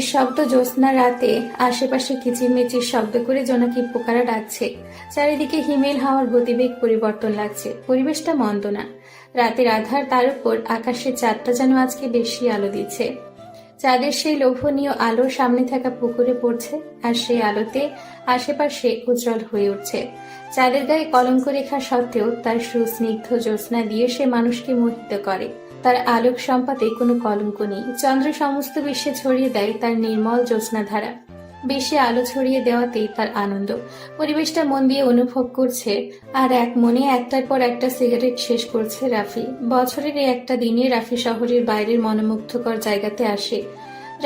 নিঃশব্দ জ্যোৎস্না রাতে আশেপাশে কিচিরমিচির শব্দ করে জোনাকি পোকারা ডাকছে। চারিদিকে হিমেল হাওয়ার গতিবেগ পরিবর্তন লাগছে। পরিবেশটা মন্দ না। রাতের আধার, তার উপর আকাশের চাঁদটা যেন আজকে বেশি আলো দিচ্ছে। চাঁদের সেই লোভনীয় আলো সামনে থাকা পুকুরে পড়ছে, আর সেই আলোতে আশেপাশে উজ্জ্বল হয়ে উঠছে। চাঁদের গায়ে কলঙ্ক রেখা সত্ত্বেও তার সুস্নিগ্ধ জ্যোৎস্না দিয়ে সে মানুষকে মোহিত করে। তার আলোক সম্পাতে কোনো কলঙ্ক নেই। চন্দ্র সমস্ত বিশ্বে ছড়িয়ে দেয় তার নির্মল জ্যোৎস্না ধারা। বেশি আলো ছড়িয়ে দেওয়াতেই তার আনন্দ। পরিবেশটা মন দিয়ে অনুভব করছে, আর এক মনে একটার পর একটা সিগারেট শেষ করছে রাফি। বছরের এই একটা দিনে রাফি শহরের বাইরের মনোমুগ্ধকর জায়গাতে আসে।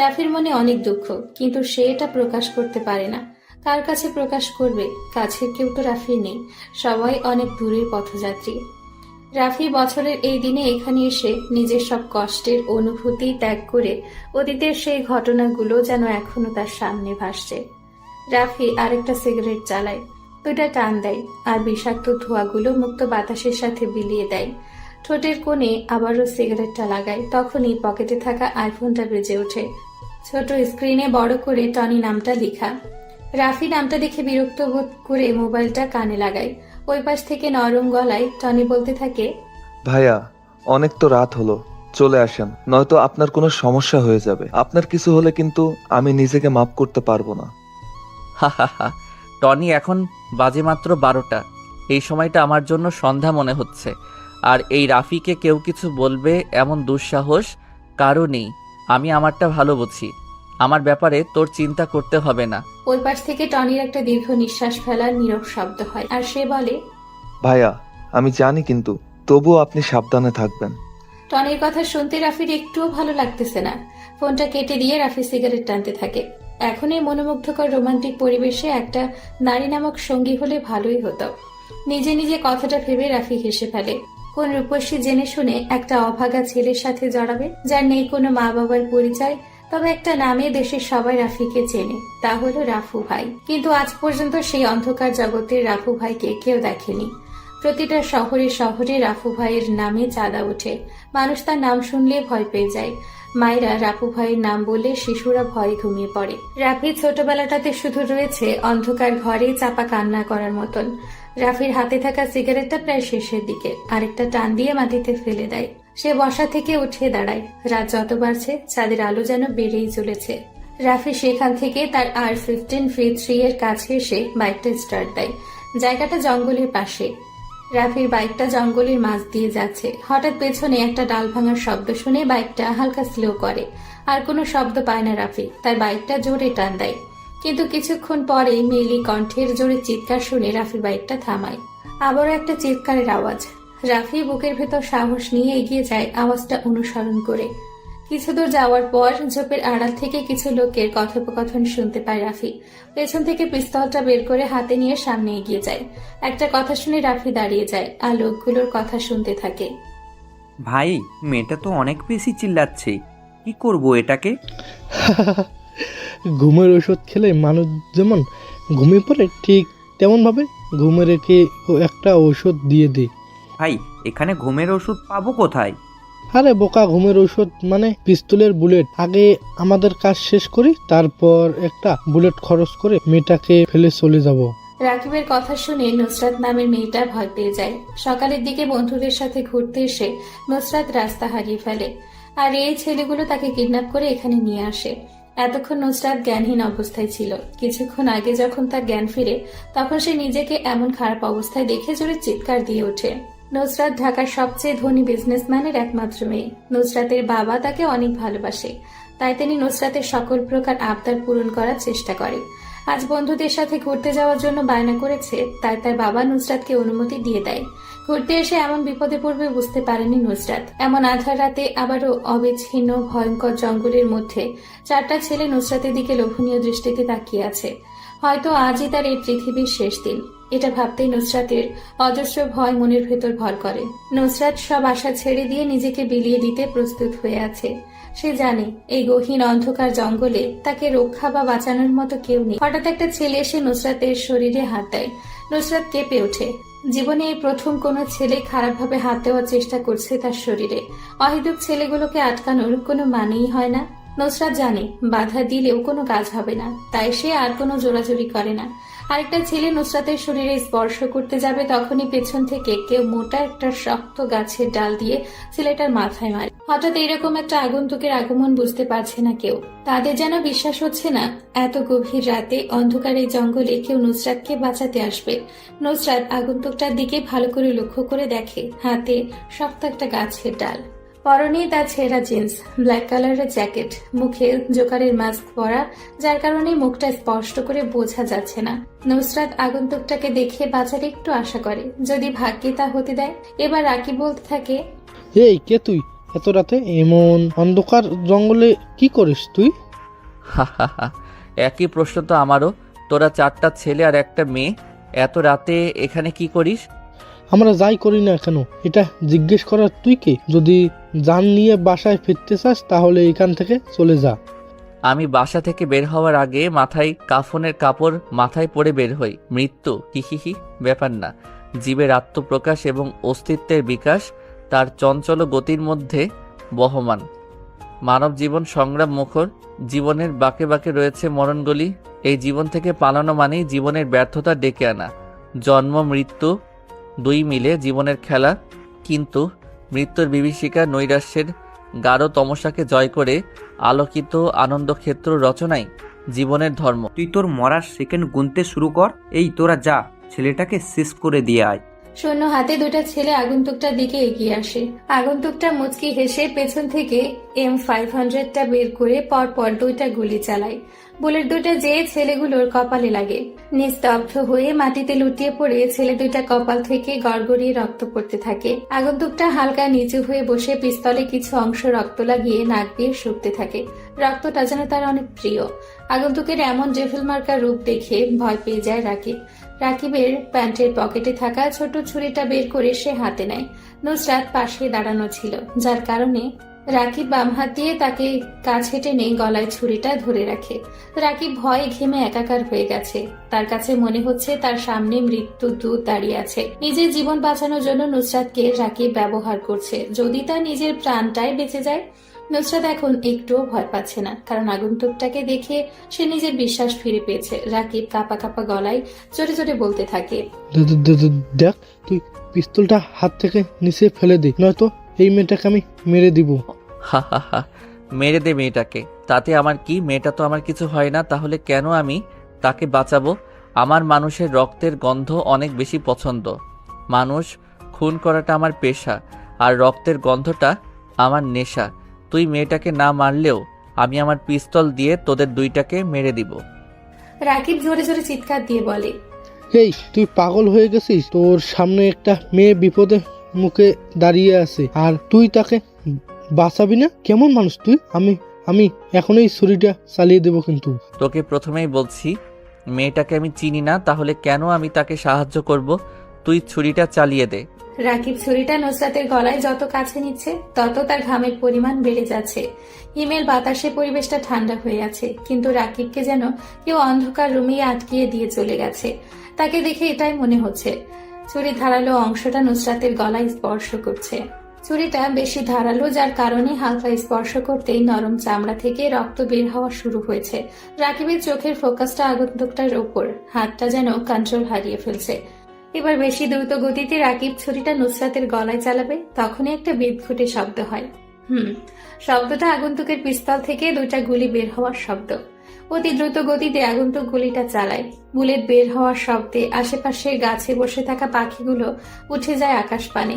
রাফির মনে অনেক দুঃখ, কিন্তু সে এটা প্রকাশ করতে পারে না। কার কাছে প্রকাশ করবে? কাছের কেউ তো রাফি নেই, সবাই অনেক দূরের পথযাত্রী। রাফি বছরের এই দিনে এখানে এসে নিজের সব কষ্টের অনুভূতি ত্যাগ করে অতীতের সেই ঘটনাগুলো যেন এখনো তার সামনে ভাসছে। রাফি আরেকটা সিগারেট চালায়, দুটা টান দেয়, আর বিষাক্ত ধোঁয়াগুলো মুক্ত বাতাসের সাথে বিলিয়ে দেয়। ঠোঁটের কোণে আবারও সিগারেটটা লাগায়। তখনই পকেটে থাকা আইফোনটা বেজে ওঠে। ছোট স্ক্রিনে বড় করে টনি নামটা লেখা। রাফি নামটা দেখে বিরক্ত বোধ করে মোবাইলটা কানে লাগায়। ওই পাশ থেকে নরম গলায় টনি বলতে থাকে, ভাইয়া, অনেক তো রাত হলো, চলে আসেন, নয়তো আপনার কোনো সমস্যা হয়ে যাবে। আপনার কিছু হলে কিন্তু আমি নিজেকে মাফ করতে পারবো না। হা হা হা। টনি, এখন বাজে মাত্র 12টা। এই সময়টা আমার জন্য সন্ধ্যা মনে হচ্ছে। আর এই রাফিকে কেউ কিছু বলবে এমন দুঃসাহস কারও নেই। আমি আমারটা ভালো বুঝি, আমার ব্যাপারে তোর চিন্তা করতে হবে না। ওই পাশ থেকে টনির একটা দীর্ঘ নিঃশ্বাস ফেলার নীরব শব্দ হয়, আর সে বলে, ভাইয়া, আমি জানি, কিন্তু তবুও আপনি সাবধানে থাকবেন। টনির কথা শুনতে রাফির একটুও ভালো লাগতেছে না। ফোনটা কেটে দিয়ে রাফি সিগারেট টানতে থাকে। এখন এই মনোমুগ্ধকর রোমান্টিক পরিবেশে একটা নারী নামক সঙ্গী হলে ভালোই হতো। নিজে নিজে কথাটা ভেবে রাফি হেসে ফেলে। কোন রূপসী জেনে শুনে একটা অভাগা ছেলের সাথে জড়াবে, যার নেই কোনো মা বাবার পরিচয়, তবে একটা নামে দেশের সবাই রাফিকে চেনে, তা হলো রাফু ভাই। কিন্তু আজ পর্যন্ত সেই অন্ধকার জগতের রাফু ভাইকে কেউ দেখেনি। প্রতিটা শহরে শহরে রাফু ভাইয়ের নামে চাঁদা ওঠে। মানুষ তার নাম শুনলে ভয় পেয়ে যায়। মায়েরা রাফু ভাইয়ের নাম বলে শিশুরা ভয়ে ঘুমিয়ে পড়ে। রাফির ছোটবেলাটাতে শুধু রয়েছে অন্ধকার ঘরে চাপা কান্না করার মতন। রাফির হাতে থাকা সিগারেটটা প্রায় শেষের দিকে, আরেকটা টান দিয়ে মাটিতে ফেলে দেয়। সে বসা থেকে উঠে দাঁড়ায়। রাত যত বাড়ছে চাঁদের আলো যেন বেড়েই চলেছে। রাফি সেখান থেকে তার R15V3 এর কাছে এসে বাইকটা স্টার্ট দেয়। জায়গাটা জঙ্গলের পাশে। রাফির বাইকটা জঙ্গলের মাঝ দিয়ে যাচ্ছে। হঠাৎ পেছনে একটা ডাল ভাঙার শব্দ শুনে বাইকটা হালকা স্লো করে। আর কোনো শব্দ পায় না রাফি, তার বাইকটা জোরে টান দেয়। কিন্তু কিছুক্ষণ পরেই মেয়েলি কণ্ঠের জোরে চিৎকার শুনে রাফি বাইকটা থামায়। আবারও একটা চিৎকারের আওয়াজ। রাফি বুকের ভেতর সাহস নিয়ে এগিয়ে যায় আওয়াজটা অনুসরণ করে। কিছু দূর যাওয়ার পর ঝোপের আড়াল থেকে কিছু লোকের কথোপকথন শুনতে পায় রাফি। পেছন থেকে পিস্তলটা বের করে হাতে নিয়ে সামনে এগিয়ে যায়। একটা কথা শুনে রাফি দাঁড়িয়ে যায় আর লোকগুলোর কথা শুনতে থাকে। ভাই, মেয়েটা তো অনেক বেশি চিল্লাচ্ছে, কি করব এটাকে? ঘুমের ওষুধ খেলে মানুষ যেমন ঘুমিয়ে পড়ে, ঠিক তেমনভাবে ঘুমে রেখে একটা ওষুধ দিয়ে দিই। ভাই, এখানে ঘুমের ওষুধ পাবো কোথায়? আরে বোকা, ঘুমের ওষুধ মানে পিস্তলের বুলেট। আগে আমাদের কাজ শেষ করি, তারপর একটা বুলেট খরচ করে মেয়েটাকে ফেলে চলে যাব। রাকিবের কথা শুনে নুসরাত নামের মেয়েটা ভয় পেয়ে যায়। সকালের দিকে বন্ধুদের সাথে ঘুরতে এসে নুসরাত রাস্তা হারিয়ে ফেলে, আর এই ছেলেগুলো তাকে কিডন্যাপ করে এখানে নিয়ে আসে। এতক্ষণ নুসরাত জ্ঞানহীন অবস্থায় ছিল। কিছুক্ষণ আগে যখন তার জ্ঞান ফিরে, তখন সে নিজেকে এমন খারাপ অবস্থায় দেখে জোরে চিৎকার দিয়ে ওঠে। নুসরাত ঢাকার সবচেয়ে ধনী বিজনেসম্যানের একমাত্র মেয়ে। নুসরাতের বাবা তাকে অনেক ভালোবাসে, তাই তিনি নুসরাতের সকল প্রকার আবদার পূরণ করার চেষ্টা করে। আজ বন্ধুদের সাথে ঘুরতে যাওয়ার জন্য বায়না করেছে, তাই তার বাবা নুসরাতকে অনুমতি দিয়ে দেয়। ঘুরতে এসে এমন বিপদে পড়বে বুঝতে পারেনি নুসরাত। এমন আধার রাতে আবারও অবিচ্ছিন্ন ভয়ঙ্কর জঙ্গলের মধ্যে চারটা ছেলে নুসরাতের দিকে লোভনীয় দৃষ্টিতে তাকিয়ে আছে। হয়তো আজই তার এই পৃথিবীর শেষ দিন, এটা ভাবতেই নুসরাতের অজস্র ভয় মনের ভেতর ভর করে। নুসরাত সব আশা ছেড়ে দিয়ে নিজেকে বিলিয়ে দিতে প্রস্তুত হয়ে আছে। সে জানে এই গহীন অন্ধকার জঙ্গলে তাকে রক্ষা বা বাঁচানোর মতো কেউ নেই। হঠাৎ একটা ছেলে এসে নুসরাতের শরীরে হাত দেয়। নুসরাত কেঁপে ওঠে। জীবনে এই প্রথম কোনো ছেলে খারাপভাবে হাত দেওয়ার চেষ্টা করছে তার শরীরে। অহেতুক ছেলেগুলোকে আটকানোর কোনো মানেই হয় না। নুসরাত জানে বাধা দিলেও কোনো কাজ হবে না, তাই সে আর কোনো জোরাজুরি করে না। আরেকটা ছেলে নুসরাতের শরীরে স্পর্শ করতে যাবে, তখনই পেছন থেকে কেউ মোটা একটা শক্ত গাছের ডাল দিয়ে ছেলেটার মাথায় মারে। হঠাৎ এরকম একটা আগন্তুকের আগমন বুঝতে পারছে না কেউ। তাদের যেন বিশ্বাস হচ্ছে না এত গভীর রাতে অন্ধকার এই জঙ্গলে কেউ নুসরাতকে বাঁচাতে আসবে। নুসরাত আগন্তুকটার দিকে ভালো করে লক্ষ্য করে দেখে হাতে শক্ত একটা গাছের ডাল, পরনে তার ছেঁড়া জিন্স, ব্ল্যাক কালারের জ্যাকেট, মুখে জোকারের মাস্ক পরা, যার কারণে মুখটা স্পষ্ট করে বোঝা যাচ্ছে না। নুসরাত আগন্তুকটাকে দেখে বাঁচার একটু আশা করে, যদি ভাগ্যে তা হতে দেয়। এবার রাকিব বলতে থাকে, এই কে তুই? এত রাতে এমন অন্ধকার জঙ্গলে কি করিস তুই? হা হা হা, একই প্রশ্ন তো আমারও। তোরা 4টা ছেলে আর একটা মেয়ে, এত রাতে এখানে কি করিস? আমরা যাই করি না কেন এটা জিজ্ঞেস করার তুই কে? যদি জান নিয়ে বাসায় ফিরতে চাস তাহলে এখান থেকে চলে যা। আমি বাসা থেকে বের হওয়ার আগে মাথায় কাফনের কাপড় মাথায় পরে বের হই। মৃত্যু হিহিহি ব্যাপার না। জীবের আত্মপ্রকাশ এবং অস্তিত্বের বিকাশ তার চঞ্চল গতির মধ্যে বহমান। মানব জীবন সংগ্রাম মুখর, জীবনের বাঁকে বাঁকে রয়েছে মরণগলি। এই জীবন থেকে পালানো মানেই জীবনের ব্যর্থতা ডেকে আনা। জন্ম মৃত্যু দুই মিলে জীবনের খেলা, কিন্তু মৃত্যুর বিভীষিকা নৈরাশ্যের গাঢ় তমসাকে জয় করে আলোকিত আনন্দক্ষেত্র রচনাই জীবনের ধর্ম। তুই তোর মরার সেকেন্ড গুনতে শুরু কর। এই তোরা যা, ছেলেটাকে শেষ করে দিয়ে আয়। শূন্য হাতে দুটা ছেলে আগন্তুকটার দিকে এগিয়ে আসে। আগন্তুকটা মুচকি হেসে পেছন থেকে M500টা বের করে পরপর 2টা গুলি চালায়। বুলেট 2টা যে ছেলেগুলোর কপালে লাগে। নিস্তব্ধ হয়ে মাটিতে লুটিয়ে পড়ে ছেলে 2টা কপাল থেকে গড়গড়িয়ে রক্ত পড়তে থাকে। আগন্তুকটা হালকা নিচু হয়ে বসে পিস্তলে কিছু অংশ রক্ত লাগিয়ে নাক দিয়ে শুকতে থাকে। রক্তটা যেন তার অনেক প্রিয়। আগন্তুকের এমন ডেভিল মার্কা রূপ দেখে ভয় পেয়ে যায় রাকিব। রাকিবের প্যান্টের পকেটে থাকা ছোট ছুরিটা বের করে সে হাতে নেয়। নুসরাত পাশে দাঁড়ানো ছিল, যার কারণে রাকিব বাম হাত দিয়ে তাকে কাছে টেনে গলায় ছুরিটা ধরে রাখে। রাকিব ভয়ে ঘেমে একাকার হয়ে গেছে। তার কাছে মনে হচ্ছে তার সামনে মৃত্যু দূত দাঁড়িয়ে আছে। নিজের জীবন বাঁচানোর জন্য নুসরাতকে রাকিব ব্যবহার করছে। যদি তার নিজের প্রাণটাই বেঁচে যায়। নুসরাত এখন একটুও ভয় পাচ্ছে না, কারণ আগন্তুকটাকে দেখে সে নিজের বিশ্বাস ফিরে পেয়েছে। রাকিব কাঁপা কাঁপা গলায় জোরে জোরে বলতে থাকে, দেখ তুই পিস্তলটা হাত থেকে নিচে ফেলে দে, নয়তো এই মেয়েটাকে আমি মেরে দিব। হা হা হা, মেরে দে মেয়েটাকে, তাতে আমার কি? মেয়েটা তো আমার কিছু হয় না, তাহলে কেন আমি তাকে বাঁচাবো? আমার মানুষের রক্তের গন্ধ অনেক বেশি পছন্দ। মানুষ খুন করাটা আমার পেশা, আর রক্তের গন্ধটা আমার নেশা। তুই মেয়েটাকে না মারলেও আমি আমার পিস্তল দিয়ে তোদের 2টাকে মেরে দিব। রাকিব জোরে জোরে চিৎকার দিয়ে বলে, এই তুই পাগল হয়ে গেছিস? তোর সামনে একটা মেয়ে বিপদে মুখে দাঁড়িয়ে আছে আর তুই তাকে বাঁচাবি না? কেমন মানুষ তুই? আমি এখনই ছুরিটা চালিয়ে দেব কিন্তু। তোকে প্রথমেই বলছি, মেয়েটাকে আমি চিনি না, তাহলে কেন আমি তাকে সাহায্য করব? তুই ছুরিটা চালিয়ে দে। রাকিব ছুরিটা নুসরাতের গলায় যত কাছে নিচ্ছে তত তার ঘামের পরিমাণ বেড়ে যাচ্ছে। হিমেল বাতাসে পরিবেশটা ঠান্ডা হয়ে আছে, কিন্তু রাকিবকে যেন কেউ অন্ধকার রুমে আটকিয়ে দিয়ে চলে গেছে। তাকে দেখে এটাই মনে হচ্ছে। ছুরি ধারালো অংশটা নুসরাতের গলায় স্পর্শ করছে। ছুরিটা বেশি ধারালো, যার কারণে হালকা স্পর্শ করতেই নরম চামড়া থেকে রক্ত বের হওয়া শুরু হয়েছে। রাকিবের চোখের ফোকাসটা আগন্তুকটার ওপর, হাতটা যেন কন্ট্রোল হারিয়ে ফেলছে। এবার বেশি দ্রুত গতিতে রাকিব ছুরিটা নুসরাতের গলায় চালাবে, তখনই একটা বিদঘুটে শব্দ হয়। শব্দটা আগন্তুকের পিস্তল থেকে 2টা গুলি বের হওয়ার শব্দ। অতি দ্রুত গতিতে আগন্তুক গুলিটা চালায়। বুলেট বের হওয়ার শব্দে আশেপাশের গাছে বসে থাকা পাখিগুলো উঠে যায় আকাশ পানে।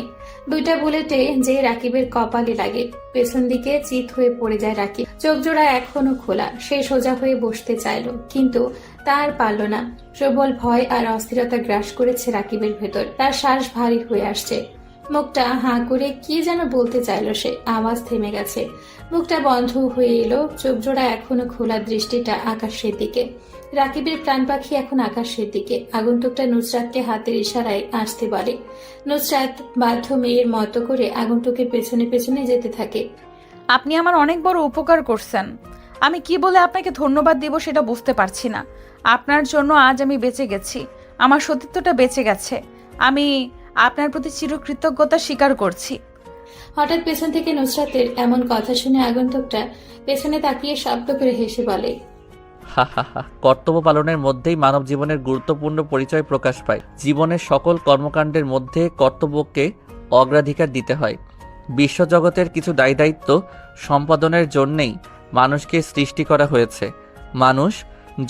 2টা বুলেটে যে রাকিবের কপালে লাগে। পেছন দিকে চিত হয়ে পড়ে যায় রাকিব। চোখ জোড়া এখনো খোলা। সে সোজা হয়ে বসতে চাইল, কিন্তু তার পারল না। প্রবল ভয় আর অস্থিরতা গ্রাস করেছে রাকিবের ভেতর। তার শ্বাস ভারী হয়ে আসছে। মুখটা হাঁ করে কি যেন বলতে চাইল সে, আওয়াজ থেমে গেছে। মুখটা বন্ধ হয়ে এলো, চোখ জোড়া এখনো খোলা, দৃষ্টিটা আকাশের দিকে। রাকিবের প্রাণ পাখি এখন আকাশের দিকে। আগন্তুকটা নুসরাতকে হাতের ইশারায় আসতে বলে। নুসরাত বাধ্য মেয়ের মতো করে আগন্তুকের পেছনে পেছনে যেতে থাকে। আপনি আমার অনেক বড় উপকার করছেন। আমি কি বলে আপনাকে ধন্যবাদ দিব সেটা বুঝতে পারছি না। আপনার জন্য আজ আমি বেঁচে গেছি, আমার সতীত্বটা বেঁচে গেছে। আমি আপনার প্রতি চিরকৃতজ্ঞতা স্বীকার করছি। হঠাৎ পেছন থেকে নুসরাতের এমন কথা শুনে আগন্তুকটা পেছনে তাকিয়ে শব্দ করে হেসে বলে, হা হা হা। কর্তব্য পালনের মধ্যেই মানব জীবনের গুরুত্বপূর্ণ পরিচয় প্রকাশ পায়। জীবনের সকল কর্মকাণ্ডের মধ্যে কর্তব্যকে অগ্রাধিকার দিতে হয়। বিশ্বজগতের কিছু দায়িত্ব সম্পাদনের জন্যেই মানুষকে সৃষ্টি করা হয়েছে। মানুষ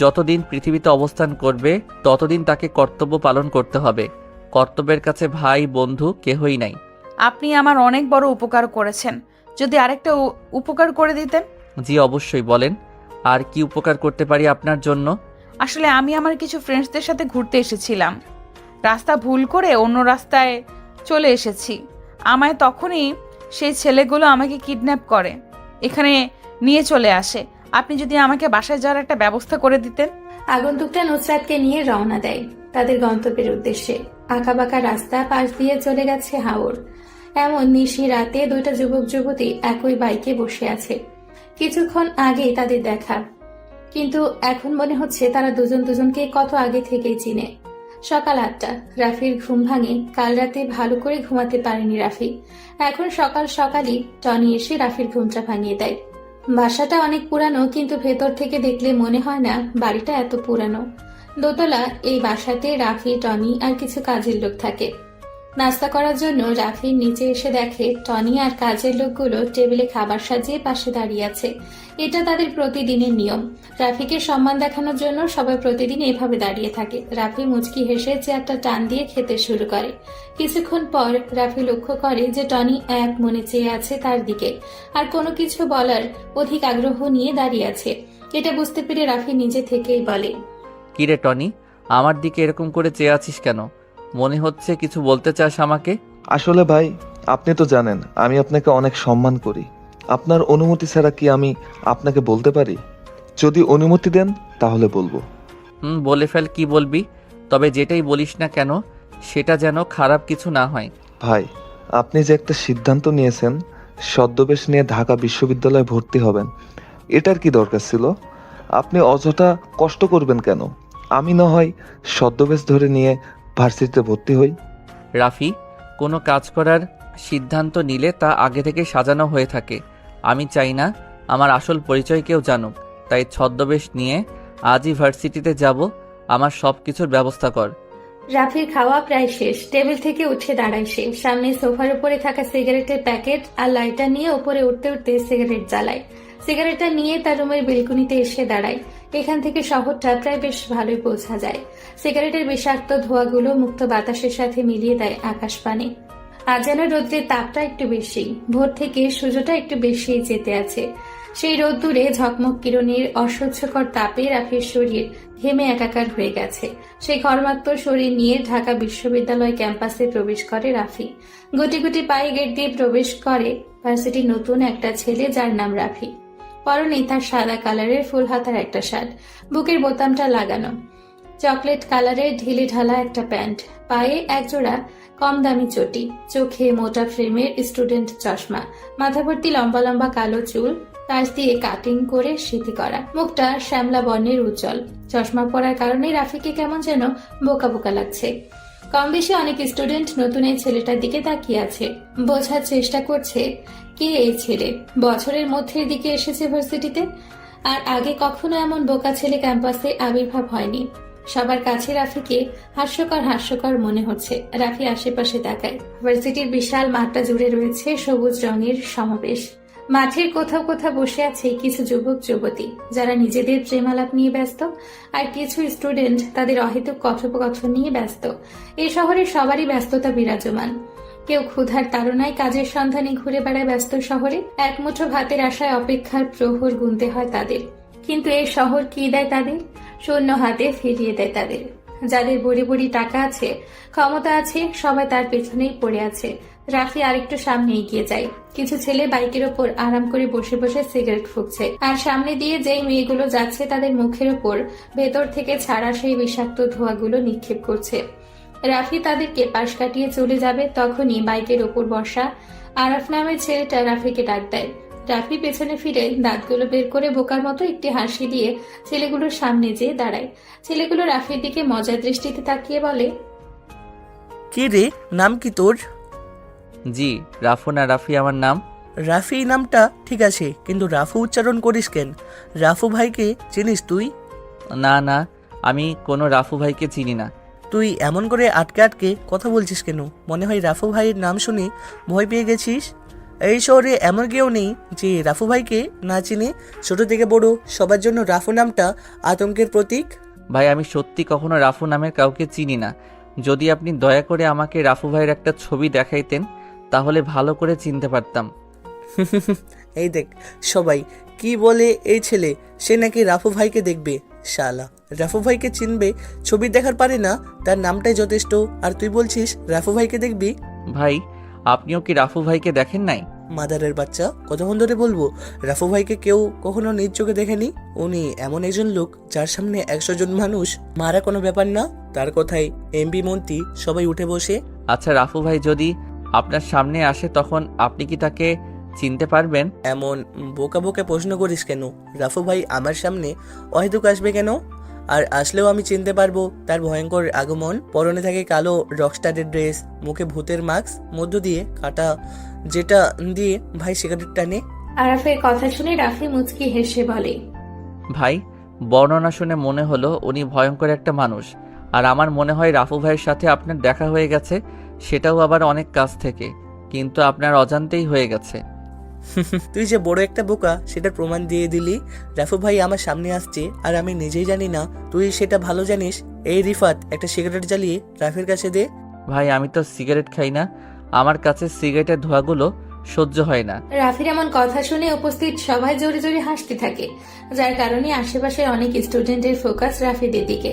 যতদিন পৃথিবীতে অবস্থান করবে ততদিন তাকে কর্তব্য পালন করতে হবে। কর্তব্যের কাছে ভাই বন্ধু কেহই নাই। আপনি আমার অনেক বড় উপকার করেছেন, যদি আরেকটা উপকার করে দিতেন। জি অবশ্যই, বলেন আর কি উপকার করতে পারি আপনার জন্য? আসলে আমি আমার কিছু ফ্রেন্ডসদের সাথে ঘুরতে এসেছিলাম, রাস্তা ভুল করে অন্য রাস্তায় চলে এসেছি। আমায় তখনই সেই ছেলেগুলো আমাকে কিডন্যাপ করে এখানে নিয়ে চলে আসে। আপনি যদি আমাকে বাসায় যাওয়ার একটা ব্যবস্থা করে দিতেন। আগন্তুকটা নুসরাতকে নিয়ে রওনা দেয় তাদের গন্তব্যের উদ্দেশ্যে। আঁকাবাঁকা রাস্তা পাশ দিয়ে চলে গেছে হাওর। এমন নিশি রাতে দুইটা যুবক যুবতী একই বাইকে বসে আছে। কিছুক্ষণ আগেই তাদের দেখা, কিন্তু এখন মনে হচ্ছে তারা দুজন দুজনকে কত আগে থেকেই চিনে। সকাল 8টা, রাফির ঘুম ভাঙে। কাল রাতে ভালো করে ঘুমাতে পারেনি রাফি। এখন সকাল সকালই টনি এসে রাফির ঘুমটা ভাঙিয়ে দেয়। বাসাটা অনেক পুরানো, কিন্তু ভেতর থেকে দেখলে মনে হয় না বাড়িটা এত পুরানো। দোতলা এই বাসাতে রাফি, টনি আর কিছু কাজের লোক থাকে। নাস্তা করার জন্য রাফির নিচে এসে দেখে টনি আর কাজের লোকগুলো টেবিলে খাবার সাজিয়ে পাশে দাঁড়িয়ে আছে। এটা তাদের প্রতিদিনের নিয়ম। রাফিকে সম্মান দেখানোর জন্য সবাই প্রতিদিন এভাবে দাঁড়িয়ে থাকে। রাফি মুচকি হেসে চেয়ারটা টান দিয়ে খেতে শুরু করে। কিছুক্ষণ পর রাফি লক্ষ্য করে যে টনি এক মনে চেয়ে আছে তার দিকে, আর কোনো কিছু বলার অধিক আগ্রহ নিয়ে দাঁড়িয়ে আছে। এটা বুঝতে পেরে রাফি নিজে থেকেই বলে, কিরে টনি, আমার দিকে এরকম করে চেয়ে আছিস কেন? মনে হচ্ছে কিছু বলতে চাস আমাকে। আসলে ভাই, আপনি তো জানেন আমি আপনাকে অনেক সম্মান করি। আপনার অনুমতি ছাড়া কি আমি আপনাকে বলতে পারি? যদি অনুমতি দেন তাহলে বলবো। বলে ফেল, কি বলবি? তবে যেটাই বলিস না কেন সেটা যেন খারাপ কিছু না হয়। ভাই, আপনি যে একটা সিদ্ধান্ত নিয়েছেন ছদ্মবেশ নিয়ে ঢাকা বিশ্ববিদ্যালয়ে ভর্তি হবেন, এটার কি দরকার ছিল? আপনি অযথা কষ্ট করবেন কেন? আমি না হয় ছদ্মবেশ ধরে নিয়ে ভার্সিটিতে ভর্তি হই। রাফি, কোনো কাজ করার সিদ্ধান্ত নিলে তা আগে থেকে সাজানো হয়ে থাকে। আমি চাই না আমার আসল পরিচয় কেউ জানুক, তাই ছদ্মবেশ নিয়ে আজই ভার্সিটিতে যাব। আমার সব কিছুর ব্যবস্থা কর। রাফির খাওয়া প্রায় শেষ। টেবিল থেকে উঠে দাঁড়ায় সে। সামনে সোফার উপরে থাকা সিগারেটের প্যাকেট আর লাইটার নিয়ে উপরে উঠতে উঠতে সিগারেট জ্বালায়। সিগারেটটা নিয়ে তার রুমের বেলকুনিতে এসে দাঁড়ায়। এখান থেকে শহরটা প্রায় বেশ ভালোই বোঝা যায়। সিগারেটের বিষাক্ত ধোঁয়াগুলো মুক্ত বাতাসের সাথে মিলিয়ে দেয় আকাশ পানে। আজ যেন রোদ্রের তাপটা একটু বেশি। ভোর থেকে সূর্যটা একটু বেশি যেতে আছে। সেই রোদ্দুরে ঝকমক কিরণের অসহ্যকর তাপে রাফির শরীর ঘেমে একাকার হয়ে গেছে। সেই ঘর্মাক্ত শরীর নিয়ে ঢাকা বিশ্ববিদ্যালয় ক্যাম্পাসে প্রবেশ করে রাফি। গুটি গুটি পায়ে গেট দিয়ে প্রবেশ করে ভার্সিটির নতুন একটা ছেলে, যার নাম রাফি। পরনে তার সাদা কালারের ফুল হাতার একটা শার্ট, বুকের বোতামটা লাগানো, চকলেট কালারের ঢিলে ঢালা একটা প্যান্ট, পায়ে একজোড়া কম দামি চটি, চোখে মোটা ফ্রেমের স্টুডেন্ট চশমা, মাথা ভর্তি লম্বা লম্বা কালো চুল, কাঁচ দিয়ে কাটিং করে সিঁথি করা, মুখটা শ্যামলা বর্ণের উজ্জ্বল। চশমা পরার কারণে রাফিকে কেমন যেন বোকা বোকা লাগছে। কম বেশি অনেক স্টুডেন্ট নতুন এই ছেলেটার দিকে তাকিয়ে আছে, বোঝার চেষ্টা করছে কে এই ছেলে। বছরের মধ্যের দিকে এসেছে ভার্সিটিতে, আর আগে কখনো এমন বোকা ছেলে ক্যাম্পাসে আবির্ভাব হয়নি। সবার কাছে রাফিকে হাস্যকর হাস্যকর মনে হচ্ছে। রাফি আশেপাশে তাকায়। ভার্সিটির বিশাল মাঠটা জুড়ে রয়েছে সবুজ রঙের সমাবেশ। মাঠের কোথাও কোথাও বসে আছে কিছু যুবক যুবতী, যারা নিজেদের প্রেমালাপ নিয়ে ব্যস্ত, আর কিছু স্টুডেন্ট তাদের অহেতুক কথোপকথন নিয়ে ব্যস্ত। এই শহরে সবারই ব্যস্ততা বিরাজমান। কেউ ক্ষুধার তাড়নায় কাজের সন্ধানে ঘুরে বেড়ায় ব্যস্ত শহরে। এক মুঠো ভাতের আশায় অপেক্ষার প্রহর গুনতে হয় তাদের। কিন্তু এই শহর কি দেয় তাদের? শূন্য হাতে ফিরিয়ে দেয় তাদের। যাদের বড়ি বড়ি টাকা আছে, ক্ষমতা আছে, সবাই তার পেছনেই পড়ে আছে। রাফি আরেকটু সামনে এগিয়ে যায়। কিছু ছেলে বাইকের ওপর আরাম করে বসে বসে সিগারেট ফুঁকছে, আর সামনে দিয়ে যেই মেয়েগুলো যাচ্ছে তাদের মুখের ওপর ভেতর থেকে ছাড়া সেই বিষাক্ত ধোঁয়াগুলো নিক্ষেপ করছে। রাফি তাদেরকে পাশ কাটিয়ে চলে যাবে, তখনই বাইকের ওপর বসা আরাফ নামের ছেলেটা রাফিকে ডাক দেয়। রাফি পেছনে ফিরে দাঁতগুলো বের করে বোকার মতো একটি হাসি দিয়ে ছেলেগুলোর সামনে যেয়ে দাঁড়ায়। ছেলেগুলো রাফির দিকে মজার দৃষ্টিতে তাকিয়ে বলে, কে রে, নাম কি তোর? জি, রাফু না রাফি আমার নাম। রাফি নামটা ঠিক আছে, কিন্তু রাফু উচ্চারণ করিস কেন? রাফু ভাইকে চিনিস তুই? না না, আমি কোনো রাফু ভাইকে চিনি না। তুই এমন করে আটকে আটকে কথা বলছিস কেন? মনে হয় রাফু ভাইয়ের নাম শুনে ভয় পেয়ে গেছিস। এই শহরে এমন কেউ নেই যে রাফু ভাইকে না চিনে। ছোট থেকে বড় সবার জন্য রাফু নামটা আতঙ্কের প্রতীক। ভাই, আমি সত্যি কখনো রাফু নামের কাউকে চিনি না। যদি আপনি দয়া করে আমাকে রাফু ভাইয়ের একটা ছবি দেখাইতেন তাহলে ভালো করে চিনতে পারতাম। এই দেখ সবাই কি বলে, এই ছেলে সে নাকি রাফু ভাইকে দেখবে। শালা, রাফু ভাইকে চিনবে, ছবি দেখার পারে না, তার নামটাই যথেষ্ট। আর তুই বলছিস রাফু ভাইকে দেখবি? ভাই, আপনিও কি রাফু ভাইকে দেখেন নাই? মাদারের বাচ্চা, কতক্ষণ ধরে বলবো? রাফু ভাইকে কেউ কখনো নিজ চোখে দেখেনি। উনি এমন একজন লোক যার সামনে 100 জন মানুষ মারা কোনো ব্যাপার না। তার কথায় এমপি মন্ত্রী সবাই উঠে বসে। আচ্ছা, রাফু ভাই যদি আপনার সামনে আসে তখন আপনি কি তাকে চিনতে পারবেন? এমন বোকা বোকা প্রশ্ন করিস কেন? রাফু ভাই আমার সামনে অহেতুক আসবে কেন? আর আসলেও আমি চিনতে পারবো তার ভয়ঙ্কর আগমন। পরনে থাকে কালো রকস্টারের ড্রেস, মুখে ভূতের মাস্ক, মধ্য দিয়ে কাটা যেটা দিয়ে ভাই সিগারেট টানে। আরাফের কথা শুনে রাফি মুচকি হেসে বলে, ভাই, বর্ণনা শুনে মনে হলো উনি ভয়ঙ্কর একটা মানুষ। আর আমার মনে হয় রাফু ভাইয়ের সাথে আপনার দেখা হয়ে গেছে, সেটাও আবার অনেক কাছ থেকে, কিন্তু আপনার অজান্তেই হয়ে গেছে। তুই যে বড় একটা বোকা সেটার প্রমাণ দিয়ে দিলি। রাফু ভাই আমার সামনে আসছে আর আমি নিজেই জানি না, তুই সেটা ভালো জানিস। এই রিফাত, একটা সিগারেট জ্বালিয়ে রাফির কাছে দে। ভাই, আমি তো সিগারেট খাই না, আমার কাছে সিগারেটের ধোঁয়াগুলো সহ্য হয় না। রাফির এমন কথা শুনে উপস্থিত সবাই জোরে জোরে হাসতে থাকে, যার কারণে আশেপাশের অনেক স্টুডেন্টের ফোকাস রাফিদের দিকে।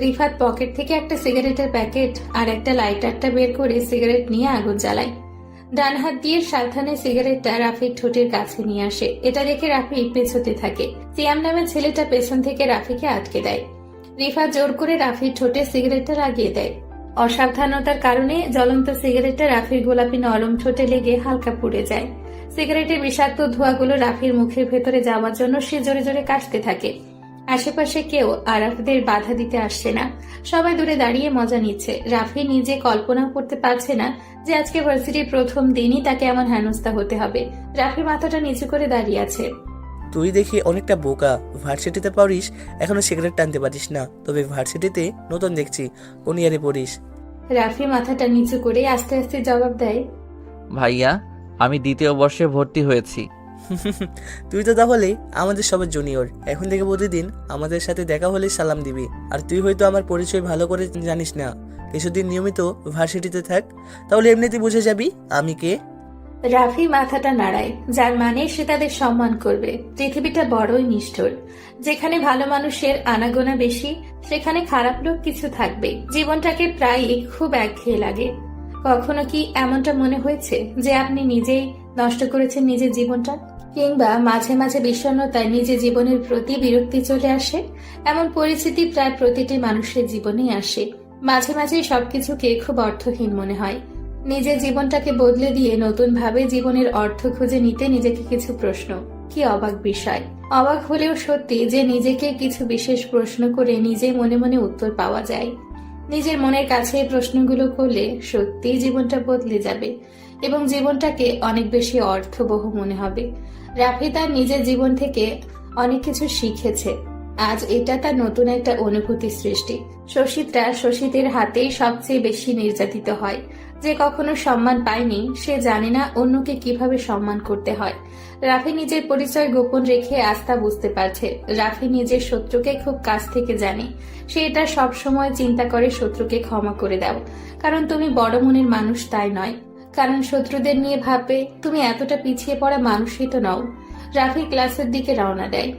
রিফাত পকেট থেকে একটা সিগারেটের প্যাকেট আর একটা লাইটারটা বের করে সিগারেট নিয়ে আগুন জ্বালায়। ডান হাত দিয়ে সাবধানে সিগারেটটা রাফির ঠোঁটের কাছে নিয়ে আসে। এটা দেখে রাফি পেছোতে থাকে। সিয়াম নামের ছেলেটা পেছন থেকে রাফিকে আটকে দেয়। রিফাত জোর করে রাফির ঠোঁটে সিগারেটটা লাগিয়ে দেয়। অসাবধানতার কারণে জ্বলন্ত সিগারেটটা রাফির গোলাপি নরম ঠোঁটে লেগে হালকা পুড়ে যায়। সিগারেটের বিষাক্ত ধোঁয়াগুলো রাফির মুখের ভেতরে যাওয়ার জন্য সে জোরে জোরে কাশতে থাকে। আশেপাশে কেউ আরাফদের বাধা দিতে আসছে না, সবাই দূরে দাঁড়িয়ে মজা নিচ্ছে। রাফি নিজে কল্পনা করতে পারছে না যে আজকে ভার্সিটির প্রথম দিনই তাকে এমন হেনস্থা হতে হবে। রাফি মাথাটা নিচু করে দাঁড়িয়ে আছে। তুই দেখি অনেকটা বোকা, ভার্সিটিতে পড়িস এখনো সিগারেট টানতে পারিস না, তবে ভার্সিটিতে নতুন দেখছি, কোন ইয়ারে পড়িস? রাফি মাথাটা নিচু করে আস্তে আস্তে জবাব দেয়, ভাইয়া, আমি 2য় বর্ষে ভর্তি হয়েছি। তুই তো তাহলে আমাদের সবার জুনিয়র। এখন থেকে প্রতিদিন আমাদের সাথে দেখা হলে সালাম দিবি। আর তুই হয়তো আমার পরিচয় ভালো করে জানিস না, কিছুদিন নিয়মিত ভার্সিটিতে থাক, তাহলে এমনিতেই বুঝে যাবি আমি কে। রাফি মাথাটা নাড়ায়, যার মানে সে তাদের সম্মান করবে। পৃথিবীটা বড়ই নিষ্ঠুর, যেখানে ভালো মানুষের আনাগোনা বেশি সেখানে খারাপ লোক কিছু থাকবে। জীবনটাকে প্রায়ই খুব একঘেয়ে লাগে। কখনো কি এমনটা মনে হয়েছে যে আপনি নিজেই নষ্ট করেছেন নিজের জীবনটা? কিংবা মাঝে মাঝে বিষণ্ণতায় নিজের জীবনের প্রতি বিরক্তি চলে আসে? এমন পরিস্থিতি প্রায় প্রতিটি মানুষের জীবনেই আসে। মাঝে মাঝে সবকিছুকে খুব অর্থহীন মনে হয়। নিজের জীবনটাকে বদলে দিয়ে নতুন ভাবে জীবনের অর্থ খুঁজে নিতে নিজেকে কিছু প্রশ্ন। কি অবাক বিষয়! অবাক হলেও সত্যি যে নিজেকে কিছু বিশেষ প্রশ্ন করে নিজে মনে মনে উত্তর পাওয়া যায়। নিজের মনের কাছে এই প্রশ্নগুলো করলে সত্যিই জীবনটা বদলে যাবে এবং জীবনটাকে অনেক বেশি অর্থবহ মনে হবে। রাফি তার নিজের জীবন থেকে অনেক কিছু শিখেছে। আজ এটা তার নতুন একটা অনুভূতি সৃষ্টি। শশীদরা শশীদের হাতেই সবচেয়ে বেশি নির্যাতিত হয়। যে কখনো সম্মান পায়নি সে জানে না অন্যকে কিভাবে সম্মান করতে হয়। রাফি নিজের পরিচয় গোপন রেখে আস্থা বুঝতে পারছে। রাফি নিজের শত্রুকে খুব কাছ থেকে জানে। সে এটা সব সময় চিন্তা করে শত্রুকে ক্ষমা করে দাও, কারণ তুমি বড় মনের মানুষ, তাই নয় কারণ শত্রুদের নিয়ে ভাববে। তুমি এতটা পিছিয়ে পড়া মানুষই তো নও। রাফি ক্লাসের দিকে রওনা দেয়।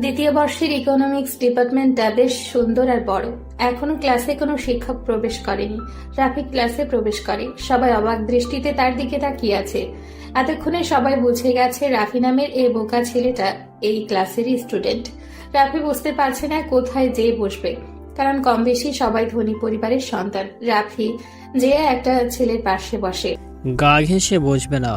2য় বর্ষের ইকোনমিক্স ডিপার্টমেন্টটা বেশ সুন্দর আর বড়। এখনো ক্লাসে কোনো শিক্ষক প্রবেশ করেনি। রাফি ক্লাসে প্রবেশ করে। সবাই অবাক দৃষ্টিতে তার দিকে তাকিয়ে আছে। এতক্ষণে সবাই বুঝে গেছে রাফি নামের এই বোকা ছেলেটা এই ক্লাসেরই স্টুডেন্ট। রাফি বুঝতে পারছে না কোথায় যেয়ে বসবে, কারণ কম বেশি সবাই ধনী পরিবারের সন্তান। রাফি যে একটা ছেলের পাশে বসে। গা ঘেঁষে বসবে না।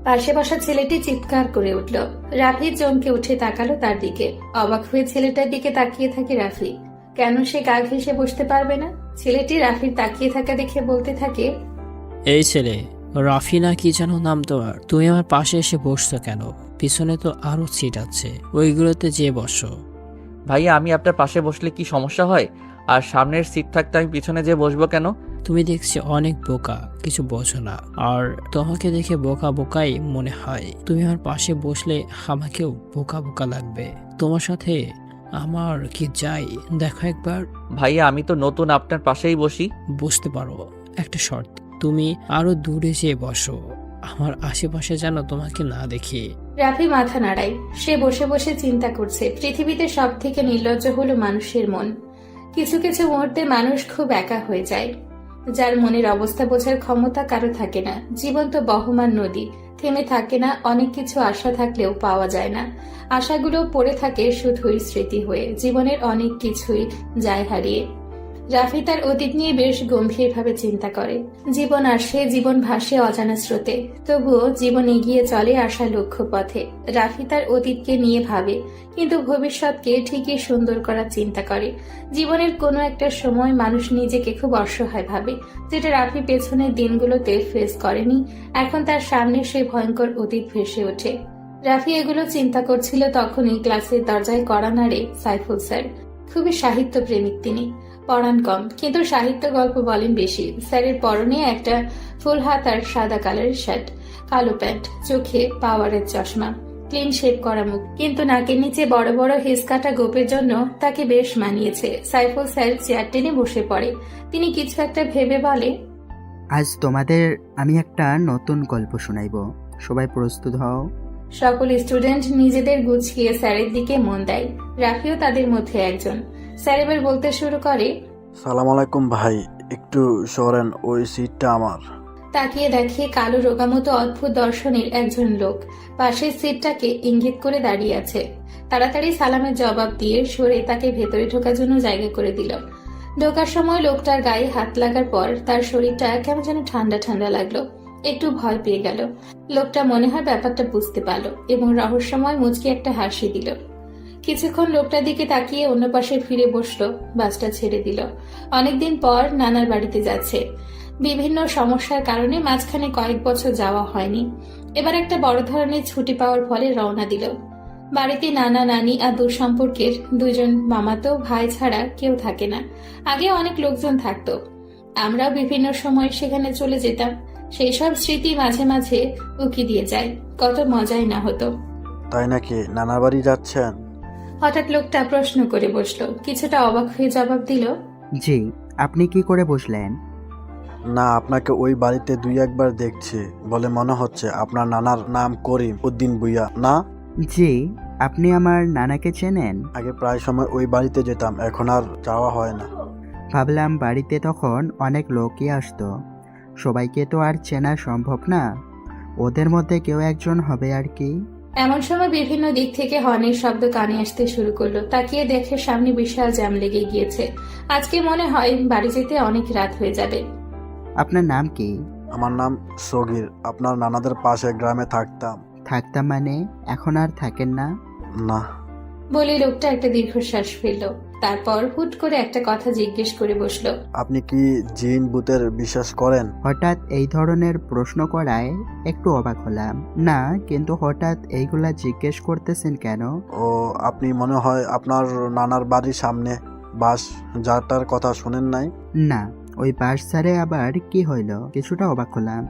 পাশে বসা ছেলেটি চিৎকার করে উঠল। রাফি চমকে উঠে তাকালো তার দিকে। অবাক হয়ে ছেলেটার দিকে তাকিয়ে থাকে রাফি। কেন সে গা ঘেঁষে বসতে পারবে না? ছেলেটি রাফির তাকিয়ে থাকা দেখে বলতে থাকে, এই ছেলে, রাফিনা কি যেন নাম তোমার? তুমি আমার পাশে এসে বসছো কেন? পিছনে তো আরো সিট আছে, ওইগুলোতে যেয়ে বসো। ভাইয়া আমি আপনার পাশে বসলে কি সমস্যা হয়? আর সামনের সিট থাকতে আমি পিছনে যেয়ে বসবো কেন? তুমি দেখছি অনেক বোকা, কিছু বোঝো না। আর তোমাকে দেখে বোকা বোকাই মনে হয়। তুমি আমার পাশে বসলে আমাকেও বোকা বোকা লাগবে। তোমার সাথে আমার কি যাই দেখো একবার। ভাইয়া আমি তো নতুন, আপনার পাশেই বসি। বুঝতে পারো, একটা শর্ত, তুমি আরো দূরে যেয়ে বসো, আমার আশেপাশে যেন তোমাকে না দেখি। রাফি মাথা নাড়ায়। সে বসে বসে চিন্তা করছে পৃথিবীতে সব থেকে নির্লজ্জ হলো মানুষের মন। কিছু কিছু মুহূর্তে মানুষ খুব একা হয়ে যায়। যার মনের অবস্থা বোঝার ক্ষমতা কারো থাকে না। জীবন তো বহমান নদী, থেমে থাকে না। অনেক কিছু আশা থাকলেও পাওয়া যায় না। আশাগুলো পড়ে থাকে শুধুই স্মৃতি হয়ে। জীবনের অনেক কিছুই যায় হারিয়ে। রাফি তার অতীত নিয়ে বেশ গম্ভীরভাবে চিন্তা করে। জীবন আসে, জীবন ভাসে অজানা স্রোতে, তবুও জীবন এগিয়ে চলে আশা লক্ষ্য পথে। রাফি তার অতীতকে নিয়ে ভাবে, কিন্তু ভবিষ্যৎকে ঠিকই সুন্দর করার চিন্তা করে। জীবনের কোনো একটা সময় মানুষ নিজেকে খুব অসহায় ভাবে, যেটা রাফি পেছনের দিনগুলোতে ফেস করেনি। এখন তার সামনে সেই ভয়ঙ্কর অতীত ভেসে ওঠে। রাফি এগুলো চিন্তা করছিল, তখনই ক্লাসের দরজায় কড়া নাড়ে সাইফুল স্যার। খুবই সাহিত্য প্রেমিক তিনি, পড়ান কম কিন্তু সাহিত্য গল্প বলেন বেশি। স্যারের পরনে একটা ফুল হাত আর সাদা কালারের শার্ট, কালো প্যান্ট, চোখে পাওয়ারের চশমা, ক্লিন শেভ করা মুখ, কিন্তু নাকের নিচে বড় বড় হেস কাটা গোপের জন্য তাকে বেশ মানিয়েছে। সাইফুল স্যার চেয়ার টেনে বসে পড়ে। তিনি কিছু একটা ভেবে বলে, আজ তোমাদের আমি একটা নতুন গল্প শোনাইব, সবাই প্রস্তুত হও। সকল স্টুডেন্ট নিজেদের গুছিয়ে স্যারের দিকে মন দেয়। রাফিও তাদের মধ্যে একজন। স্যার এবার বলতে শুরু করে, সালাম আলাইকুম ভাই, একটু সরেন, ওই সিটটা আমার। তাকিয়ে দেখে কালো রোগামতো অদ্ভুত দর্শনের একজন লোক পাশের সিটটাকে ইঙ্গিত করে দাঁড়িয়ে আছে। তাড়াতাড়ি সালামের জবাব দিয়ে সরে তাকে ভেতরে ঢোকার জন্য জায়গা করে দিল। ঢোকার সময় লোকটার গায়ে হাত লাগার পর তার শরীরটা কেমন যেন ঠান্ডা ঠান্ডা লাগলো। একটু ভয় পেয়ে গেল। লোকটা মনে হয় ব্যাপারটা বুঝতে পারলো এবং রহস্যময় মুচকি একটা হাসি দিল। কিছুক্ষণ লোকটার দিকে তাকিয়ে অন্য পাশে ফিরে বসলো। বাসটা ছেড়ে দিল। অনেকদিন পর নানার বাড়িতে যাচ্ছে। বিভিন্ন সমস্যার কারণে মাঝখানে কয়েক বছর যাওয়া হয়নি। এবার একটা বড় ধরনের ছুটি পাওয়ার ফলে রওনা দিল। বাড়িতে নানা নানি আর দূর সম্পর্কের দুইজন মামাতো ভাই ছাড়া কেউ থাকে না। আগে অনেক লোকজন থাকতো, আমরাও বিভিন্ন সময় সেখানে চলে যেতাম। সেই সব স্মৃতি মাঝে মাঝে উকি দিয়ে যায়। কত মজাই না হতো। তাই নাকি, নানার বাড়ি যাচ্ছেন? হঠাৎ লোকটা প্রশ্ন করে বসলো। কিছুটা অবাক হয়ে জবাব দিল, জি, আপনি কি করে বুঝলেন? না, আপনাকে ওই বাড়িতে দুই একবার দেখছি বলে মনে হচ্ছে। আপনার নানার নাম করিম উদ্দিন ভুইয়া না? জি, আপনি আমার নানাকে চেনেন? আগে প্রায় সময় ওই বাড়িতে যেতাম, এখন আর যাওয়া হয় না। ভাবলাম বাড়িতে তখন অনেক লোকই আসতো, সবাইকে তো আর চেনা সম্ভব না, ওদের মধ্যে কেউ একজন হবে আর কি। এমন সময় বিভিন্ন দিক থেকে হর্নের শব্দ কানে আসতে শুরু করলো। তাকিয়ে দেখে সামনে বিশাল জ্যাম লেগে গিয়েছে। আজকে মনে হয় বাড়ি যেতে অনেক রাত হয়ে যাবে। আপনার নাম কি? আমার নাম সগির, আপনার নানাদের পাশে গ্রামে থাকতাম। থাকতাম মানে এখন আর থাকেন না? না। বলে লোকটা একটা দীর্ঘশ্বাস ফেলল। তারপর হুট করে একটা কথা জিজ্ঞেস করে বসলো, আপনি কি জিন ভূতের বিশ্বাস করেন? হঠাৎ এই ধরনের প্রশ্ন করায় একটু অবাক হলাম। না, কিন্তু হঠাৎ এইগুলা জিজ্ঞেস করতেছেন কেন? ও, আপনি মনে হয় আপনার নানার বাড়ির সামনে বাস যাটার কথা শুনেন নাই? না, ওই বাস ছাড়ে আবার কি হইল? কিছুটা অবাক হলাম।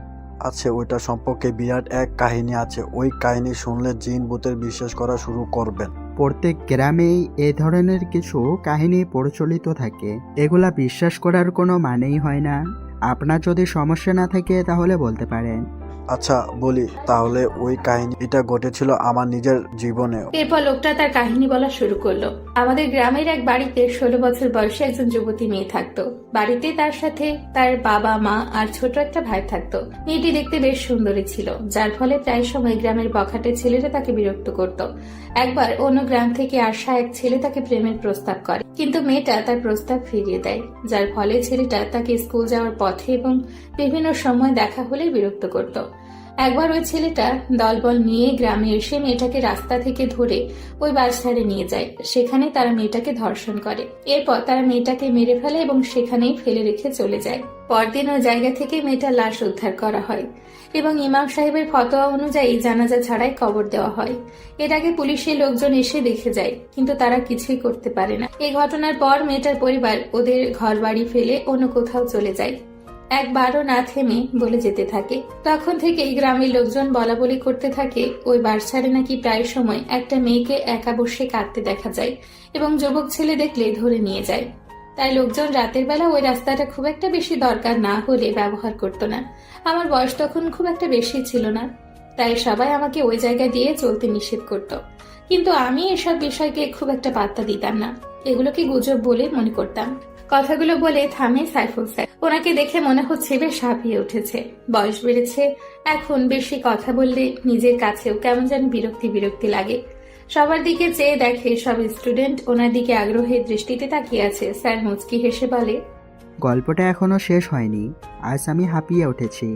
আছে, ওইটা সম্পর্কে বিরাট এক কাহিনী আছে। ওই কাহিনী শুনলে জিন ভূতের বিশ্বাস করা শুরু করবেন। প্রত্যেক গ্রামেই এ ধরনের কিছু কাহিনী প্রচলিত থাকে, এগুলা বিশ্বাস করার কোনো মানেই হয় না। আপনার যদি সমস্যা না থাকে তাহলে বলতে পারেন। আচ্ছা বলি তাহলে, ওই কাহিনী এটা ঘটেছিল আমার নিজের জীবনেও। এরপর লোকটা তার কাহিনী বলা শুরু করলো। আমাদের গ্রামের এক বাড়িতে 16 বছর বয়সে একজন যুবতী মেয়ে থাকতো। বাড়িতে তার সাথে তার বাবা মা আর ছোট একটা ভাই থাকতো। মেয়েটি দেখতে বেশ সুন্দরী ছিল, যার ফলে প্রায় সময় গ্রামের বখাটে ছেলেরা তাকে বিরক্ত করত। একবার অন্য গ্রাম থেকে আসা এক ছেলে তাকে প্রেমের প্রস্তাব করে, কিন্তু মেয়েটা তার প্রস্তাব ফিরিয়ে দেয়, যার ফলে ছেলেটা তাকে স্কুল যাওয়ার পথে এবং বিভিন্ন সময় দেখা হলে বিরক্ত করত। একবার ওই ছেলেটা দলবল নিয়ে গ্রামে এসে মেয়েটাকে রাস্তা থেকে ধরে ওই বাসধারে নিয়ে যায়। সেখানে তারা মেয়েটাকে ধর্ষণ করে। এরপর তারা মেয়েটাকে মেরে ফেলে এবং সেখানেই ফেলে রেখে চলে যায়। পরদিন ওই জায়গা থেকে মেয়েটার লাশ উদ্ধার করা হয় এবং ইমাম সাহেবের ফতোয়া অনুযায়ী জানাজা ছাড়াই কবর দেওয়া হয়। এর আগে পুলিশের লোকজন এসে দেখে যায়, কিন্তু তারা কিছুই করতে পারে না। এই ঘটনার পর মেয়েটার পরিবার ওদের ঘর বাড়ি ফেলে অন্য কোথাও চলে যায়। একবারও না থেমে বলে যেতে থাকে। তখন থেকেই গ্রামের লোকজন বলা বলি করতে থাকে ওই বাসছাড়ে নাকি প্রায় সময় একটা মেয়েকে একা বসে কাঁদতে দেখা যায় এবং যুবক ছেলে দেখলে ধরে নিয়ে যায়। তাই লোকজন রাতের বেলা ওই রাস্তাটা খুব একটা বেশি দরকার না হলে ব্যবহার করতো না। আমার বয়স তখন খুব একটা বেশি ছিল না, তাই সবাই আমাকে ওই জায়গা দিয়ে চলতে নিষেধ করত। কিন্তু আমি এসব বিষয়কে খুব একটা পাত্তা দিতাম না, এগুলোকে গুজব বলে মনে করতাম। কথাগুলো বলে থামে সাইফুল স্যার। ওনাকে দেখে মনে হচ্ছে বেশ হাঁপিয়ে উঠেছে। বয়স বেড়েছে, এখন বেশি কথা বললে নিজের কাছেও কেমন যেন বিরক্তি বিরক্তি লাগে। সবার দিকে চেয়ে দেখে সব স্টুডেন্ট ওনার দিকে আগ্রহের দৃষ্টিতে তাকিয়ে আছে। স্যার মুচকি হেসে বলে, গল্পটা এখনো শেষ হয়নি। আজ আমি হাঁপিয়ে উঠেছি,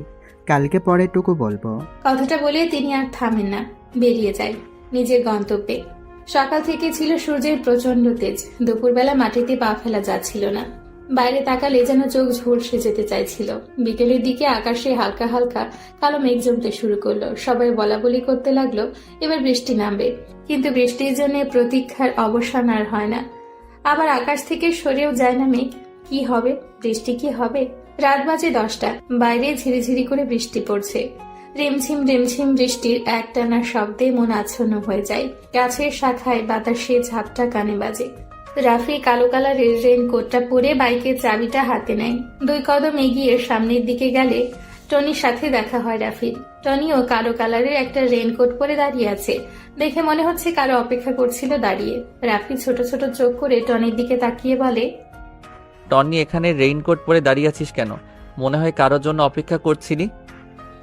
কালকে পরেরটুকু বলবো। কথাটা বলে তিনি আর থামেন না, বেরিয়ে যায় নিজের গন্তব্যে। সকাল থেকে ছিল সূর্যের প্রচন্ড তেজ। দুপুরবেলা মাটিতে পা ফেলা যাচ্ছিল না। বাইরে তাকালে যেন চোখ ঝলসে যেতে চাইছিল। বিকেলের দিকে আকাশে হালকা হালকা কালো মেঘ জমতে শুরু করলো। সবাই বলা বলি করতে লাগলো এবার বৃষ্টি নামবে, কিন্তু বৃষ্টির জন্য প্রতীক্ষার অবসান আর হয় না। আবার আকাশ থেকে সরেও যায় না মেঘ। কি হবে? বৃষ্টি কি হবে? রাত বাজে 10টা। বাইরে ঝিরিঝিরি করে বৃষ্টি পড়ছে। রিমঝিম রিমঝিম বৃষ্টির একটানা শব্দে মন আচ্ছন্ন হয়ে যায়। গাছের শাখায় বাতাসে ঝাপটা কানে বাজে। রাফি কালো কালারের রেনকোটটা পরে বাইকের চাবিটা হাতে নেয়। 2 কদম এগিয়ে সামনের দিকে গেলে টনির সাথে দেখা হয় রাফির। টনিও কালো কালারের একটা রেনকোট পরে দাঁড়িয়ে আছে। দেখে মনে হচ্ছে কারো অপেক্ষা করছিল দাঁড়িয়ে। রাফি ছোট ছোট চোখ করে টনির দিকে তাকিয়ে বলে, টনি, এখানে রেইনকোট পরে দাঁড়িয়ে আছিস কেন? মনে হয় কারোর জন্য অপেক্ষা করছিলি।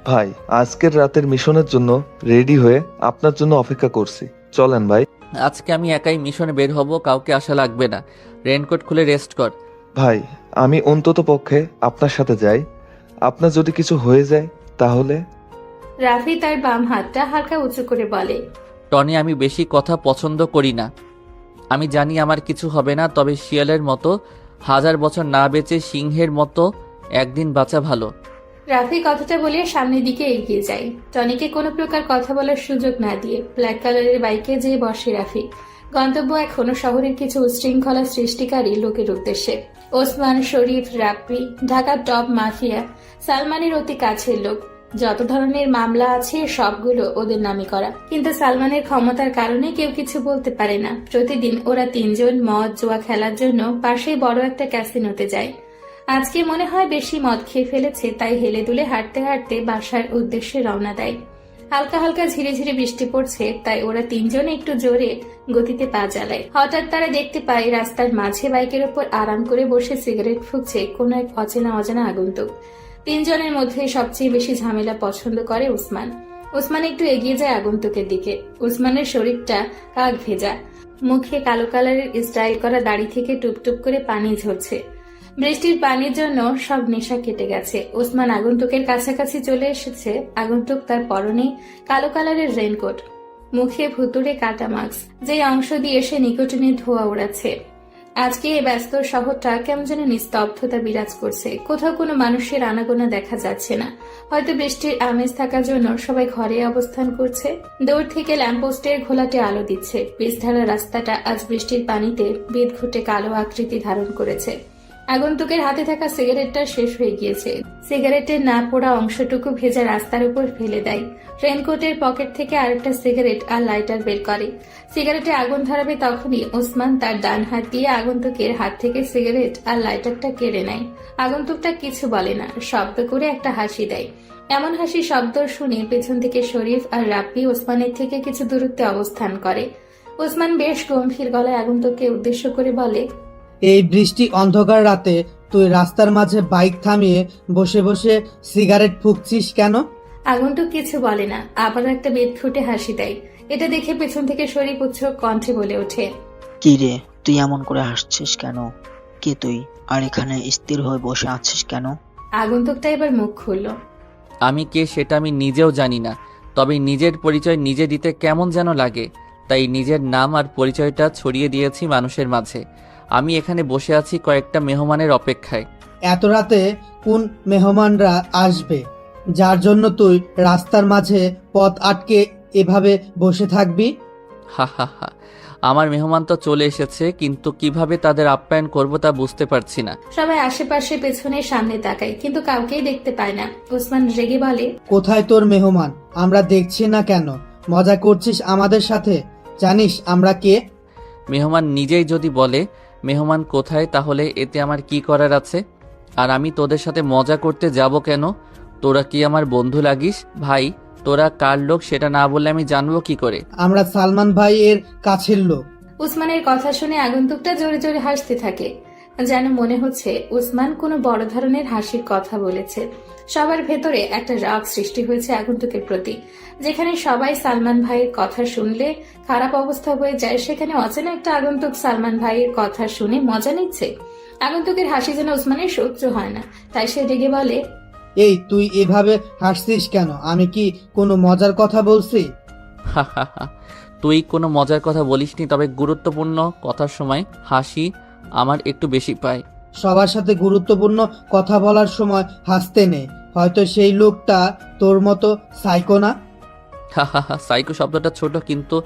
ভাই, আজকের রাতের মিশনের জন্য রেডি হয়ে আপনার জন্য অপেক্ষা করছি, চলেন ভাই। আজকে আমি একাই মিশনে বের হব, কাউকে আসা লাগবে না। রেইনকোট খুলে রেস্ট কর। ভাই, আমি অন্তত পক্ষে আপনার সাথে যাই। আপনার যদি কিছু হয়ে যায় তাহলে? রাফি তার বাম হাতটা হালকা উঁচু করে বলে, টনি, আমি বেশি কথা পছন্দ করি না। আমি জানি আমার কিছু হবে না, তবে শিয়ালের মতো 1000 বছর না বেঁচে সিংহের মতো একদিন বাঁচা ভালো। রাফি কথাটা বলে সামনের দিকে এগিয়ে যায়। টনিকে কোনো প্রকার কথা বলার সুযোগ না দিয়ে ব্ল্যাক কালারের বাইকে যেয়ে বসে রাফি। গন্তব্য এখনো শহরের কিছু উচ্ছৃঙ্খলা সৃষ্টিকারী লোকের উদ্দেশ্যে। ওসমান, শরীফ, রাপ্পি, ঢাকার টপ মাফিয়া, সালমানের অতি কাছের লোক। যত ধরনের মামলা আছে সবগুলো ওদের নামে করা, কিন্তু সালমানের ক্ষমতার কারণে কেউ কিছু বলতে পারে না। প্রতিদিন ওরা 3 জন মদ জুয়া খেলার জন্য পাশেই বড় একটা ক্যাসিনোতে যায়। আজকে মনে হয় বেশি মদ খেয়ে ফেলেছে, তাই হেলে দুলে হাঁটতে হাঁটতে বাসার উদ্দেশ্যে রওনা দেয়। হালকা হালকা ঝিরে ঝিরে বৃষ্টি পড়ছে, তাই ওরা 3 জন একটু জোরে গতিতে পা চালায়। হঠাৎ তারা দেখতে পায় রাস্তার মাঝে বাইকের ওপর আরাম করে বসে সিগারেট ফুঁকছে কোনো এক অচেনা অজানা আগন্তুক। 3 জনের মধ্যে সবচেয়ে বেশি ঝামেলা পছন্দ করে উসমান। উসমান একটু এগিয়ে যায় আগন্তুকের দিকে। উসমানের শরীরটা কাক ভেজা, মুখে কালো কালারের স্টাইল করা দাড়ি থেকে টুপটুপ করে পানি ঝরছে। বৃষ্টির পানির জন্য সব নেশা কেটে গেছে। উসমান আগন্তুকের কাছাকাছি চলে এসেছে। আগন্তুক তার পরনে কালো কালারের রেনকোট, মুখে ভুতুড়ে কাটা মাস্ক, যে অংশ দিয়ে সে নিকোটিনের ধোঁয়া ওড়াচ্ছে। আজকে এই ব্যস্ত শহরটা কেমন যেন নিস্তব্ধতা বিরাজ করছে। কোথাও কোনো মানুষের আনাগোনা দেখা যাচ্ছে না। হয়তো বৃষ্টির আমেজ থাকার জন্য সবাই ঘরে অবস্থান করছে। দূর থেকে ল্যাম্পপোস্টের ঘোলাটে আলো দিচ্ছে। পিচঢালা রাস্তাটা আজ বৃষ্টির পানিতে বিদঘুটে কালো আকৃতি ধারণ করেছে। আগন্তুকের হাতে থাকা সিগারেটটা শেষ হয়ে গিয়েছে। সিগারেটের না পোড়া অংশটুকু ভেজা রাস্তার উপর ফেলে দেয়। রেনকোটের পকেট থেকে আরেকটা সিগারেট আর লাইটার বের করে। সিগারেটে আগুন ধরাবে তখনই ওসমান তার ডান হাত দিয়ে আগন্তুকের হাত থেকে সিগারেট আর লাইটারটা কেড়ে নেয়। আগন্তুকটা কিছু বলে না, শব্দ করে একটা হাসি দেয়। এমন হাসি শব্দ শুনে পেছন থেকে শরীফ আর রাপ্পি ওসমানের থেকে কিছু দূরত্বে অবস্থান করে। ওসমান বেশ গম্ভীর গলায় আগন্তুককে উদ্দেশ্য করে বলে, এই বৃষ্টি অন্ধকার রাতে তুই রাস্তার মাঝে বাইক থামিয়ে বসে বসে সিগারেট ফুঁকছিস কেন? আগন্তুক কিছু বলে না, আবার একটা বেদঘুটে হাসি দেয়। এটা দেখে পেছন থেকে শরীফ উচ্চ কণ্ঠে বলে ওঠে, কি রে, তুই এমন করে হাসছিস কেন? কে তুই? আর এখানে স্থির হয়ে বসে আছিস কেন? আগন্তুকটা এবার মুখ খুলল। আমি কে সেটা আমি নিজেও জানি না, তবে নিজের পরিচয় নিজে দিতে কেমন যেন লাগে, তাই নিজের নাম আর পরিচয়টা ছড়িয়ে দিয়েছি মানুষের মাঝে। আমি এখানে বসে আছি কয়েকটা মেহমানের অপেক্ষায়। এত রাতে কোন মেহমানরা আসবে যার জন্য তুই রাস্তার মাঝে পথ আটকে এভাবে বসে থাকবি? হা হা হা, আমার মেহমান তো চলে এসেছে, কিন্তু কিভাবে তাদের আপ্যায়ন করব তা বুঝতে পারছি না। সবাই আশেপাশে পেছনে সামনে তাকায়, কিন্তু কাউকেই দেখতে পায় না। ওসমান রেগে বলে, কোথায় তোর মেহমান? আমরা দেখছি না কেন? মজা করছিস আমাদের সাথে? জানিস আমরা কে? মেহমান নিজেই যদি বলে মেহমান কোথায়, তাহলে এতে আমার কি করার আছে? আর আমি তোদের সাথে মজা করতে যাব কেন? তোরা কি আমার বন্ধু লাগিস? ভাই, তোরা কার লোক সেটা না বললে আমি জানবো কি করে? আমরা সালমান ভাই এর কাছের লোক। উসমানের কথা শুনে আগন্তুকটা জোরে জোরে হাসতে থাকে, যেন মনে হচ্ছে উসমান কোনো বড় ধরনের হাসির কথা বলেছে। সবার ভেতরে একটা রাগ সৃষ্টি হয়েছে আগন্তুকের প্রতি। যেখানে সবাই সালমান ভাইয়ের কথা শুনলে খারাপ অবস্থা হয়ে যায়, সেখানে অচেনা একটা আগন্তুক সালমান ভাইয়ের কথা শুনে মজা নিচ্ছে। আগন্তুকের হাসি যেন উসমানের সহ্য হয় না, তাই সে রেগে বলে, এই তুই এভাবে হাসছিস কেন? আমি কি কোনো মজার কথা বলছি? হা হা হা, তুই কোনো মজার কথা বলিসনি, তবে গুরুত্বপূর্ণ কথার সময় হাসি আমার একটু বেশি পায়। সবার সাথে গুরুত্বপূর্ণ কথা বলার সময় হাসতে নেই। হয়তো সেই লোকটা তোর মতো সাইকো না। হা হা হা, সাইকো শব্দটা ছোট, কিন্তু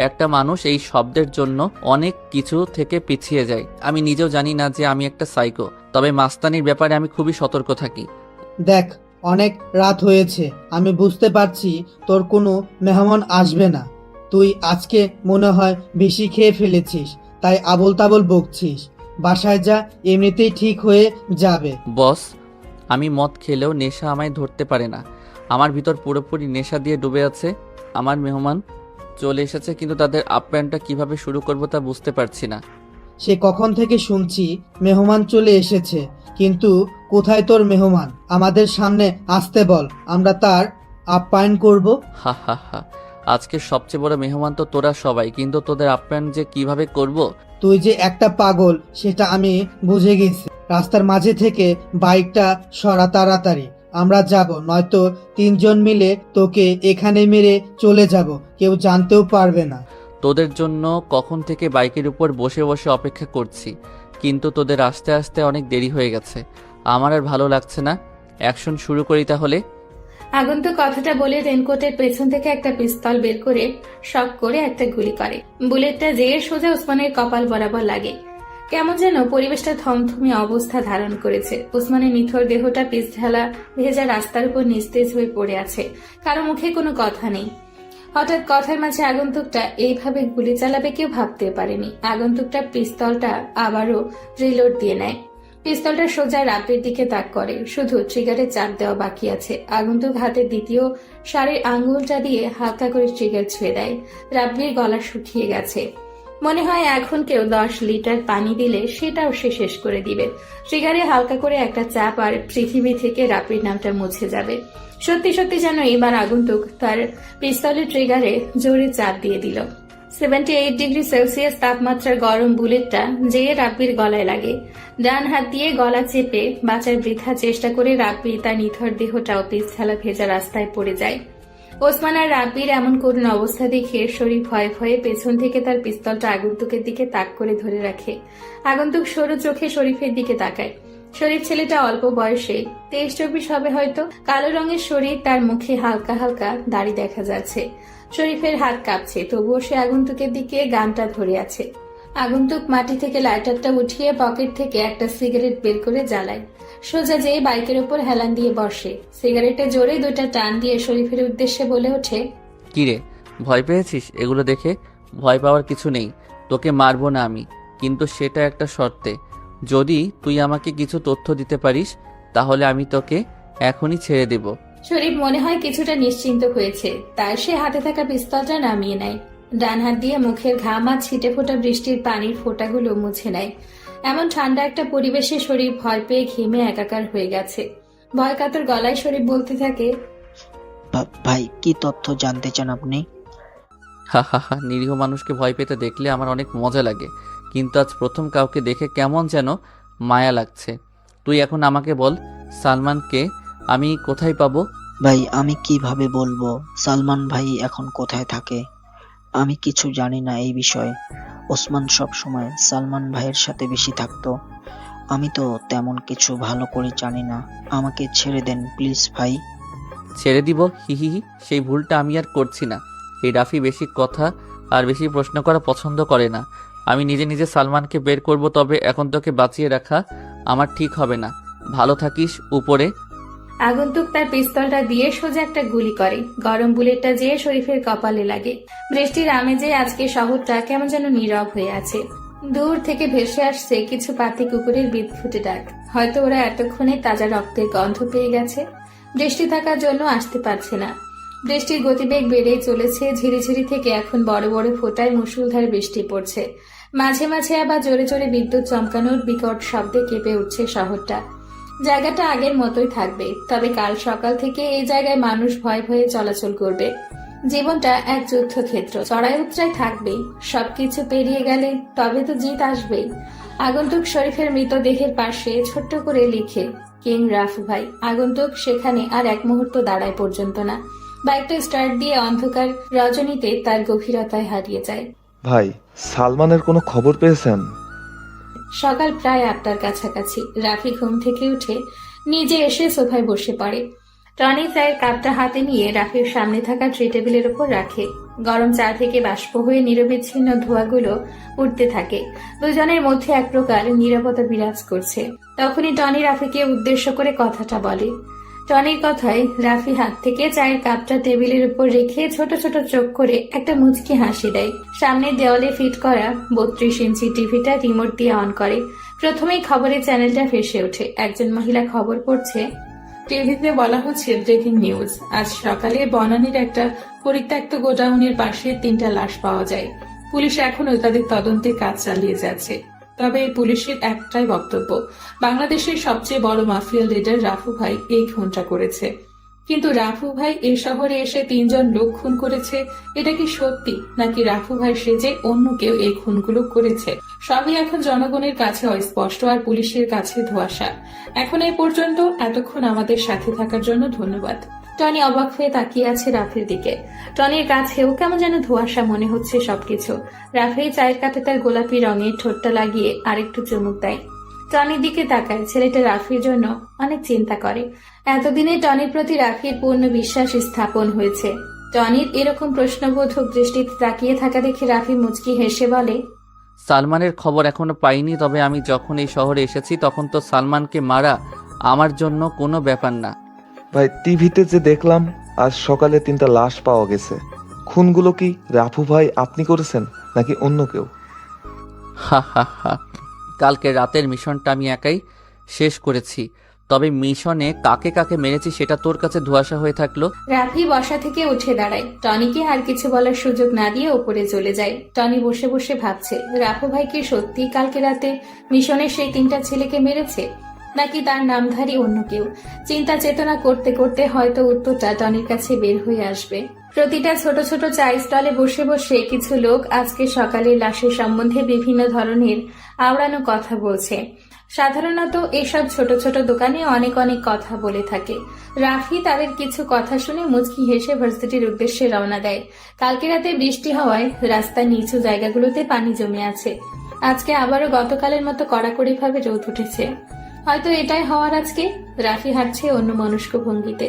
একটা মানুষ এই শব্দের জন্য অনেক কিছু থেকে পিছিয়ে যায়। আমি নিজেও জানি না যে আমি একটা সাইকো, তবে মাস্তানির ব্যাপারে আমি খুবই সতর্ক থাকি। দেখ, অনেক রাত হয়েছে, আমি বুঝতে পারছি তোর কোনো মেহমান আসবে না। তুই আজকে মনে হয় বেশি খেয়ে ফেলেছিস, তাই আবোল তাবোল বকছিস। বাসায় যা, এমনিতেই ঠিক হয়ে যাবে। বস, আমি মদ খেলেও নেশা আমায় ধরতে পারে না। আমার ভিতর পুরোপুরি নেশা দিয়ে ডুবে আছে। আমার মেহমান চলে এসেছে, কিন্তু তাদের আপ্যায়নটা কিভাবে শুরু করব তা বুঝতে পারছি না। সে কখন থেকে শুনছি মেহমান চলে এসেছে, কিন্তু কোথায় তোর মেহমান? আমাদের সামনে আসতে বল, আমরা তার আপ্যায়ন করব। হা হা হা, আজকে সবচেয়ে বড় মেহমান তো তোরা সবাই, কিন্তু তোদের আপ্যায়ন যে কিভাবে করব? তুই যে একটা পাগল সেটা আমি বুঝে গেছি। রাস্তার মাঝে থেকে বাইকটা সরা তাড়াতাড়ি, আমরা যাব, নয়তো তিনজন মিলে তোকে এখানে মেরে চলে যাব, কেউ জানতেও পারবে না। তোদের জন্য কখন থেকে বাইকের উপর বসে বসে অপেক্ষা করছি, কিন্তু তোদের আসতে আসতে অনেক দেরি হয়ে গেছে। আমার আর ভালো লাগছে না। অ্যাকশন শুরু করি তাহলে। আগন্তুক কথাটা বলে রেনকোটের পেছন থেকে একটা পিস্তল বের করে শক করে একটা গুলি করে। বুলেটটা যেয়ে সোজা উসমানের কপাল বরাবর লাগে। কেমন যেন পরিবেশটা থমথমে অবস্থা ধারণ করেছে। উসমানের নিথর দেহটা পিচ ঢালা ভেজা রাস্তার উপর নিস্তেজ হয়ে পড়ে আছে, কারো মুখে কোনো কথা নেই। হঠাৎ কথার মাঝে আগন্তুকটা এইভাবে গুলি চালাবে কেউ ভাবতে পারেনি। আগন্তুকটা পিস্তলটা আবারও রিলোড দিয়ে নেয়। পিস্তলটা সোজা রাব্বির দিকে তাক করে, শুধু ট্রিগারে চাপ দেওয়া বাকি আছে। আগন্তুক হাতের দ্বিতীয় শাড়ির আঙ্গুলটা দিয়ে হালকা করে ট্রিগার ছুঁয়ে দেয়। রাব্বির গলা শুকিয়ে গেছে, মনে হয় এখন কেউ 10 লিটার পানি দিলে সেটাও সে শেষ করে দিবে। ট্রিগারে হালকা করে একটা চাপ আর পৃথিবী থেকে রাব্বির নামটা মুছে যাবে। সত্যি সত্যি যেন এবার আগন্তুক তার পিস্তলের ট্রিগারে জোরে চাপ দিয়ে দিল। 78 ডিগ্রি সেলসিয়াস তাপমাত্রার গরম বুলেটটা যেয়ে রাব্বির গলায় লাগে। ডান হাত দিয়ে গলা চেপে বাঁচার বৃথা চেষ্টা করে রাব্বি তার নিথর দেহটাও পিছালা ভেজা রাস্তায় পড়ে যায়। ওসমান আর রাব্বির এমন করুণ অবস্থা দেখে শরীফ ভয়ে ভয়ে পেছন থেকে তার পিস্তলটা আগন্তুকের দিকে তাক করে ধরে রাখে। আগন্তুক সরু চোখে শরীফের দিকে তাকায়। শরীফ ছেলেটা অল্প বয়সে, 23-24 হবে হয়তো। কালো রঙের শরীর, তার মুখে হালকা হালকা দাড়ি দেখা যাচ্ছে। শরীফের হাত কাঁপছে, তবুও সে আগন্তুকের দিকে গানটা ধরে আছে। আগন্তুক মাটি থেকে লাইটারটা উঠিয়ে পকেট থেকে একটা সিগারেট বের করে জ্বালায়। সোজা যেয়ে বাইকের উপর হেলান দিয়ে বসে। সিগারেটে জোরে 2টা টান দিয়ে শরীফের উদ্দেশ্যে বলে ওঠে, কিরে, ভয় পেয়েছিস? এগুলো দেখে ভয় পাওয়ার কিছু নেই। তোকে মারবো না আমি, কিন্তু সেটা একটা শর্তে। যদি তুই আমাকে কিছু তথ্য দিতে পারিস, তাহলে আমি তোকে এখনই ছেড়ে দেব। শরীফ মনে হয় কিছুটা নিশ্চিন্ত হয়েছে, তাই সে হাতে থাকা পিস্তলটা নামিয়ে নেয়। ডান হাত দিয়ে মুখের ঘাম আর ছিটে ফোটা বৃষ্টির পানির ফোঁটাগুলো মুছে নেয়। এমন ঠান্ডা একটা পরিবেশে শরীফ ভয় পেয়ে ঘেমে একাকার হয়ে গেছে। ভয় কাতর গলায় শরীফ বলতে থাকে, ভাই, কি তথ্য জানতে চান আপনি? হা হা হা, নিরীহ মানুষকে ভয় পেতে দেখলে আমার অনেক মজা লাগে, কিন্তু আজ প্রথম কাউকে দেখে কেমন যেন মায়া লাগছে। তুই এখন আমাকে বল, সালমানকে আমি কোথায় পাবো? ভাই আমি কিভাবে বলবো সালমান ভাই এখন কোথায় থাকে? আমি কিছু জানি না এই বিষয়ে। ওসমান সব সময় সালমান ভাইয়ের সাথে বেশি থাকতো। আমি তো তেমন কিছু ভালো করে জানি না। আমাকে ছেড়ে দেন প্লিজ ভাই। ছেড়ে দিব? হি হি হি, সেই ভুলটা আমি আর করছি না। এই রাফি বেশি কথা আর বেশি প্রশ্ন করা পছন্দ করে না। আমি নিজে নিজে সালমানকে বের করব, তবে এখন তোকে বাঁচিয়ে রাখা আমার ঠিক হবে না। ভালো থাকিস উপরে। আগন্তুক তার পিস্তলটা দিয়ে সোজা একটা গুলি করে। গরম বুলেটটা যেয়ে শরীফের কপালে লাগে। বৃষ্টির আমেজে আজকে শহরটা কেমন যেন নীরব হয়ে আছে। দূর থেকে ভেসে আসছে কিছু পাতি কুকুরের বিদফুটে ডাক। হয়তো ওরা এতক্ষণে তাজা রক্তের গন্ধ পেয়ে গেছে। বৃষ্টি থাকার জন্য আসতে পারছে না। বৃষ্টির গতিবেগ বেড়েই চলেছে। ঝিরিঝিরি থেকে এখন বড় বড় ফোঁটায় মুষলধারে বৃষ্টি পড়ছে। মাঝে মাঝে আবার জোরে জোরে বিদ্যুৎ চমকানোর বিকট শব্দে কেঁপে উঠছে শহরটা। জায়গাটা আগের মতোই থাকবে, তবে কাল সকাল থেকে এই জায়গায় মানুষ ভয়ে ভয়ে চলাচল করবে। জীবনটা এক যুদ্ধক্ষেত্র, চড়াই উতরাই থাকবেই। সবকিছু পেরিয়ে গেলে তবে তো জিত আসবেই। আগন্তুক শরীফের মৃতদেহের পাশে ছোট্ট করে লিখে, কিং রাফু ভাই। আগন্তুক সেখানে আর এক মুহূর্ত দাঁড়ায় পর্যন্ত না। বাইকটা স্টার্ট দিয়ে অন্ধকার রজনীতে তার গভীরতায় হারিয়ে যায়। ভাই, সালমানের কোনো খবর পেয়েছেন? সকাল প্রায় 8টার কাছাকাছি। রাফি ঘুম থেকে উঠে নিজে এসে সোফায় বসে পড়ে। টনি চায়ের কাপটা হাতে নিয়ে রাফির সামনে থাকা ট্রি টেবিলের উপর রাখে। গরম চা থেকে বাষ্প হয়ে নিরবিচ্ছিন্ন ধোঁয়াগুলো উঠতে থাকে। দুজনের মধ্যে এক প্রকার নীরবতা বিরাজ করছে। তখনই টনি রাফিকে উদ্দেশ্য করে কথাটা বলে। টনির কথায় রাফি হাত থেকে চায়ের কাপটা টেবিলের উপর রেখে ছোট ছোট চোখ করে একটা মুচকি হাসি দেয়। সামনের দেওয়ালে ফিট করা 32 ইঞ্চি টিভিটা রিমোট দিয়ে অন করে। প্রথমেই খবরের চ্যানেলটা ভেসে ওঠে। একজন মহিলা খবর পড়ছে। টিভিতে বলা হচ্ছে ব্রেকিং নিউজ। আজ সকালে বনানীর একটা পরিত্যক্ত গোডাউনের পাশে 3টা লাশ পাওয়া যায়। পুলিশ এখনো তাদের তদন্তের কাজ চালিয়ে যাচ্ছে। তবে পুলিশের একটাই বক্তব্য, বাংলাদেশের সবচেয়ে বড় মাফিয়া লিডার রাফু ভাই এই খুনটা করেছে। কিন্তু রাফু ভাই এই শহরে এসে 3 জন লোক খুন করেছে, এটা কি সত্যি নাকি রাফু ভাই সেজে অন্য কেউ এই খুনগুলো করেছে? সবই এখন জনগণের কাছে অস্পষ্ট আর পুলিশের কাছে ধোঁয়াশা। এখন এই পর্যন্ত। এতক্ষণ আমাদের সাথে থাকার জন্য ধন্যবাদ। টনি অবাক হয়ে তাকিয়ে আছে রাফির দিকে। টনির কাছেও কেমন যেন ধোঁয়াশা মনে হচ্ছে সবকিছু। রাফি চায়ের কাপে তার গোলাপি রঙের ঠোঁটটা লাগিয়ে আরেকটু চুমুক দেয়। টনির দিকে তাকায়। ছেলেটা রাফির জন্য অনেক চিন্তা করে। এতদিনে টনির প্রতি রাফির পূর্ণ বিশ্বাস স্থাপন হয়েছে। টনির এরকম প্রশ্নবোধক দৃষ্টিতে তাকিয়ে থাকা দেখে রাফি মুচকি হেসে বলে, সালমানের খবর এখনো পাইনি, তবে আমি যখন এই শহরে এসেছি তখন তো সালমানকে মারা আমার জন্য কোনো ব্যাপার না। ভাই, টিভিতে যে দেখলাম আজ সকালে 3টা লাশ পাওয়া গেছে। খুনগুলো কি রাফু ভাই আপনি করেছেন নাকি অন্য কেউ? হা হা হা, কালকে রাতের মিশনটা আমি একাই শেষ করেছি। তবে মিশনে কাকে কাকে মেরেছি সেটা তোর কাছে ধোঁয়াশা হয়ে থাকলো। রাফি বসা থেকে উঠে দাঁড়ায়। টনিকে আর কিছু বলার সুযোগ না দিয়ে ওপরে চলে যায়। টনি বসে বসে ভাবছে, রাফু ভাই কি সত্যি কালকে রাতে মিশনের সেই 3টা ছেলেকে মেরেছে, নাকি তার নামধারী অন্য কেউ? চিন্তা চেতনা করতে করতে হয়তো উত্তরটা টনির কাছে বের হয়ে আসবে। প্রতিটা ছোট ছোট চা স্টলে বসে বসে কিছু লোক আজকে সকালে লাশের সম্বন্ধে বিভিন্ন ধরনের আওড়ানো কথা বলছে। সাধারণত এসব ছোট ছোট দোকানে অনেক অনেক কথা বলে থাকে। রাফি তাদের কিছু কথা শুনে মুচকি হেসে ভার্সিটির উদ্দেশ্যে রওনা দেয়। কালকে রাতে বৃষ্টি হওয়ায় রাস্তার নিচু জায়গাগুলোতে পানি জমে আছে। আজকে আবারও গতকালের মতো কড়াকড়িভাবে রোদ উঠেছে। হয়তো এটাই হওয়ার আজকে। রাফি হাঁটছে অন্য মনস্ক ভঙ্গিতে,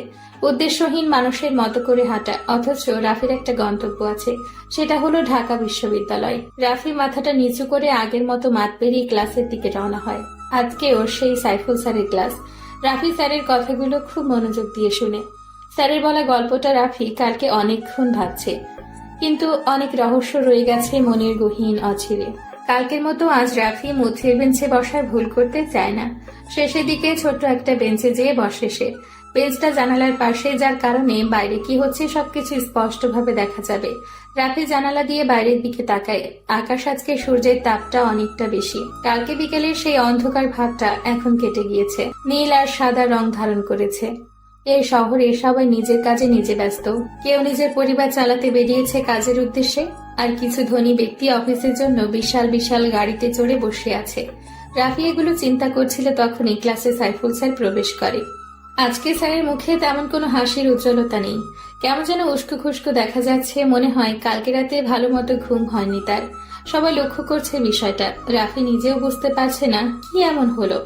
উদ্দেশ্যহীন মানুষের মতো করে হাঁটা। অথচ রাফির একটা গন্তব্য আছে, সেটা হলো ঢাকা বিশ্ববিদ্যালয়। রাফি মাথাটা নিচু করে আগের মতো মাঠ পেরিয়ে ক্লাসের দিকে রওনা হয়। আজকে ওর সেই সাইফুল স্যারের ক্লাস। রাফি স্যারের কথাগুলো খুব মনোযোগ দিয়ে শুনে। স্যারের বলা গল্পটা রাফি কালকে অনেকক্ষণ ভাবছে, কিন্তু অনেক রহস্য রয়ে গেছে মনের গহীন অছিরে। কালকের মতো আজ রাফি মধ্যের বেঞ্চে বসার ভুল করতে চায় না। শেষের দিকে ছোট্ট একটা বেঞ্চে যেয়ে বসে সে। বেঞ্চটা জানালার পাশে, যার কারণে বাইরে কি হচ্ছে সবকিছু স্পষ্টভাবে দেখা যাবে। রাফি জানালা দিয়ে বাইরের দিকে তাকায়। আকাশ আজকে সূর্যের তাপটা অনেকটা বেশি। কালকে বিকেলের সেই অন্ধকার ভাবটা এখন কেটে গিয়েছে, নীল আর সাদা রং ধারণ করেছে। এই শহরে সবাই নিজের কাজে নিজে ব্যস্ত। কেউ নিজের পরিবার চালাতে বেরিয়েছে কাজের উদ্দেশ্যে, আর কিছু ধনী ব্যক্তি অফিসের জন্য বিশাল বিশাল গাড়িতে চড়ে বসে আছে। রাফি এগুলো চিন্তা করছিল তখনই ক্লাসে সাইফুল স্যার প্রবেশ করে। আজকে স্যারের মুখে তেমন কোনো হাসির উজ্জ্বলতা নেই। কেমন যেন উস্কো খুস্কো দেখা যাচ্ছে। মনে হয় কালকে রাতে ভালো মতো ঘুম হয়নি তার। সবাই লক্ষ্য করছে বিষয়টা। রাফি নিজেও বুঝতে পারছে না কি এমন হলো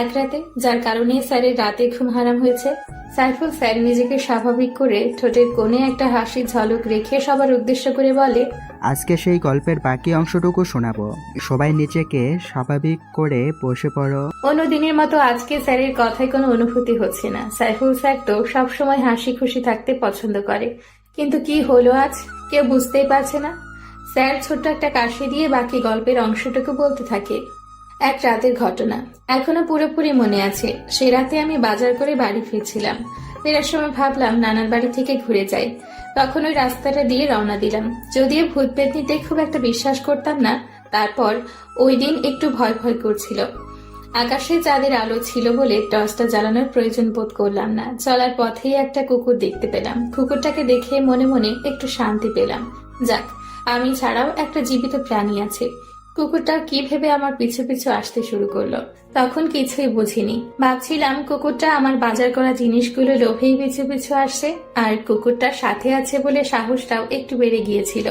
এক রাতে, যার কারণে স্যারের রাতে ঘুম হারাম হয়েছে। সাইফুল স্যার নিজেকে স্বাভাবিক করে ঠোঁটের কোণে একটা হাসির ঝলক রেখে সবার উদ্দেশ্য করে বলে, আজকে সেই গল্পের বাকি অংশটুকু শোনাবো। সবাই নিজেকে স্বাভাবিক করে বসে পড়ো। অন্য দিনের মতো আজকে স্যারের কথায় কোনো অনুভূতি হচ্ছে না। সাইফুল স্যার তো সবসময় হাসি খুশি থাকতে পছন্দ করে, কিন্তু কি হলো আজ কেউ বুঝতেই পারছে না। স্যার ছোট্ট একটা কাশি দিয়ে বাকি গল্পের অংশটুকু বলতে থাকে। এক রাতের ঘটনা এখনো পুরোপুরি মনে আছে। সে রাতে আমি বাজার করে বাড়ি ফিরছিলাম। ফেরার সময় ভাবলাম নানার বাড়ি থেকে ঘুরে যাই। তখন ওই রাস্তাটা দিয়ে রওনা দিলাম। যদিও ভূত পেতনিতে খুব একটা বিশ্বাস করতাম না, তারপর ওই দিন একটু ভয় ভয় করছিল। আকাশে চাঁদের আলো ছিল বলে টর্চটা জ্বালানোর প্রয়োজন বোধ করলাম না। চলার পথেই একটা কুকুর দেখতে পেলাম। কুকুরটাকে দেখে মনে মনে একটু শান্তি পেলাম। যাক, আমি ছাড়াও একটা জীবিত প্রাণী আছে। কুকুরটা কি ভেবে আমার পিছু পিছু আসতে শুরু করলো তখন কিছুই বুঝিনি। ভাবছিলাম কুকুরটা আমার বাজার করা জিনিসগুলো লোভেই পিছু পিছু আসছে, আর কুকুরটার সাথে আছে বলে সাহসটাও একটু বেড়ে গিয়েছিল।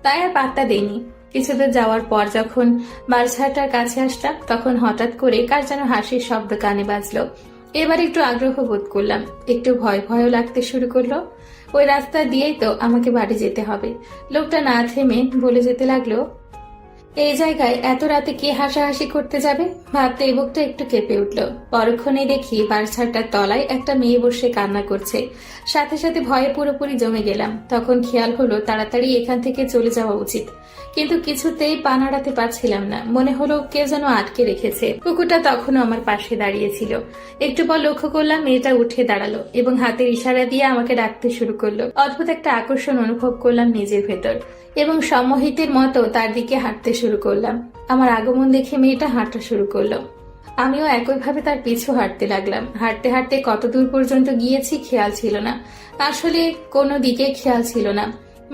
তাই আর পাত্তা দেইনি। কিছুদূর যাওয়ার পর যখন বারছাটার কাছে আসলাম, তখন হঠাৎ করে কার যেন হাসির শব্দ কানে বাজলো। এবার একটু আগ্রহ বোধ করলাম, একটু ভয় ভয়ও লাগতে শুরু করলো। ওই রাস্তা দিয়েই তো আমাকে বাড়ি যেতে হবে। লোকটা না থেমে বলে যেতে লাগলো, এই জায়গায় এত রাতে কে হাসাহাসি করতে যাবে? ভাবতে এই বুকটা একটু কেঁপে উঠল। পরক্ষণে দেখি বারছাটার তলায় একটা মেয়ে বসে কান্না করছে। সাথে সাথে ভয়ে পুরোপুরি জমে গেলাম। তখন খেয়াল হলো তাড়াতাড়ি এখান থেকে চলে যাওয়া উচিত, কিন্তু কিছুতেই পা নাড়াতে পারছিলাম না। মনে হলো কেউ যেন আটকে রেখেছে। কুকুরটা তখনও আমার পাশে দাঁড়িয়েছিল। একটু পর লক্ষ্য করলাম মেয়েটা উঠে দাঁড়ালো এবং হাতের ইশারা দিয়ে আমাকে ডাকতে শুরু করলো। অদ্ভুত একটা আকর্ষণ অনুভব করলাম নিজের ভেতর এবং সম্মোহিতের মতো তার দিকে হাঁটতে শুরু করলাম। আমার আগমন দেখে মেয়েটা হাঁটা শুরু করলো। আমিও একইভাবে তার পিছু হাঁটতে লাগলাম। হাঁটতে হাঁটতে কত দূর পর্যন্ত গিয়েছি খেয়াল ছিল না। আসলে কোনো দিকে খেয়াল ছিল না।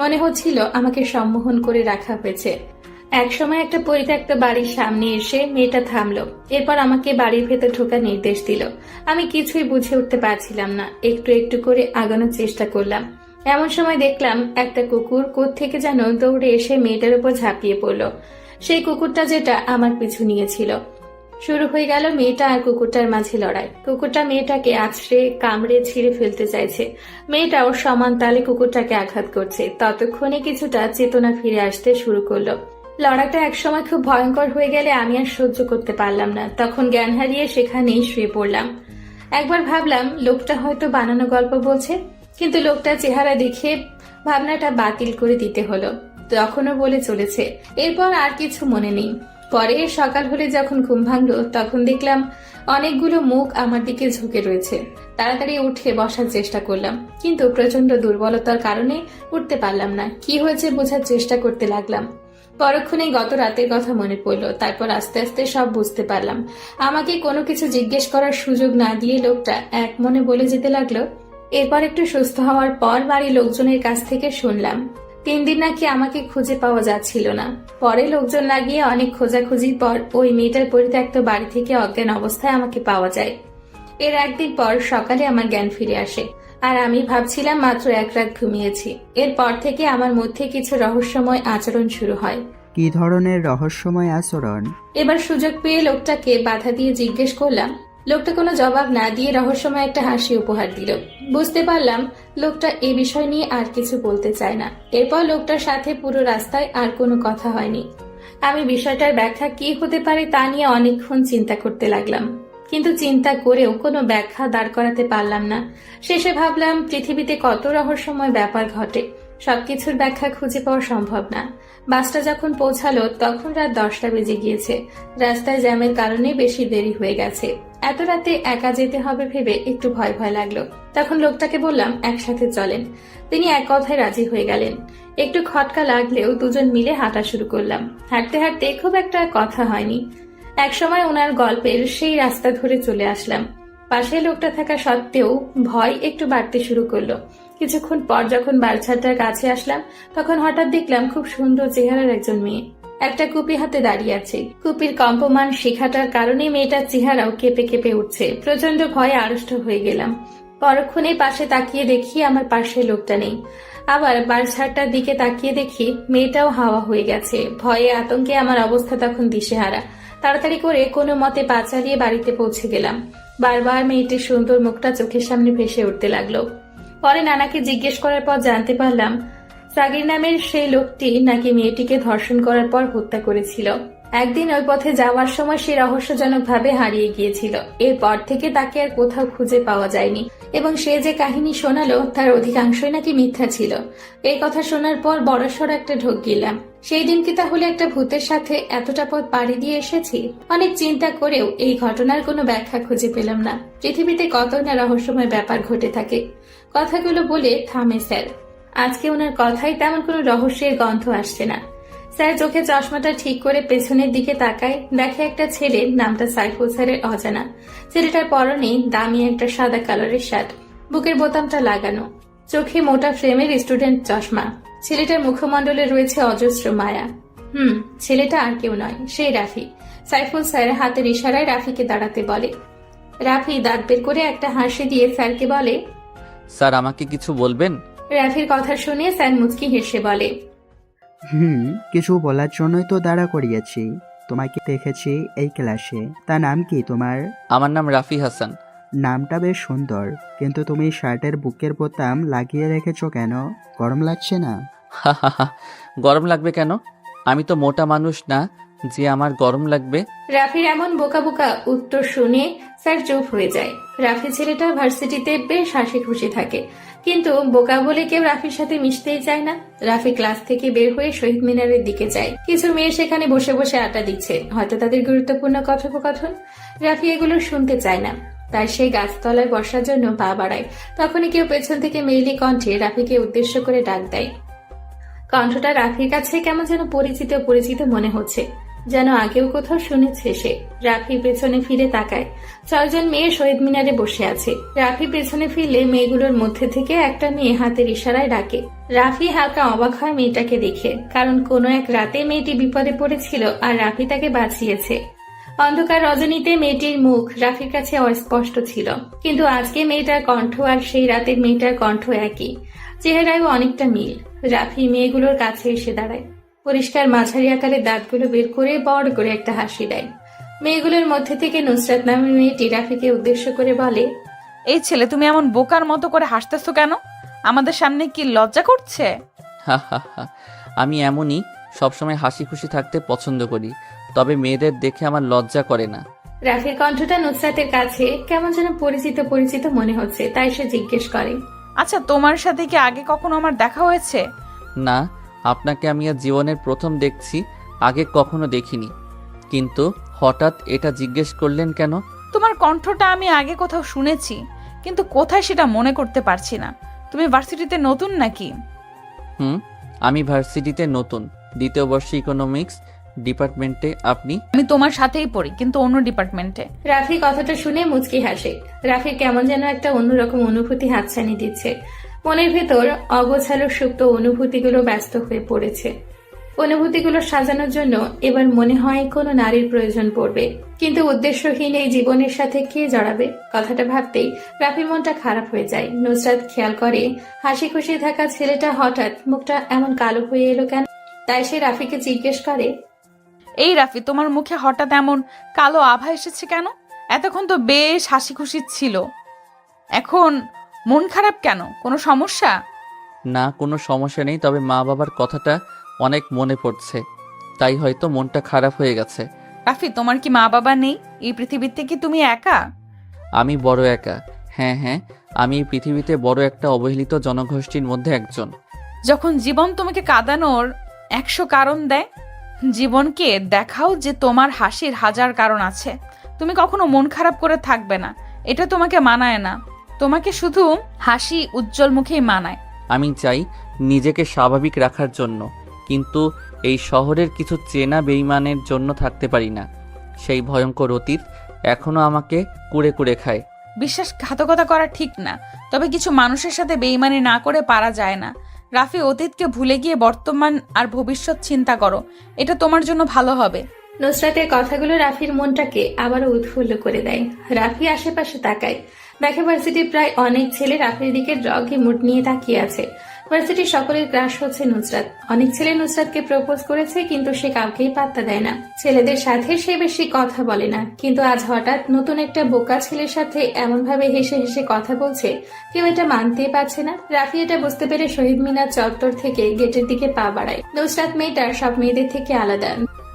মনে হচ্ছিল আমাকে সম্মোহন করে রাখা হয়েছে। একসময় একটা পরিত্যক্ত বাড়ির সামনে এসে মেয়েটা থামলো। এরপর আমাকে বাড়ির ভেতর ঢোকার নির্দেশ দিল। আমি কিছুই বুঝে উঠতে পারছিলাম না। একটু একটু করে আগানোর চেষ্টা করলাম। এমন সময় দেখলাম একটা কুকুর কোত্থেকে যেন দৌড়ে এসে মেয়েটার উপর ঝাঁপিয়ে পড়লো। সেই কুকুরটা যেটা আমার পিছু নিয়েছিল। শুরু হয়ে গেল মেয়েটা আর কুকুরটার মাঝে লড়াই। কুকুরটা মেয়েটাকে আছড়ে কামড়ে ছিঁড়ে ফেলতে চাইছে। মেয়েটাও সমান তালে কুকুরটাকে আঘাত করছে। ততক্ষণে কিছুটা চেতনা ফিরে আসতে শুরু করলো। লড়াইটা একসময় খুব ভয়ঙ্কর হয়ে গেলে আমি আর সহ্য করতে পারলাম না। তখন জ্ঞান হারিয়ে সেখানেই শুয়ে পড়লাম। একবার ভাবলাম লোকটা হয়তো বানানো গল্প বলছে, কিন্তু লোকটার চেহারা দেখে ভাবনাটা বাতিল করে দিতে হলো। তখনও বলে চলেছে। এরপর আর কিছু মনে নেই। পরে সকাল হলে যখন ঘুম ভাঙলো, তখন দেখলাম অনেকগুলো মুখ আমার দিকে ঝুঁকে রয়েছে। তাড়াতাড়ি উঠে বসার চেষ্টা করলাম, কিন্তু প্রচন্ড দুর্বলতার কারণে উঠতে পারলাম না। কি হয়েছে বোঝার চেষ্টা করতে লাগলাম। পরক্ষণে গত রাতের কথা মনে পড়লো। তারপর আস্তে আস্তে সব বুঝতে পারলাম। আমাকে কোনো কিছু জিজ্ঞেস করার সুযোগ না দিয়ে লোকটা এক মনে বলে যেতে লাগলো। এরপর একটু সুস্থ হওয়ার পর বাড়ির লোকজনের কাছ থেকে শুনলাম 3 দিন নাকি আমাকে খুঁজে পাওয়া যাচ্ছিল না। পরে লোকজন লাগিয়ে অনেক খোঁজাখুঁজির পর ওই মেয়েটার পরিত্যক্ত বাড়ি থেকে অজ্ঞান অবস্থায় আমাকে পাওয়া যায়। এর একদিন পর সকালে আমার জ্ঞান ফিরে আসে, আর আমি ভাবছিলাম মাত্র 1 রাত ঘুমিয়েছি। এরপর থেকে আমার মধ্যে কিছু রহস্যময় আচরণ শুরু হয়। কি ধরনের রহস্যময় আচরণ? এবার সুযোগ পেয়ে লোকটাকে বাধা দিয়ে জিজ্ঞেস করলাম। লোকটা কোনো জবাব না দিয়ে রহস্যময় একটা হাসি উপহার দিল। বুঝতে পারলাম লোকটা এ বিষয় নিয়ে আর কিছু বলতে চায় না। এরপর লোকটার সাথে পুরো রাস্তায় আর কোনো কথা হয়নি। আমি বিষয়টার ব্যাখ্যা কি হতে পারে তা নিয়ে অনেকক্ষণ চিন্তা করতে লাগলাম, কিন্তু চিন্তা করেও কোনো ব্যাখ্যা দাঁড় করাতে পারলাম না। শেষে ভাবলাম পৃথিবীতে কত রহস্যময় ব্যাপার ঘটে, সবকিছুর ব্যাখ্যা খুঁজে পাওয়া সম্ভব না। বাসটা যখন পৌঁছালো তখন রাত 10টা বেজে গিয়েছে। রাস্তায় জ্যামের কারণে বেশি দেরি হয়ে গেছে। এত রাতে একা যেতে হবে ভেবে একটু ভয় ভয় লাগলো। তখন লোকটাকে বললাম একসাথে চলেন। তিনি এক কথায় রাজি হয়ে গেলেন। একটু খটকা লাগলেও দুজন মিলে হাঁটা শুরু করলাম। হাঁটতে হাঁটতে খুব একটা কথা হয়নি। একসময় ওনার গল্পের সেই রাস্তা ধরে চলে আসলাম। পাশে লোকটা থাকা সত্ত্বেও ভয় একটু বাড়তে শুরু করলো। কিছুক্ষণ পর যখন বারছাটার কাছে আসলাম, তখন হঠাৎ দেখলাম খুব সুন্দর চেহারার একজন মেয়ে। একটা কুপি হাতে দাঁড়িয়ে আছে। কুপির কম্পমান শিখাটার কারণে মেয়েটার চেহারাও কেঁপে কেঁপে উঠছে। প্রচন্ড ভয়ে আড়ষ্ট হয়ে গেলাম। পরক্ষণে পাশে তাকিয়ে দেখি আমার পাশে লোকটা নেই। আবার বারছাড়টার দিকে তাকিয়ে দেখি মেয়েটাও হাওয়া হয়ে গেছে। ভয়ে আতঙ্কে আমার অবস্থা তখন দিশেহারা। তাড়াতাড়ি করে কোনো মতে পা চালিয়ে বাড়িতে পৌঁছে গেলাম। বারবার মেয়েটির সুন্দর মুখটা চোখের সামনে ভেসে উঠতে লাগলো। পরে নানাকে জিজ্ঞেস করার পর জানতে পারলাম সাগির নামের সেই লোকটি নাকি মেয়েটিকে ধর্ষণ করার পর হত্যা করেছিল। একদিন ওই পথে যাওয়ার সময় সে রহস্যজনকভাবে হারিয়ে গিয়েছিল। এরপর থেকে তাকে আর কোথাও খুঁজে পাওয়া যায়নি এবং সে যে কাহিনী শোনালো তার অধিকাংশই নাকি মিথ্যা ছিল। এই কথা শোনার পর বড়সড় একটা ঢোক গিলাম। সেই দিন কি তাহলে একটা ভূতের সাথে এতটা পথ পাড়ি দিয়ে এসেছি? অনেক চিন্তা করেও এই ঘটনার কোনো ব্যাখ্যা খুঁজে পেলাম না। পৃথিবীতে কত না রহস্যময় ব্যাপার ঘটে থাকে। কথাগুলো বলে থামে স্যার। আজকে ওনার কথায় তেমন কোনো রহস্যের গন্ধ আসছে না। স্যার চোখে চশমাটা ঠিক করে পেছনের দিকে তাকায়, দেখে একটা ছেলে, নামটা সাইফুল স্যারের অজানা। ছেলেটার পরনে দামি একটা সাদা কালারের শার্ট, বুকের বোতামটা লাগানো, চোখে মোটা ফ্রেমের স্টুডেন্ট চশমা। ছেলেটার মুখমণ্ডলে রয়েছে অজস্র মায়া। ছেলেটা আর কেউ নয়, সেই রাফি। সাইফুল স্যার হাতের ইশারায় রাফিকে দাঁড়াতে বলে। রাফি দাঁত বের করে একটা হাসি দিয়ে স্যারকে বলে, স্যার আমাকে কিছু বলবেন? রাফির কথা শুনে স্যার মুচকি হেসে বলে, কিছু বলার জন্যই তো দাঁড়া করিয়েছি। তোমাকে দেখেছি এই ক্লাসে। তা নাম কি তোমার? আমার নাম রাফি হাসান। নামটা বেশ সুন্দর, কিন্তু তুমি শার্টের বুকের বোতাম লাগিয়ে রেখেছো কেন? গরম লাগছে না? গরম লাগবে কেন? আমি তো মোটা মানুষ না যে আমার গরম লাগবে। রাফির এমন বোকা বোকা উত্তর শুনে স্যার চুপ হয়ে যায়। রাফি ছেলেটা ভার্সিটিতে বেশ হাসি খুশি থাকে, কিন্তু বোকা বলে কেউ রাফির সাথে মিশতেই চায় না। রাফি ক্লাস থেকে বের হয়ে শহীদ মিনারের দিকে যায়। কিছু মেয়ে সেখানে বসে বসে আড্ডা দিচ্ছে, হয়তো তাদের গুরুত্বপূর্ণ কথোপকথন। রাফি এগুলো শুনতে চায় না, তাই সেই গাছতলায় বসার জন্য পা বাড়ায়। তখনই কেউ পেছন থেকে মেইলি কণ্ঠে রাফিকে উদ্দেশ্য করে ডাক দেয়। কণ্ঠটা রাফির কাছে কেমন যেন পরিচিত পরিচিত মনে হচ্ছে, যেন আগেও কোথাও শুনেছে সে। রাফি পেছনে ফিরে তাকায়। 6 জন মেয়ে শহীদ মিনারে বসে আছে। রাফি পেছনে ফিরলে মেয়েগুলোর মধ্যে থেকে একটা মেয়ে হাতের ইশারায় ডাকে। রাফি হালকা অবাক হয় মেয়েটাকে দেখে, কারণ কোনো এক রাতে মেয়েটি বিপদে পড়েছিল আর রাফি তাকে বাঁচিয়েছে। অন্ধকার রজনীতে মেয়েটির মুখ রাফির কাছে অস্পষ্ট ছিল, কিন্তু আজকে মেয়েটার কণ্ঠ আর সেই রাতের মেয়েটার কণ্ঠ একই, চেহারায়ও অনেকটা মিল। রাফি মেয়েগুলোর কাছে এসে দাঁড়ায়। পরিষ্কার মাঝারি আকারের দাঁতগুলো বের করে বড় করে একটা হাসি দেয়। মেয়েগুলোর মধ্যে থেকে নুসরাত নামের মেয়েটি রাফিকে উদ্দেশ্য করে বলে, এই ছেলে, তুমি এমন বোকার মতো করে হাসতেছো কেন? আমাদের সামনে কি লজ্জা করছে? আমি এমনই, সবসময় হাসি খুশি থাকতে পছন্দ করি, তবে মেয়েদের দেখে আমার লজ্জা করে না। রাফির কণ্ঠটা নুসরাতের কাছে কেমন যেন পরিচিত পরিচিত মনে হচ্ছে, তাই সে জিজ্ঞেস করে, আচ্ছা, তোমার সাথে কি আগে কখনো আমার দেখা হয়েছে? না, আপনাকে আমি আজ জীবনের প্রথম দেখছি, আগে কখনো দেখিনি। কিন্তু হঠাৎ এটা জিজ্ঞেস করলেন কেন? তোমার কণ্ঠটা আমি আগে কোথাও শুনেছি, কিন্তু কোথায় সেটা মনে করতে পারছি না। তুমি ভার্সিটিতে নতুন নাকি? আমি ভার্সিটিতে নতুন, 2য় বর্ষে ইকোনমিক্স ডিপার্টমেন্টে। আপনি? আমি তোমার সাথেই পড়ি, কিন্তু অন্য ডিপার্টমেন্টে। রাফি কথাটা শুনে মুচকি হাসে। রাফির কেমন যেন একটা অন্যরকম অনুভূতি হাতছানি দিচ্ছে। মনের ভেতর অগোছালো সুপ্ত অনুভূতিগুলো ব্যস্ত হয়ে পড়েছে। অনুভূতিগুলো সাজানোর জন্য এবার মনে হয় কোনো নারীর প্রয়োজন পড়বে, কিন্তু উদ্দেশ্যহীন এই জীবনের সাথে কে জড়াবে? কথাটা ভাবতেই রাফির মনটা খারাপ হয়ে যায়। নুসরাত খেয়াল করে হাসি খুশি থাকা ছেলেটা হঠাৎ মুখটা এমন কালো হয়ে এলো কেন। তাই সে রাফিকে জিজ্ঞেস করে, এই রাফি, তোমার মুখে হঠাৎ এমন কালো আভা এসেছে কেন? এতক্ষণ তো বেশ হাসি খুশি ছিল, এখন মন খারাপ কেন? কোনো সমস্যা? না, কোনো সমস্যা নেই, তবে মা বাবার কথাটা অনেক মনে পড়ছে, তাই হয়তো মনটা খারাপ হয়ে গেছে। রাফি, তোমার কি মা বাবা নেই? এই পৃথিবীতে কি তুমি একা? আমি বড় একা। হ্যাঁ, আমি এই পৃথিবীতে বড় একটা অবহেলিত জনগোষ্ঠীর মধ্যে একজন। যখন জীবন তোমাকে কাঁদানোর 100 কারণ দেয়, জীবনকে দেখাও যে তোমার হাসির 1000 কারণ আছে। তুমি কখনো মন খারাপ করে থাকবে না, এটা তোমাকে মানায় না। তোমাকে শুধু হাসি উজ্জ্বল মুখেই মানায়। আমি চাই নিজেকে স্বাভাবিক রাখার জন্য, কিন্তু এই শহরের কিছু চেনা বেঈমানের জন্য থাকতে পারি না। সেই ভয়ঙ্কর অতীত এখনো আমাকে কুড়ে কুড়ে খায়। বিশ্বাসঘাতকতা করা ঠিক না, তবে কিছু মানুষের সাথে বেঈমানি না করে পারা যায় না। রাফি, অতীতকে ভুলে গিয়ে বর্তমান আর ভবিষ্যৎ চিন্তা করো, এটা তোমার জন্য ভালো হবে। নুসরাতের কথাগুলো রাফির মনটাকে আবারও উৎফুল্ল করে দেয়। রাফি আশেপাশে তাকায়, দেখে ভার্সিটির প্রায় অনেক ছেলে রাফির দিকে ড্রগে মুড নিয়ে তাকিয়ে আছে। ভার্সিটির সকলের ক্রাশ হচ্ছে নুসরাত। অনেক ছেলে নুসরাতকে প্রপোজ করেছে, কিন্তু সে কাউকেই পাত্তা দেয় না। ছেলেদের সাথে সে বেশি কথা বলে না, কিন্তু আজ হঠাৎ নতুন একটা বোকা ছেলের সাথে এমন ভাবে হেসে হেসে কথা বলছে, কেউ এটা মানতেই পারছে না। রাফি এটা বুঝতে পেরে শহীদ মিনার চত্বর থেকে গেটের দিকে পা বাড়ায়। নুসরাত মেয়েটার সব মেয়েদের থেকে আলাদা,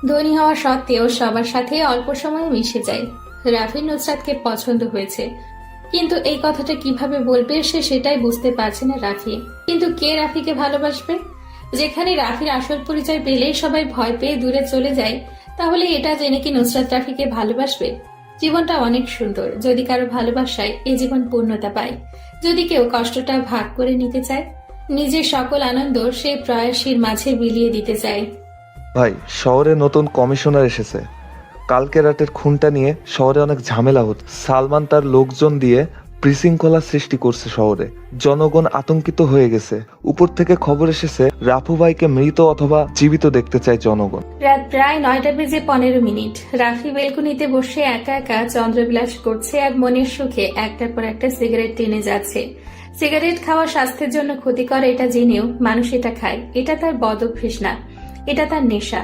ধনী হওয়া সত্ত্বেও সবার সাথে অল্প সময়ে মিশে যায়। রাফির নুসরাতকে পছন্দ হয়েছে, কিন্তু এই কথাটা কিভাবে বলবে সে সেটাই বুঝতে পারছে না রাফি। কিন্তু কে রাফিকে ভালোবাসবে? যেখানে রাফির আসল পরিচয় পেলেই সবাই ভয় পেয়ে দূরে চলে যায়, তাহলে এটা জেনে কি নুসরাত রাফিকে ভালোবাসবে? জীবনটা অনেক সুন্দর যদি কারো ভালোবাসায় এ জীবন পূর্ণতা পায়। যদি কেউ কষ্টটা ভাগ করে নিতে চায়, নিজের সকল আনন্দ সে প্রয়াসীর মাঝে বিলিয়ে দিতে চায়। ভাই, শহরে নতুন কমিশনার এসেছে। কালকে রাতের খুনটা নিয়ে শহরে অনেক ঝামেলা হচ্ছে। সালমান তার লোকজন দিয়ে বিশৃঙ্খলা সৃষ্টি করছে শহরে। জনগণ আতঙ্কিত হয়ে গেছে। উপর থেকে খবর এসেছে রাফু ভাইকে মৃত অথবা জীবিত দেখতে চায় জনগণ। রাত প্রায় 9:15 রাফি বেলকুনিতে বসে একা একা চন্দ্রবিলাস করছে আর মনের সুখে একটার পর একটা সিগারেট টেনে যাচ্ছে। সিগারেট খাওয়া স্বাস্থ্যের জন্য ক্ষতিকর এটা জেনেও মানুষ এটা খায়। এটা তার বদ অভ্যেস না, এটা তার নেশা।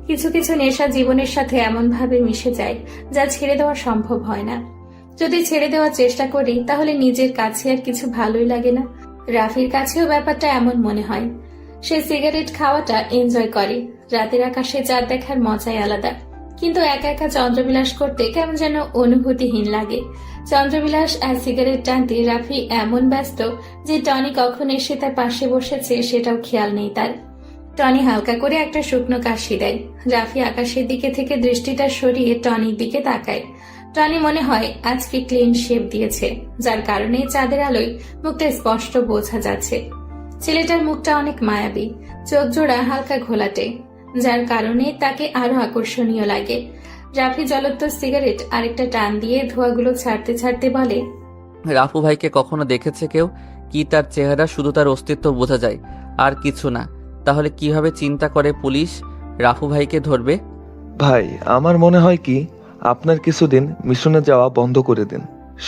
কিছু কিছু নেশা জীবনের সাথে এমন ভাবে মিশে যায় যা ছেড়ে দেওয়া সম্ভব হয় না। যদি ছেড়ে দেওয়ার চেষ্টা করি তাহলে নিজের কাছে আর কিছু ভালোই লাগে না। রাফির কাছেও ব্যাপারটা এমন মনে হয়। সে সিগারেট খাওয়াটা এনজয় করে। রাতের আকাশে চাঁদ দেখার মজাই আলাদা, কিন্তু একা একা চন্দ্রবিলাস করতে কেমন যেন অনুভূতিহীন লাগে। চন্দ্রবিলাস আর সিগারেট টানতে রাফি এমন ব্যস্ত যে টনি কখন এসে তার পাশে বসেছে সেটাও খেয়াল নেই তার। টনি হালকা করে একটা শুকনো কাশি দেয়। রাফি আকাশের দিকে থেকে দৃষ্টিটা সরিয়ে টনির দিকে তাকায়। টনি মনে হয় আজকে ক্লিন শেভ দিয়েছে, যার কারণে চাঁদের আলোয় মুখটা স্পষ্ট বোঝা যাচ্ছে। ছেলেটার মুখটা অনেক মায়াবী, চোখ জোড়া হালকা ঘোলাটে, যার কারণে তাকে আরো আকর্ষণীয় লাগে। রাফি জলোত্তর সিগারেট আরেকটা টান দিয়ে ধোঁয়াগুলো ছাড়তে ছাড়তে বলে, রাফু ভাইকে কখনো দেখেছে কেউ? কি তার চেহারা, শুধু তার অস্তিত্ব বোঝা যায়, আর কিছু না। তাহলে কিভাবে চিন্তা করে পুলিশ রাফু ভাইকে ধরবে? ভাই, আমার মনে হয় কি আপনার কিছুদিন মিশনে যাওয়া বন্ধ করে দিন।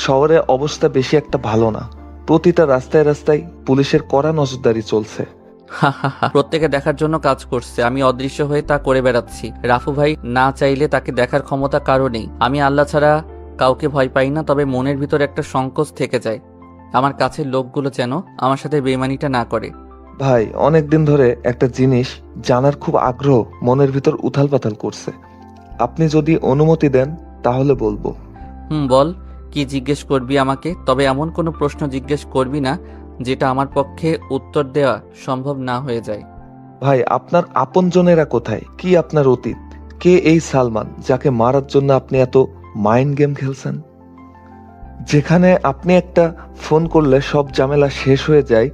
শহরে অবস্থা বেশি একটা ভালো না। প্রতিটা রাস্তায় রাস্তায় পুলিশের কড়া নজরদারি চলছে। প্রত্যেকে দেখার জন্য কাজ করছে, আমি অদৃশ্য হয়ে তা করে বেড়াচ্ছি। রাফু ভাই না চাইলে তাকে দেখার ক্ষমতা কারো নেই। আমি আল্লাহ ছাড়া কাউকে ভয় পাই না, তবে মনের ভিতর একটা সংকোচ থেকে যায়। আমার কাছের লোকগুলো যেন আমার সাথে বেইমানিটা না করে। ভাই, অনেকদিন ধরে একটা জিনিস জানার খুব আগ্রহ মনের ভিতর উথাল পাথাল করছে। আপনি যদি অনুমতি দেন তাহলে বলবো। বল, কি জিজ্ঞেস করবি আমাকে? তবে এমন কোনো প্রশ্ন জিজ্ঞেস করবি না যেটা আমার পক্ষে উত্তর দেওয়া সম্ভব না হয়ে যায়। ভাই, আপনার আপনজনেরা কোথায়? কি আপনার অতীত? কে এই সালমান যাকে মারার জন্য আপনি এত মাইন্ড গেম খেলছেন? যেখানে আপনি একটা ফোন করলে সব ঝামেলা শেষ হয়ে যায়,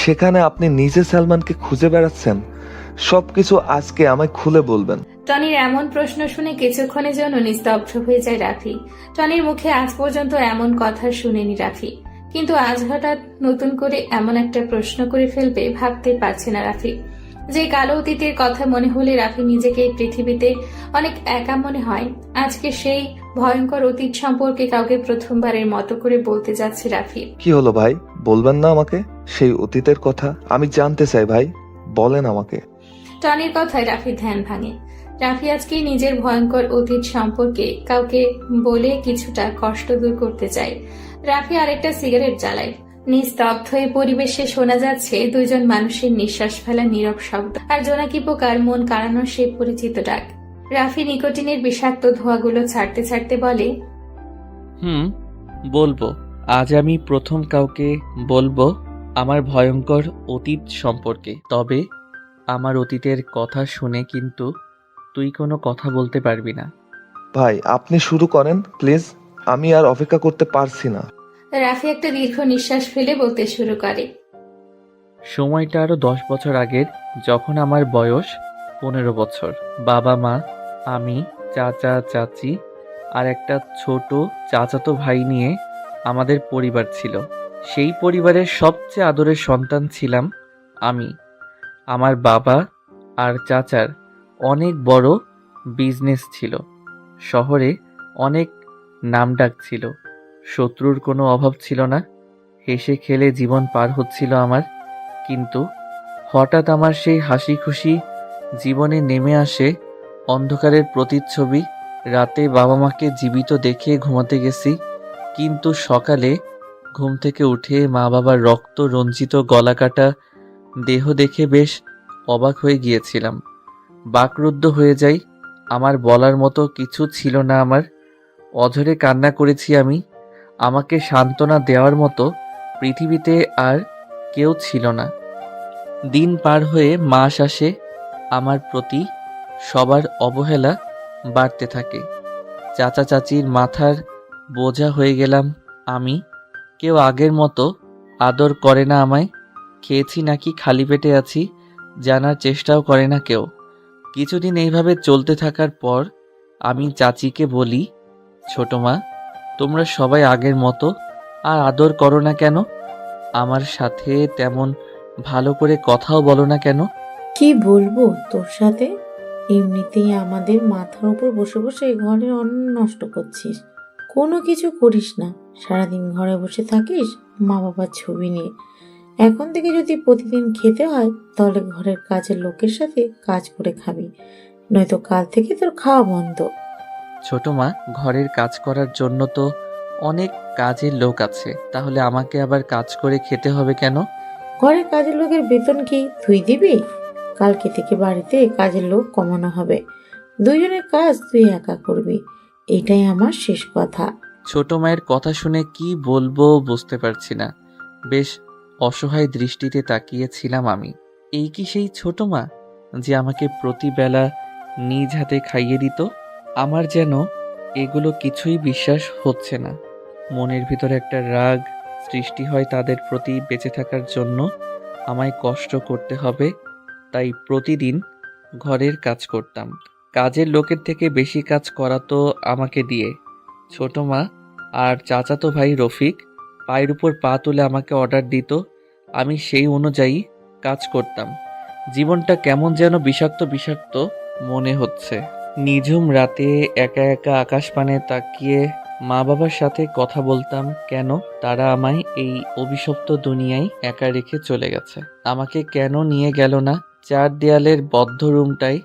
সেখানে আপনি নিজে সালমানকে খুঁজে বেড়াচ্ছেন। সবকিছু আজকে আমায় খুলে বলবেন। টনির এমন প্রশ্ন শুনে কিছুক্ষণের জন্য নিস্তব্ধ হয়ে যায় রাফি। টনির মুখে আজ পর্যন্ত এমন কথা শুনেনি রাফি, কিন্তু আজ হঠাৎ নতুন করে এমন একটা প্রশ্ন করে ফেলবে ভাবতে পারছে না রাফি। যে কালো অতীতের কথা মনে হলে রাফি নিজেকে এই পৃথিবীতে অনেক একা মনে হয়। আজকে সেই ভয়ঙ্কর অতীত সম্পর্কে কাউকে প্রথমবারের মতো করে বলতে যাচ্ছে রাফি। কি হলো ভাই, বলবেন না আমাকে সেই অতীতের কথা? আমি জানতে চাই ভাই, বলেন আমাকে। টনির কথায় রাফির ধ্যান ভাঙে। রাফি আজকে নিজের ভয়ঙ্কর অতীত সম্পর্কে কাউকে বলে কিছুটা কষ্ট দূর করতে চায়। রাফি আরেকটা সিগারেট জ্বালায়। নিস্তব্ধ হয়ে পরিবেশে শোনা যাচ্ছে দুইজন মানুষের নিঃশ্বাস ফেলা নীরব শব্দ আর জোনাকি পোকার মন কাড়ানো সে পরিচিত ডাক। রাফি নিকোটিনের বিষাক্ত ধোঁয়াগুলো ছাড়তে ছাড়তে বলে, বলবো। আজ আমি প্রথম কাউকে বলবো আমার ভয়ঙ্কর অতীত সম্পর্কে। তবে আমার অতীতের কথা শুনে কিন্তু তুই কোনো কথা বলতে পারবি না। ভাই, আপনি শুরু করেন প্লিজ, আমি আর অপেক্ষা করতে পারছি না। রাফি একটা দীর্ঘ নিঃশ্বাস ফেলে বলতে শুরু করে, সময়টা আরো 10 বছর আগের, যখন আমার বয়স 15 বছর। বাবা মা, আমি, চাচা চাচি আর একটা ছোট চাচাতো ভাই নিয়ে আমাদের পরিবার ছিল। সেই পরিবারের সবচেয়ে আদরের সন্তান ছিলাম আমি। আমার বাবা আর চাচার অনেক বড় বিজনেস ছিল, শহরে অনেক নামডাক ছিল, শত্রুর কোনো অভাব ছিল না, হেসে খেলে জীবন পার হচ্ছিল আমার। কিন্তু হঠাৎ আমার সেই হাসি খুশি জীবনে নেমে আসে অন্ধকারের প্রতিচ্ছবি। রাতে বাবা মাকে জীবিত দেখে ঘুমাতে গেছি, কিন্তু সকালে ঘুম থেকে উঠে মা বাবার রক্ত রঞ্জিত গলাকাটা দেহ দেখে বেশ অবাক হয়ে গিয়েছিলাম। বাকরুদ্ধ হয়ে যাই। আমার বলার মতো কিছু ছিল না আমার। অঝরে কান্না করেছি আমি। আমাকে সান্ত্বনা দেওয়ার মতো পৃথিবীতে আর কেউ ছিল না। দিন পার হয়ে মাস আসে, আমার প্রতি সবার অবহেলা বাড়তে থাকে। চাচা চাচির মাথার বোঝা হয়ে গেলাম আমি। কেউ আগের মতো আদর করে না আমায়। খেয়েছি নাকি খালি পেটে আছি জানার চেষ্টাও করে না কেউ। কিছুদিন এইভাবে চলতে থাকার পর আমি চাচিকে বলি, ছোট মা, তোমরা সবাই আগের মতো আর আদর করো না কেন? আমার সাথে তেমন ভালো করে কথাও বলো না কেন? কি বলবো তোর সাথে? এমনিতেই আমাদের মাথার উপর বসে বসে ঘরের অন্ন নষ্ট করছিস, কোনো কিছু করিস না, সারাদিন ঘরে বসে থাকিস মা বাবার ছবি নিয়ে। এখন থেকে যদি প্রতিদিন খেতে হয় তাহলে ঘরের কাজের লোকের সাথে কাজ করে খাবি, নয়তো কাল থেকে তোর খাওয়া বন্ধ। ছোট মা, ঘরের কাজ করার জন্য তো অনেক কাজের লোক আছে, তাহলে আমাকে আবার কাজ করে খেতে হবে কেন? ঘরের কাজের লোকের বেতন কি তুই দিবি? কালকে থেকে বাড়িতে কাজের লোক কমানো হবে, দুইজনের কাজ তুই একা করবি, এটাই আমার শেষ কথা। ছোট মায়ের কথা শুনে কি বলবো বুঝতে পারছি না। বেশ অসহায় দৃষ্টিতে তাকিয়েছিলাম আমি। এই কি সেই ছোট মা যে আমাকে প্রতিবেলা নিজ হাতে খাইয়ে দিত? আমার যেন এগুলো কিছুই বিশ্বাস হচ্ছে না। মনের ভিতরে একটা রাগ সৃষ্টি হয় তাদের প্রতি। বেঁচে থাকার জন্য আমায় কষ্ট করতে হবে, তাই প্রতিদিন ঘরের কাজ করতাম। কাজের লোকের থেকে বেশি কাজ করাতো আমাকে দিয়ে। ছোট মা আর চাচাতো ভাই রফিক পায়ের উপর পা তুলে আমাকে অর্ডার দিত, আমি সেই অনুযায়ী কাজ করতাম। জীবনটা কেমন যেন বিষাক্ত বিষাক্ত মনে হচ্ছে। নিঝুম রাতে একা একা আকাশপানে তাকিয়ে মা বাবার সাথে কথা বলতাম, কেন তারা আমায় এই অভিশপ্ত দুনিয়ায় একা রেখে চলে গেছে। আমাকে কেন নিয়ে গেল না? চার দেয়ালের বদ্ধ রুমটায়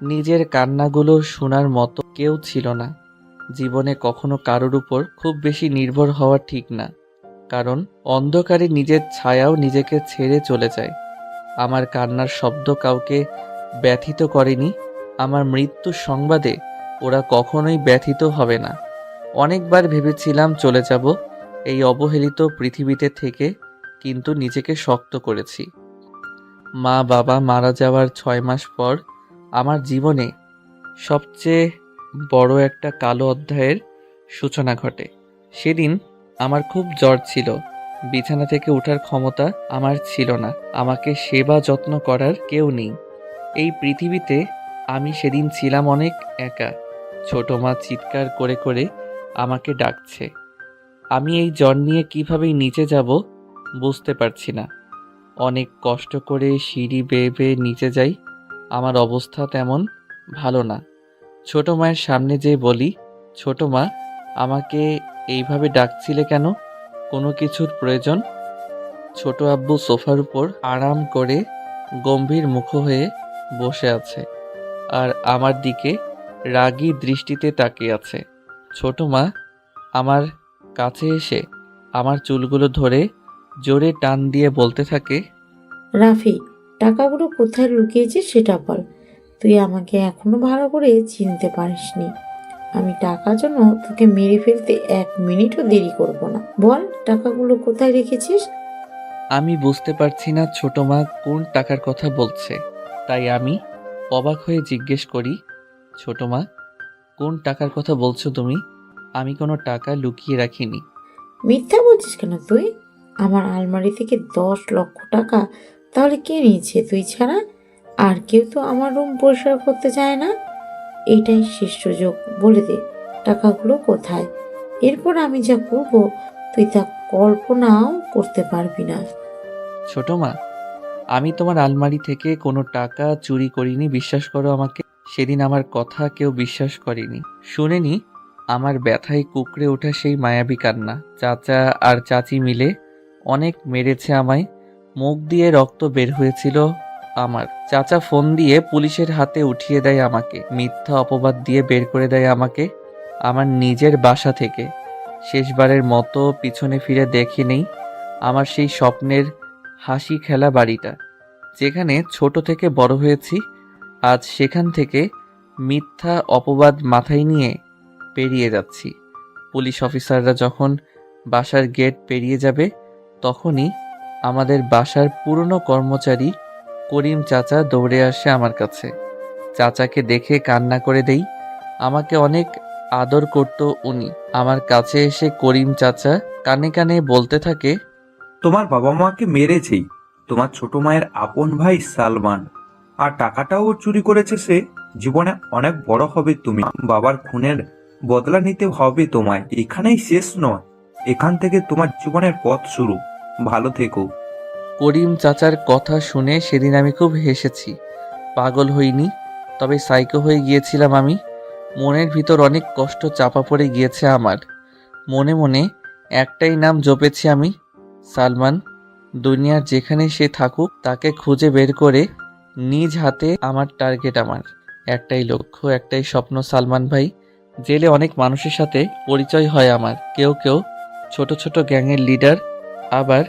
নিজের কান্নাগুলো শোনার মতো কেউ ছিল না। জীবনে কখনো কারোর উপর খুব বেশি নির্ভর হওয়া ঠিক না, কারণ অন্ধকারে নিজের ছায়াও নিজেকে ছেড়ে চলে যায়। আমার কান্নার শব্দ কাউকে ব্যথিত করেনি। আমার মৃত্যুর সংবাদে ওরা কখনোই ব্যথিত হবে না। অনেকবার ভেবেছিলাম চলে যাব এই অবহেলিত পৃথিবীতে থেকে, কিন্তু নিজেকে শক্ত করেছি। মা বাবা মারা যাওয়ার 6 মাস পর আমার জীবনে সবচেয়ে বড় একটা কালো অধ্যায়ের সূচনা ঘটে। সেদিন আমার খুব জ্বর ছিল, বিছানা থেকে ওঠার ক্ষমতা আমার ছিল না, আমাকে সেবা যত্ন করার কেউ নেই। এই পৃথিবীতে আমি সেদিন ছিলাম অনেক একা। ছোট মা চিৎকার করে করে আমাকে ডাকছে। আমি এই জ্বর নিয়ে কিভাবে নিচে যাব বুঝতে পারছি না। অনেক কষ্ট করে সিঁড়ি বেয়ে বেয়ে নিচে যাই। আমার অবস্থা তেমন ভালো না। ছোট মায়ের সামনে যেয়ে বলি, ছোট মা, আমাকে এইভাবে ডাকছিলে কেন? কোনো কিছুর প্রয়োজন? ছোট আব্বু সোফার উপর আরাম করে গম্ভীর মুখ হয়ে বসে আছে আর আমার দিকে রাগী দৃষ্টিতে তাকিয়ে আছে। ছোট মা আমার কাছে এসে আমার চুলগুলো ধরে জোরে টান দিয়ে বলতে থাকে, রাফি, টাকাগুলো কোথায় লুকিয়েছিস সেটা বল। তুই আমাকে এখনো ভালো করে চিনতে পারিসনি। আমি টাকার জন্য তোকে মেরে ফেলতে 1 মিনিটও দেরি করব না। বল, টাকাগুলো কোথায় রেখেছিস? আমি বুঝতে পারছি না ছোট মা কোন টাকার কথা বলছে, তাই আমি অবাক হয়ে জিজ্ঞেস করি, ছোট মা, কোন টাকার কথা বলছো তুমি? আমি কোনো টাকা লুকিয়ে রাখিনি। মিথ্যা বলছিস কেন তুই? আমার আলমারি থেকে 10 লক্ষ টাকা তাহলে কে নিয়েছে তুই ছাড়া? আর কেউ তো আমার রুম পরিষ্কার করতে চায় না। এটাই শেষ সুযোগ, বলে দে টাকাগুলো কোথায়। এরপর আমি যা করব তুই তা কল্পনাও করতে পারবি না। ছোট মা, আমি তোমার আলমারি থেকে কোনো টাকা চুরি করিনি, বিশ্বাস করো আমাকে। সেদিন আমার কথা কেউ বিশ্বাস করেনি, শুনেনি। আমার ব্যথায় কুকড়ে ওঠা সেই মায়াবী কান্না। চাচা আর চাচি মিলে অনেক মেরেছে আমায়, মুখ দিয়ে রক্ত বের হয়েছিল আমার। চাচা ফোন দিয়ে পুলিশের হাতে উঠিয়ে দেয় আমাকে, মিথ্যা অপবাদ দিয়ে বের করে দেয় আমাকে আমার নিজের বাসা থেকে। শেষবারের মতো পিছনে ফিরে দেখি নেই আমার সেই স্বপ্নের হাসি খেলা বাড়িটা, যেখানে ছোট থেকে বড় হয়েছি। আজ সেখান থেকে মিথ্যা অপবাদ মাথায় নিয়ে পেরিয়ে যাচ্ছি। পুলিশ অফিসাররা যখন বাসার গেট পেরিয়ে যাবে, তখনই আমাদের বাসার পুরনো কর্মচারী করিম চাচা দৌড়ে আসে আমার কাছে। চাচাকে দেখে কান্না করে দেই। আমাকে অনেক আদর করত উনি। আমার কাছে এসে করিম চাচা কানে কানে বলতে থাকে, তোমার বাবা মাকে মেরেছেই তোমার ছোট মায়ের আপন ভাই সালমান, আর টাকাটাও চুরি করেছে সে। জীবনে অনেক বড় হবে তুমি, বাবার খুনের বদলা নিতে হবে তোমায়। এখানেই শেষ নয়, এখান থেকে তোমার জীবনের পথ শুরু। ভালো থেকো। করিম চাচার কথা শুনে সেদিন আমি খুব হেসেছি। পাগল হইনি, তবে সাইকো হয়ে গিয়েছিলাম আমি। মনের ভিতর অনেক কষ্ট চাপা পড়ে গিয়েছে আমার। মনে মনে একটাই নাম জপেছি আমি, সালমান। দুনিয়ার যেখানে সে থাকুক তাকে খুঁজে বের করে নিজ হাতে আমার টার্গেট। আমার একটাই লক্ষ্য, একটাই স্বপ্ন, সালমান ভাই। জেলে অনেক মানুষের সাথে পরিচয় হয় আমার। কেউ কেউ ছোট ছোট গ্যাংয়ের লিডার, আবার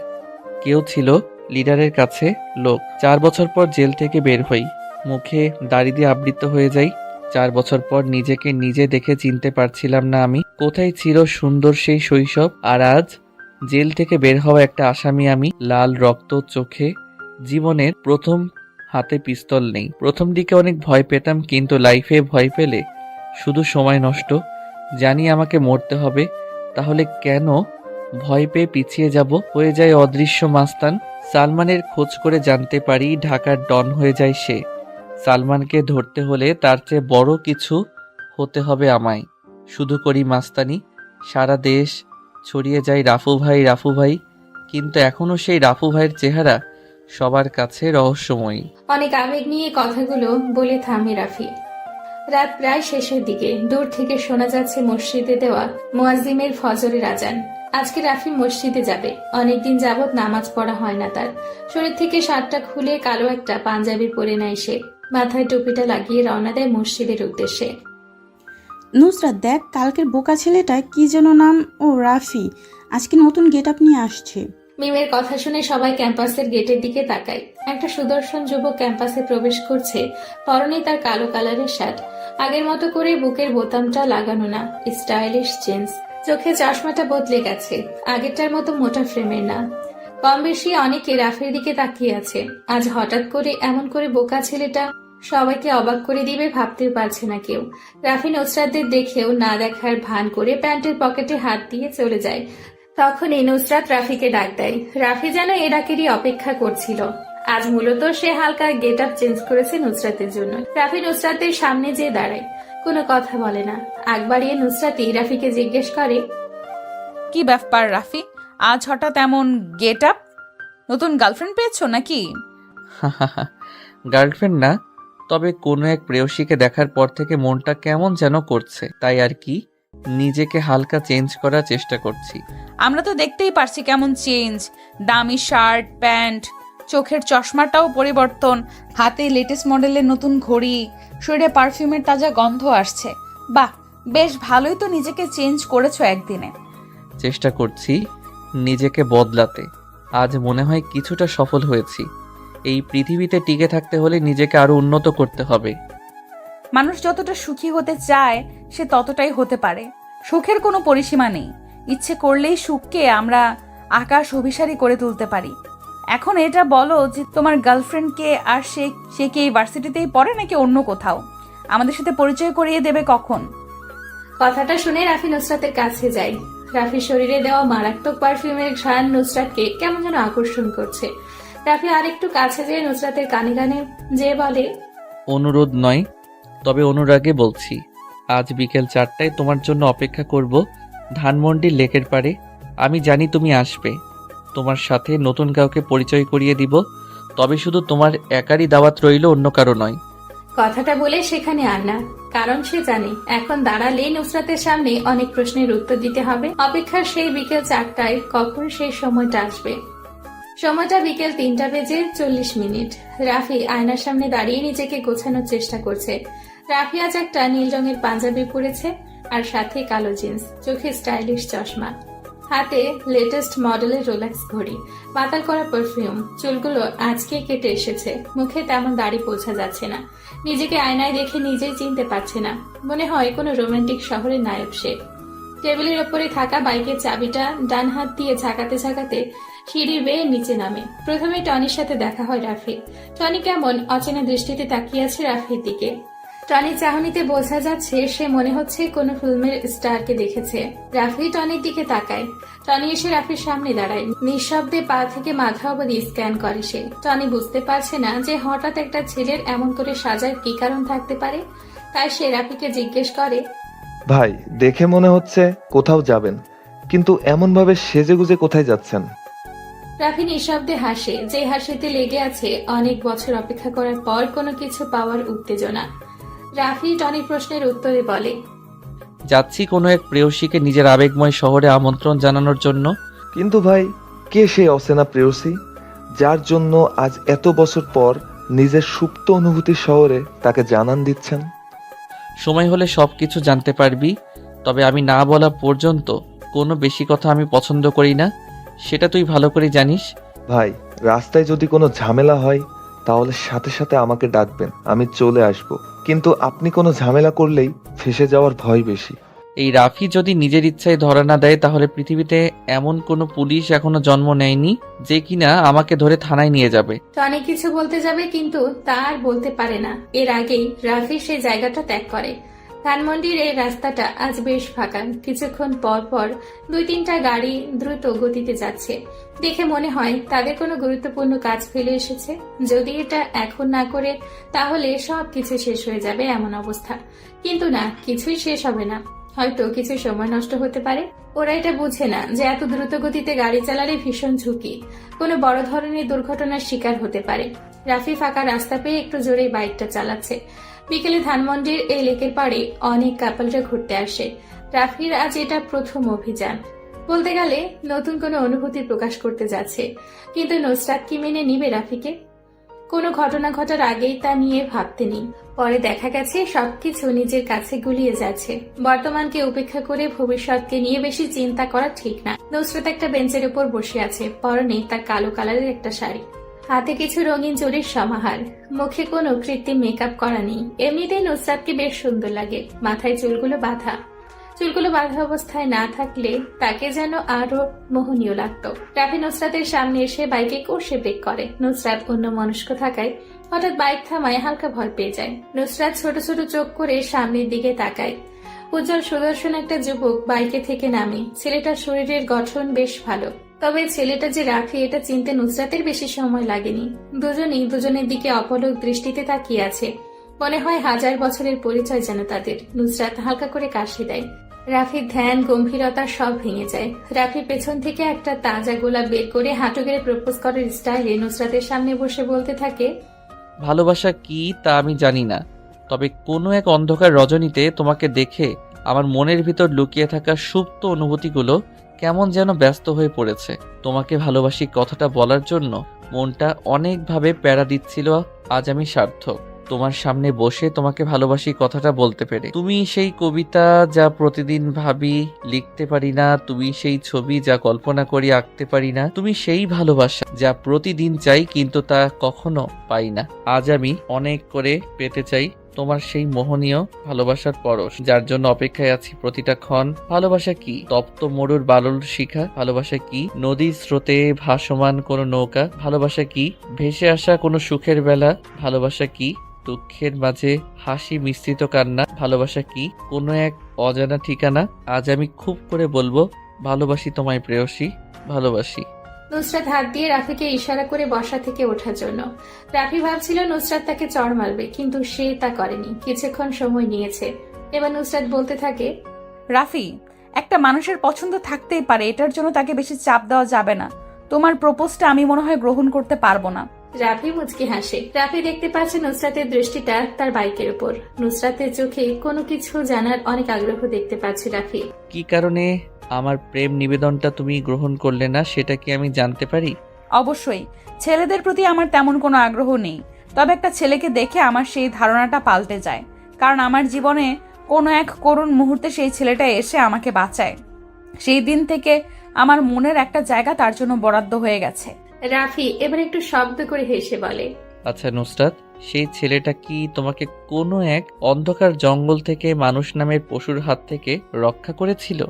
কেউ ছিল লিডারের কাছে লোক। 4 বছর পর জেল থেকে বের হই, মুখে দাড়ি দিয়ে আবৃত হয়ে যাই। 4 বছর পর নিজেকে নিজে দেখে চিনতে পারছিলাম না আমি। কোথায় ছিল সুন্দর সেই শৈশব, আর আজ জেল থেকে বের হওয়া একটা আসামি আমি। লাল রক্ত চোখে, জীবনের প্রথম, হাতে পিস্তল নেই। প্রথম দিকে অনেক ভয় পেতাম, কিন্তু লাইফে ভয় পেলে শুধু সময় নষ্ট। জানি আমাকে মরতে হবে, তাহলে কেন ভয় পেয়ে পিছিয়ে যাব? হয়ে যায় অদৃশ্য মাস্তান। সালমানের খোঁজ করে জানতে পারি ঢাকার ডন হয়ে যায় সে। সালমানকে ধরতে হলে তার চেয়ে বড় কিছু হতে হবে আমায়। শুধু করি মাস্তানি, সারা দেশ ছড়িয়ে যায় রাফু ভাই রাফু ভাই, কিন্তু এখনো সেই রাফু ভাইয়ের চেহারা সবার কাছে রহস্যময়ী। অনেক আবেগ নিয়ে কথাগুলো বলে থামে রাফি। রাত প্রায় শেষের দিকে দূর থেকে শোনা যাচ্ছে মসজিদে দেওয়া মুয়াজ্জিমের ফজরের আজান। আজকে রাফি মসজিদে যাবে। অনেকদিন যাবৎ নামাজ পড়া হয় না তার। শরীর থেকে শার্টটা খুলে কালো একটা পাঞ্জাবি পরে নেয় সে। মাথায় টুপিটা লাগিয়ে রওনা দেয় মসজিদের উদ্দেশ্যে। নুসরাত দেখ, কালকের বোকা ছেলেটা কি যেন নাম, ও রাফি, আজকে নতুন গেট আপ নিয়ে আসছে। মিমের কথা শুনে সবাই ক্যাম্পাসের গেটের দিকে তাকায়। একটা সুদর্শন যুবক ক্যাম্পাসে প্রবেশ করছে। পরনে তার কালো কালারের শার্ট, আগের মতো করে বুকের বোতামটা লাগানো না, স্টাইলিশ জিন্স। চোখে চশমাটা বদলে গেছে, আগেরটার মতো মোটা ফ্রেমের না। কম বেশি অনেকে রাফির দিকে তাকিয়ে আছে। আজ হঠাৎ করে এমন করে বোকা ছেলেটা সবাইকে অবাক করে দিবে ভাবতে পারছে না কেউ। রাফি নুসরাতদের দেখেও না দেখার ভান করে প্যান্টের পকেটে হাত দিয়ে চলে যায়। তখনই নুসরাত রাফিকে ডাক দেয়। রাফি যেন এ ডাকেরই অপেক্ষা করছিল। আজ মূলত সে হালকা গেট আপ চেঞ্জ করেছে নুসরাতের জন্য। রাফি নুসরাতের সামনে যেয়ে দাঁড়ায়, কোনো কথা বলে না। আগ বাড়িয়ে নুসরাতই রাফিকে জিজ্ঞেস করে, কি ব্যাপার রাফি, আজ হঠাৎ এমন গেট আপ? নতুন গার্লফ্রেন্ড পেয়েছো নাকি? গার্লফ্রেন্ড না, তবে কোনো এক প্রেয়সীকে দেখার পর থেকে মনটা কেমন যেন করছে, তাই আর কি নিজেকে হালকা চেঞ্জ করার চেষ্টা করছি। আমরা তো দেখতেই পারছি কেমন চেঞ্জ। দামি শার্ট, প্যান্ট, চোখের চশমাটাও পরিবর্তন, হাতে লেটেস্ট মডেলের নতুন ঘড়ি, শরীরে পারফিউমের তাজা গন্ধ আসছে। বাহ, বেশ ভালোই তো নিজেকে চেঞ্জ করেছো একদিনে। চেষ্টা করছি নিজেকে বদলাতে। আজ মনে হয় কিছুটা সফল হয়েছি। এই পৃথিবীতে টিকে থাকতে হলে নিজেকে আরো উন্নত করতে হবে। মানুষ যতটা সুখী হতে চায় সে ততটাই হতে পারে। সুখের কোনো পরিসীমা নেই। ইচ্ছে করলেই সুখকে আমরা আকাশ অভিসারী করে তুলতে পারি। এখন এটা বলো যে তোমার গার্লফ্রেন্ডকে, আর সে কি এই ভার্সিটিতেই পড়ে নাকি অন্য কোথাও? আমাদের সাথে পরিচয় করিয়ে দেবে কখন? কথাটা শুনে রাফি নুসরাতের কাছে যায়। রাফির শরীরে দেওয়া মারাত্মক পারফিউমের ঘ্রাণ নুসরাতকে কেমন যেন আকর্ষণ করছে। রাফি আরেকটু কাছে যেয়ে নুসরাতের কানে কানে যেয়ে বলে, অনুরোধ নয়, তবে অনুরাগে বলছি, আজ বিকেল 4টায় তোমার জন্য অপেক্ষা করব ধানমন্ডির লেকের পাড়ে। আমি জানি তুমি আসবে। তোমার সাথে নতুন কাউকে পরিচয় করিয়ে দিব। তবে শুধু তোমার একারই দাওয়াত রইল, অন্য কারো নয়। কথাটা বলে সেখানে আর না, কারণ সে জানে এখন দাঁড়ালে নুসরাতের সামনে অনেক প্রশ্নের উত্তর দিতে হবে। অপেক্ষার সেই বিকেল 4টায় কখন সেই সময়টা আসবে। সময়টা বিকেল 3:40। রাফি আয়নার সামনে দাঁড়িয়ে নিজেকে গোছানোর চেষ্টা করছে। রাফি আজ একটা নীল রঙের পাঞ্জাবি পরেছে আর সাথে কালো জিন্স, চোখে স্টাইলিশ চশমা, হাতে লেটেস্ট মডেলের রোলেক্স ঘড়ি, মাতাল করা পারফিউম। চুলগুলো আজকে কেটে এসেছে, মুখে তেমন দাড়ি পোছা যাচ্ছে না। নিজেকে আয়নায় দেখে নিজেই চিনতে পারছে না, মনে হয় কোনো রোমান্টিক শহরের নায়ক সে। টেবিলের ওপরে থাকা বাইকের চাবিটা ডান হাত দিয়ে ঝাঁকাতে ঝাঁকাতে সিঁড়ি বেয়ে নিচে নামে। প্রথমে টনির সাথে দেখা হয় রাফি। টনি কেমন অচেনা দৃষ্টিতে তাকিয়ে আছে রাফির দিকে। টনির চাহনিতে বোঝা যাচ্ছে সে মনে হচ্ছে কোনো ফিল্মের স্টারকে দেখেছে। রাফি টনির দিকে তাকায়। টনি এসে রাফির সামনে দাঁড়ায়, নিঃশব্দে পা থেকে মাথা অবধি স্ক্যান করে সে। টনি বুঝতে পারছে না যে হঠাৎ একটা ছেলের এমন করে সাজার কি কারণ থাকতে পারে, তাই সে রাফিকে জিজ্ঞেস করে, ভাই, দেখে মনে হচ্ছে কোথাও যাবেন, কিন্তু এমন ভাবে সেজেগুজে কোথায় যাচ্ছেন? রাফি নিঃশব্দে হাসে, যে হাসিতে লেগে আছে অনেক বছর অপেক্ষা করার পর কোনো কিছু পাওয়ার উত্তেজনা। রাফি টনির প্রশ্নের উত্তরে বলে, যাচ্ছি কোনো এক প্রেয়সীকে নিজের আবেগময় শহরে আমন্ত্রণ জানানোর জন্য। কিন্তু ভাই, কে সেই অচেনা প্রেয়সী যার জন্য আজ এত বছর পর নিজের সুপ্ত অনুভূতির শহরে তাকে জানান দিচ্ছেন? সময় হলে সবকিছু জানতে পারবি, তবে আমি না বলা পর্যন্ত কোনো বেশি কথা আমি পছন্দ করি না, সেটা তুই ভালো করে জানিস। ভাই, রাস্তায় যদি কোনো ঝামেলা হয় তাহলে সাথে সাথে আমাকে ডাকবেন, আমি চলে আসব। কিন্তু আপনি কোনো ঝামেলা করলেই ফেঁসে যাওয়ার ভয় বেশি। এই রাফি যদি নিজের ইচ্ছায় ধরা না দেয়, তাহলে পৃথিবীতে এমন কোনো পুলিশ এখনো জন্ম নেয়নি যে কিনা আমাকে ধরে থানায় নিয়ে যাবে। টনি কিছু বলতে যাবে কিন্তু তা আর বলতে পারে না। এর আগেই রাফি সেই জায়গাটা ত্যাগ করে। ধানমন্ডির এই রাস্তাটা আজ বেশ ফাঁকা। কিছুক্ষণ পর পর 2-3টা গাড়ি দ্রুত গতিতে যাচ্ছে। দেখে মনে হয় তাদের কোনো গুরুত্বপূর্ণ কাজ ফেলে এসেছে। যদি এটা এখন না করে তাহলে সবকিছু শেষ হয়ে যাবে এমন অবস্থা। কিন্তু না, কিছুই শেষ হবে না। হয়তো কিছু সময় নষ্ট হতে পারে। ওরা এটা বুঝে না যে এত দ্রুত গতিতে গাড়ি চালালে ভীষণ ঝুঁকি, কোনো বড় ধরনের দুর্ঘটনার শিকার হতে পারে। রাফি ফাঁকা রাস্তা পেয়ে একটু জোরে বাইকটা চালাচ্ছে। বিকেলে ধানমন্ডির এই লেকের পাড়ে অনেক কাপলরা ঘুরতে আসে। রাফির আজ এটা প্রথম অভিযান। বলতে গেলে নতুন কোনো অনুভূতি প্রকাশ করতে যাচ্ছে। কিন্তু নুসরাত কি মেনে নিবে রাফিকে? কোনো ঘটনা ঘটার আগেই তা নিয়ে ভাবতে নেই। পরে দেখা গেছে সবকিছু নিজের কাছে গুলিয়ে যাচ্ছে। বর্তমানকে উপেক্ষা করে ভবিষ্যৎকে নিয়ে বেশি চিন্তা করা ঠিক না। নুসরাত একটা বেঞ্চের উপর বসে আছে, পরনে তার কালো কালারের একটা শাড়ি, হাতে কিছু রঙিন চুড়ির সমাহার, মুখে কোনো কৃত্রিম মেকআপ করা নেই। এমনিতেই নুসরাতকে বেশ সুন্দর লাগে। মাথায় চুলগুলো বাঁধা অবস্থায় না থাকলে তাকে যেন আরো মোহনীয় লাগতো। রাফি নুসরাতের সামনে এসে বাইকে কষে ব্রেক করে। নুসরাত অন্য মনস্ক থাকায় হঠাৎ বাইক থামায় হালকা ভয় পেয়ে যায়। নুসরাত ছোট ছোট চোখ করে সামনের দিকে তাকায়। উজ্জ্বল সুদর্শন একটা যুবক বাইকে থেকে নামে। ছেলেটার শরীরের গঠন বেশ ভালো, তবে ছেলেটা যে রাফি এটা চিনতে নুসরাতের বেশি সময় লাগেনি। দুজনেই দুজনের দিকে অপলক দৃষ্টিতে তাকিয়ে আছে। মনে হয় 1000 বছরের পরিচয় যেন তাদের। নুসরাত হালকা করে কাশি দেয়। রাফির ধ্যান গম্ভীরতা সব ভেঙে যায়। রাফি পেছন থেকে একটা তাজা গোলাপ বের করে হাঁটু গেড়ে প্রপোজ করার স্টাইলে নুসরাতের সামনে বসে বলতে থাকে, ভালোবাসা কি তা আমি জানি না, তবে কোনো এক অন্ধকার রজনীতে তোমাকে দেখে আমার মনের ভিতর লুকিয়ে থাকা সুপ্ত অনুভূতিগুলো কেমন যেন ব্যস্ত হয়ে পড়েছে। তোমাকে ভালোবাসি কথাটা বলার জন্য মনটা অনেকভাবে প্যারা দিচ্ছিল। আজ আমি সার্থক, তোমার সামনে বসে তোমাকে ভালোবাসি কথাটা বলতে পেরে। তুমি সেই কবিতা যা প্রতিদিন ভাবি লিখতে পারি না, তুমি সেই ছবি যা কল্পনা করি আঁকতে পারি না, তুমি সেই ভালোবাসা যা প্রতিদিন চাই কিন্তু তা কখনো পাই না। আজ আমি অনেক করে পেতে চাই তোমার সেই মোহনীয় ভালোবাসার পরশ, যার জন্য অপেক্ষায় আছি প্রতিটা ক্ষণ। ভালোবাসা কি তপ্ত মরুর বালুর শিখা? ভালোবাসা কি নদীর স্রোতে ভাসমান কোনো নৌকা? ভালোবাসা কি ভেসে আসা কোনো সুখের বেলা? ভালোবাসা কি দুঃখের মাঝে হাসি মিশ্রিত কান্না? ভালোবাসা কি কোনো এক অজানা ঠিকানা? আজ আমি খুব করে বলবো, ভালোবাসি তোমায় প্রেয়সী, ভালোবাসি। নুসরাত হাত দিয়ে রাফিকে ইশারা করে বসা থেকে ওঠার জন্য। রাফি ভাবছিল নুসরাত তাকে চড় মারবে, কিন্তু সে তা করেনি। কিছুক্ষণ সময় নিয়েছে। এবার নুসরাত বলতে থাকে, রাফি, একটা মানুষের পছন্দ থাকতেই পারে, এটার জন্য তাকে বেশি চাপ দেওয়া যাবে না। তোমার প্রপোজটা আমি মনে হয় গ্রহণ করতে পারবো না। রাফি মুচকি হাসে। রাফি দেখতে পাচ্ছে নুসরাতের দৃষ্টিটা তার বাইকের উপর। নুসরাতের চোখে কোনো কিছু জানার অনেক আগ্রহ দেখতে পাচ্ছে রাফি। কি কারণে আমার প্রেম নিবেদনটা তুমি গ্রহণ করলে না সেটা কি আমি জানতে পারি? অবশ্যই ছেলেদের প্রতি আমার তেমন কোনো আগ্রহ নেই, তবে একটা ছেলেকে দেখে আমার সেই ধারণাটা পাল্টে যায়, কারণ আমার জীবনে কোনো এক করুণ মুহূর্তে সেই ছেলেটা এসে আমাকে বাঁচায়। সেই দিন থেকে আমার মনের একটা জায়গা তার জন্য বরাদ্দ হয়ে গেছে। রাফি এবার একটু শব্দ করে হেসে বলে, আচ্ছা নুসরাত, সেই ছেলেটা কি তোমাকে কোনো এক অন্ধকার জঙ্গল থেকে মানুষ নামের পশুর হাত থেকে রক্ষা করেছিল?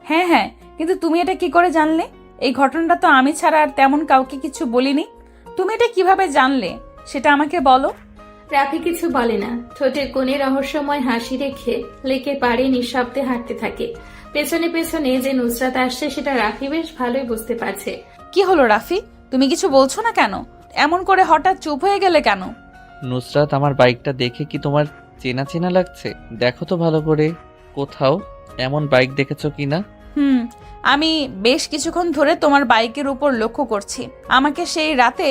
হ্যাঁ হ্যাঁ, কিন্তু তুমি এটা কি করে জানলে? এই ঘটনাটা তো আমি ছাড়া আর তেমন কাউকে কিছু বলিনি। তুমি এটা কিভাবে জানলে সেটা আমাকে বলো। রাফি কিছু বলে না। ঠোঁটের কোণে রহস্যময় হাসি রেখে লেকের পাড়ে নিঃশব্দে হাঁটতে থাকে। পেছনে পেছনে যে নুসরাত আসছে সেটা রাফি বেশ ভালোই বুঝতে পারছে। কি হলো রাফি, তুমি কিছু বলছো না কেন? এমন করে হঠাৎ চুপ হয়ে গেলে কেন? নুসরাত, আমার বাইকটা দেখে কি তোমার চেনা চেনা লাগছে? দেখো তো ভালো করে, কোথাও এমন বাইক দেখেছো কিনা? আমি বেশ কিছুক্ষণ ধরে তোমার বাইকের উপর লক্ষ্য করছি। আমাকে সেই রাতে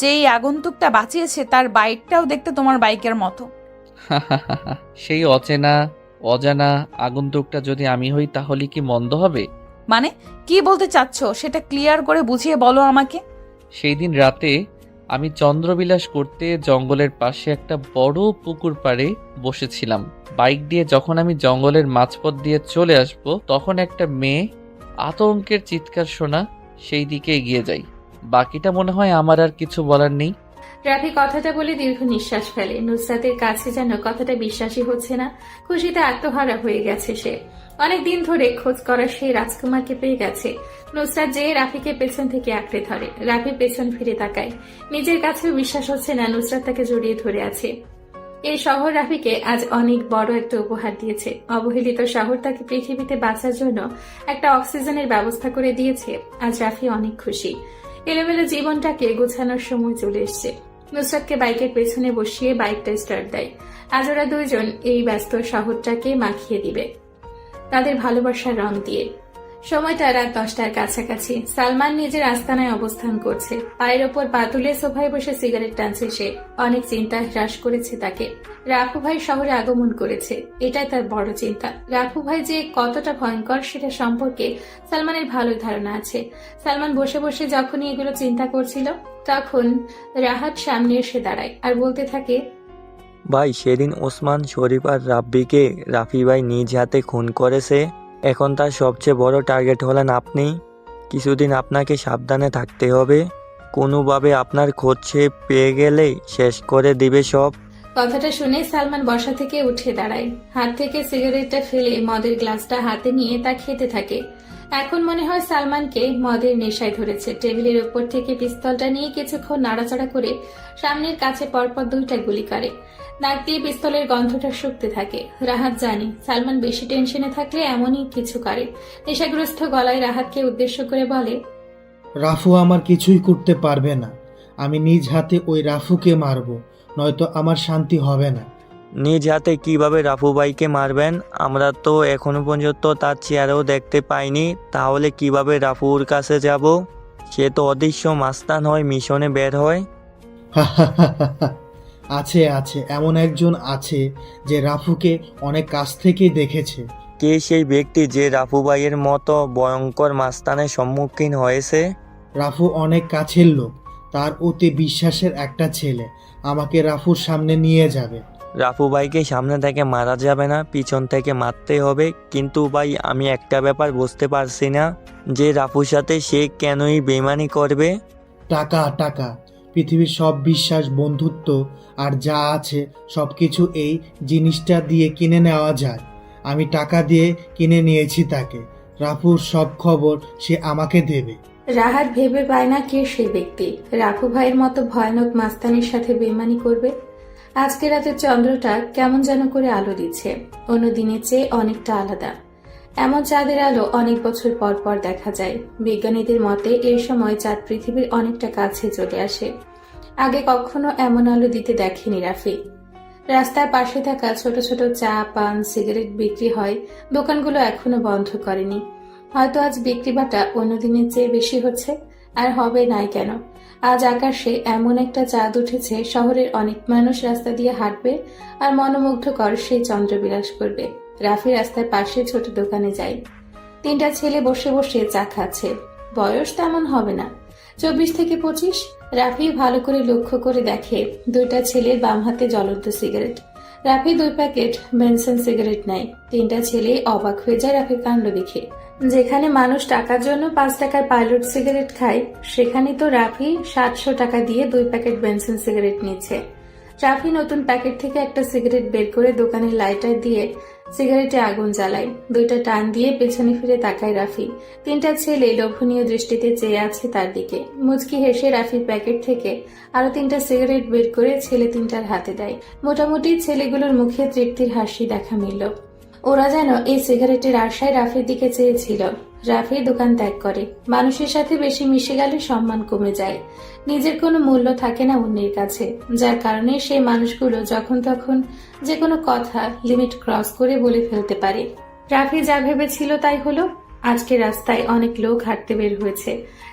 যেই আগন্তুকটা বাঁচিয়েছে তার বাইকটাও দেখতে তোমার বাইকের মতো। সেই অজানা আগন্তুকটা যদি আমি হই তাহলে কি মন্দ হবে? মানে কি বলতে চাচ্ছ সেটা ক্লিয়ার করে বুঝিয়ে বলো আমাকে। সেই দিন রাতে আমি চন্দ্রবিলাস করতে জঙ্গলের পাশে একটা বড় পুকুর পাড়ে বসেছিলাম। বাইক দিয়ে যখন আমি জঙ্গলের মাঝপথ দিয়ে চলে আসব, তখন একটা মেয়ে আতঙ্কের চিৎকার শোনা, সেই দিকে এগিয়ে যাই। বাকিটা মনে হয় আমার আর কিছু বলার নেই। রাফি কথাটা বলে দীর্ঘ নিঃশ্বাস ফেলে। নুসরাতের কাছে যেন কথাটা বিশ্বাসই হচ্ছে না। খুশিতে আত্মহারা হয়ে গেছে সে। অনেকদিন ধরে খোঁজ করা সেই রাজকুমারকে পেয়ে গেছে। নুসরাত যে রাফিকে পেছন থেকে আঁকড়ে ধরে। রাফি পেছন ফিরে তাকায়। নিজের কাছেও বিশ্বাস হচ্ছে না নুসরাত তাকে জড়িয়ে ধরে আছে। এই শহর রাফিকে আজ অনেক বড় একটা উপহার দিয়েছে। অবহেলিত শহর তাকে পৃথিবীতে বাঁচার জন্য একটা অক্সিজেনের ব্যবস্থা করে দিয়েছে। আজ রাফি অনেক খুশি। এলোমেলো জীবনটাকে গোছানোর সময় চলে এসছে। নুসরাতকে বাইকের পেছনে বসিয়ে বাইকটা স্টার্ট দেয়। আজ ওরা দুইজন এই ব্যস্ত শহরটাকে মাখিয়ে দিবে তাদের ভালোবাসার রং দিয়ে। সময়টা রাত 10টার কাছাকাছি। সালমান নিজের আস্তানায় অবস্থান করছে। পায়ের ওপর পা তুলে সোফায় বসে সিগারেট টানছে সে। অনেক চিন্তা হ্রাস করেছে তাকে। রাফু ভাই শহরে আগমন করেছে, এটাই তার বড় চিন্তা। রাফু ভাই যে কতটা ভয়ঙ্কর সেটা সম্পর্কে সালমানের ভালো ধারণা আছে। সালমান বসে বসে যখনই এগুলো চিন্তা করছিল, তখন রাহাত সামনে এসে দাঁড়ায় আর বলতে থাকে, ভাই, সেদিন ওসমান, শরীফ আর রাব্বিকে রাফি ভাই নিজ হাতে খুন করেছে। এখন তার সবচেয়ে বড় টার্গেট হলেন আপনি। কিছুদিন আপনাকে সাবধানে থাকতে হবে। কোনোভাবে আপনার খোঁজ সে পেয়ে গেলে শেষ করে দিবে সব। কথাটা শুনে সালমান বসা থেকে উঠে দাঁড়ায়। হাত থেকে সিগারেটটা ফেলে মদের গ্লাসটা হাতে নিয়ে তা খেতে থাকে। এখন মনে হয় সালমানকে মদের নেশায় ধরেছে। টেবিলের উপর থেকে পিস্তলটা নিয়ে কিছুক্ষণ নাড়াচাড়া করে সামনের কাছে পরপর 2টা গুলি করে। নাক দিয়ে পিস্তলের গন্ধটা শুকতে থাকে। রাহাত জানে সালমান বেশি টেনশনে থাকলে এমনই কিছু করে। নেশাগ্রস্ত গলায় রাহাতকে উদ্দেশ্য করে বলে, রাফু আমার কিছুই করতে পারবে না। আমি নিজ হাতে ওই রাফুকে মারবো, নয়তো আমার শান্তি হবে না। নিজ হাতে কিভাবে রাফু ভাইকে মারবেন? আমরা তো এখনো পর্যন্ত তার চেহারাও দেখতে পাইনি। তাহলে কিভাবে রাফুর কাছে যাব? সে তো অদৃশ্য মাস্তান হয়, মিশনে বের হয়। আছে আছে, এমন একজন আছে যে রাফুকে অনেক কাছ থেকেই দেখেছে। কে সেই ব্যক্তি যে রাফু ভাইয়ের মতো ভয়ঙ্কর মাস্তানের সম্মুখীন হয়েছে? রাফু অনেক কাছের লোক, তার অতি বিশ্বাসের একটা ছেলে আমাকে রাফুর সামনে নিয়ে যাবে। রাফু ভাইকে সামনে থেকে মারা যাবে না, পিছন থেকে মারতে হবে। কিন্তু ভাই, আমি একটা ব্যাপার বুঝতে পারছি না, যে রাফুর সাথে সে কেনই বেইমানি করবে? টাকা টাকা, পৃথিবীর সব বিশ্বাস, বন্ধুত্ব আর যা আছে সবকিছু এই জিনিসটা দিয়ে কিনে নেওয়া যায়। আমি টাকা দিয়ে কিনে নিয়েছি তাকে। রাফুর সব খবর সে আমাকে দেবে। রাহাত ভেবে পায় না কে সেই ব্যক্তি রাফু ভাইয়ের মতো ভয়ানক মাস্তানির সাথে বেইমানি করবে। আজকে রাতের চন্দ্রটা কেমন যেন করে আলো দিচ্ছে, অন্য দিনের চেয়ে অনেকটা আলাদা। এমন চাঁদের আলো অনেক বছর পর পর দেখা যায়। বিজ্ঞানীদের মতে এই সময় চাঁদ পৃথিবীর অনেকটা কাছে চলে আসে। আগে কখনো এমন আলো দিতে দেখেনি রাফি। রাস্তার পাশে থাকা ছোট ছোট চা, পান, সিগারেট বিক্রি হয়। দোকানগুলো এখনো বন্ধ করেনি। হয়তো আজ বিক্রি বাটা অন্য দিনের চেয়ে বেশি হচ্ছে। আর হবে নাই কেন? আজ আকাশে এমন একটা চাঁদ উঠেছে, শহরের অনেক মানুষ রাস্তা দিয়ে হাঁটবে আর মনোমুগ্ধকর সেই চন্দ্রবিলাস করবে। রাফি রাস্তার পাশে ছোট দোকানে যায়। 3টা ছেলে বসে বসে চা খাচ্ছে। বয়স তেমন হবে না, 24 থেকে 25। রাফি ভালো করে লক্ষ্য করে দেখে 2টা ছেলের বাম হাতে জ্বলন্ত cigarette. Rafi 2 packet Benson cigarette নেয়। 3টা ছেলে অবাক হয়ে যায় রাফির কাণ্ড দেখে। যেখানে মানুষ টাকার জন্য 5 টাকার পাইলট সিগারেট খায়, সেখানে তো রাফি 700 টাকা দিয়ে 2 প্যাকেট বেনসন সিগারেট নিচ্ছে। রাফি নতুন প্যাকেট থেকে একটা সিগারেট বের করে দোকানের লাইটার দিয়ে সিগারেটে আগুন জ্বালায়। 2টা টান দিয়ে পেছনে ফিরে তাকায় রাফি। 3টা ছেলে লোভনীয় দৃষ্টিতে চেয়ে আছে তার দিকে। মুচকি হেসে রাফির প্যাকেট থেকে আরো 3টা সিগারেট বের করে ছেলে 3টার হাতে দেয়। মোটামুটি ছেলেগুলোর মুখে তৃপ্তির হাসি দেখা মিলল। ওরা যেন এই সিগারেটের আশায় রাফির দিকে চেয়েছিল। রাফি দোকান ত্যাগ করে। মানুষের সাথে বেশি মিশে গেলে সম্মান কমে যায়, নিজের কোনো মূল্য থাকে না অন্যের কাছে, যার কারণে সেই মানুষগুলো যখন তখন যে কোনো কথা লিমিট ক্রস করে বলে ফেলতে পারে। রাফি যা ভেবেছিল তাই হলো। আজকে রাস্তায় অনেক লোক হাঁটতে বের হয়েছে।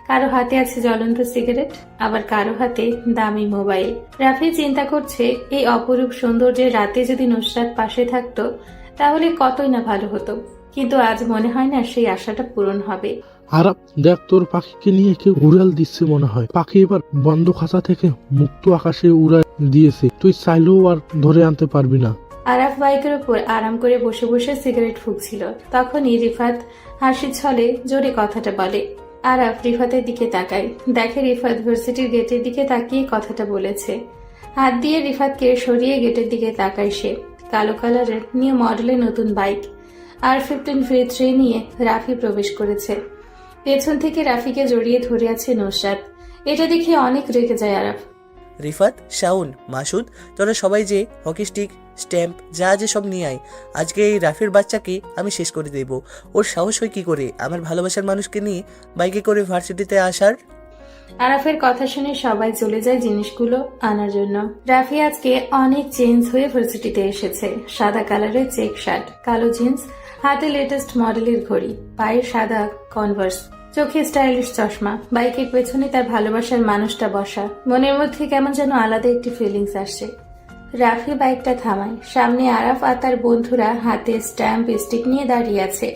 কারো হাতে আছে জ্বলন্ত সিগারেট, আবার কারো হাতে দামি মোবাইল। রাফি চিন্তা করছে, এই অপরূপ সৌন্দর্যের রাতে যদি নুসরাত পাশে থাকতো তাহলে কতই না ভালো হতো, কিন্তু আজ মনে হয় না সেই আশাটা পূরণ হবে। আর দেখ, তোর পাখিকে নিয়ে কেউ উড়াল দিচ্ছে মনে হয়। পাখি এবার বন্ধ খাঁচা থেকে মুক্ত আকাশে উড়াল দিয়েছে, তুই চাইলেও আর ধরে আনতে পারবি না। আরাফ বাইকের উপর আরাম করে বসে বসে সিগারেট ফুঁকছিল। তখনই রিফাত হাসির ছলে জোরে কথাটা বলে। আরাফ রিফাতের দিকে তাকায়, দেখে রিফাত ভার্সিটির গেটের দিকে তাকিয়ে কথাটা বলেছে। হাত দিয়ে রিফাতকে সরিয়ে গেটের দিকে তাকায় সে। কালো কালারের নিউ মডেলের নতুন বাইক R15 V3 নিয়ে রাফি প্রবেশ করেছে। পেছন থেকে রাফিকে জড়িয়ে ধরে আছে নুসরাত। এটা দেখে অনেক রেগে যায় আরাফ। রিফাত, শাউন, মাসুদ, তোরা সবাই যে হকি স্টিক, স্ট্যাম্প যা আছে সব নিয়ে আয়। আজকে এই রাফির বাচ্চাকে আমি শেষ করে দেব। ওর সাহস হয় কি করে আমার ভালোবাসার মানুষকে নিয়ে বাইকে করে ভার্সিটিতে আসার? আরাফের কথা শুনে সবাই চলে যায় জিনিসগুলো আনার জন্য। রাফি আজকে অনেক চেঞ্জ হয়ে ভার্সিটিতে এসেছে। সাদা কালারের চেক শার্ট, কালো জিন্স, হাতে লেটেস্ট মডেলের ঘড়ি, পায়ে সাদা কনভার্স, চোখে স্টাইলিশ চশমা। বাইকের পেছনে তার ভালোবাসার মানুষটা বসা। মনের মধ্যে কেমন যেন আলাদা একটি ফিলিংস আসছে। রাফি বাইকটা থামায়। সামনে আরাফ আর তার বন্ধুরা হাতে স্ট্যাম্প স্টিক নিয়ে দাঁড়িয়ে আছে।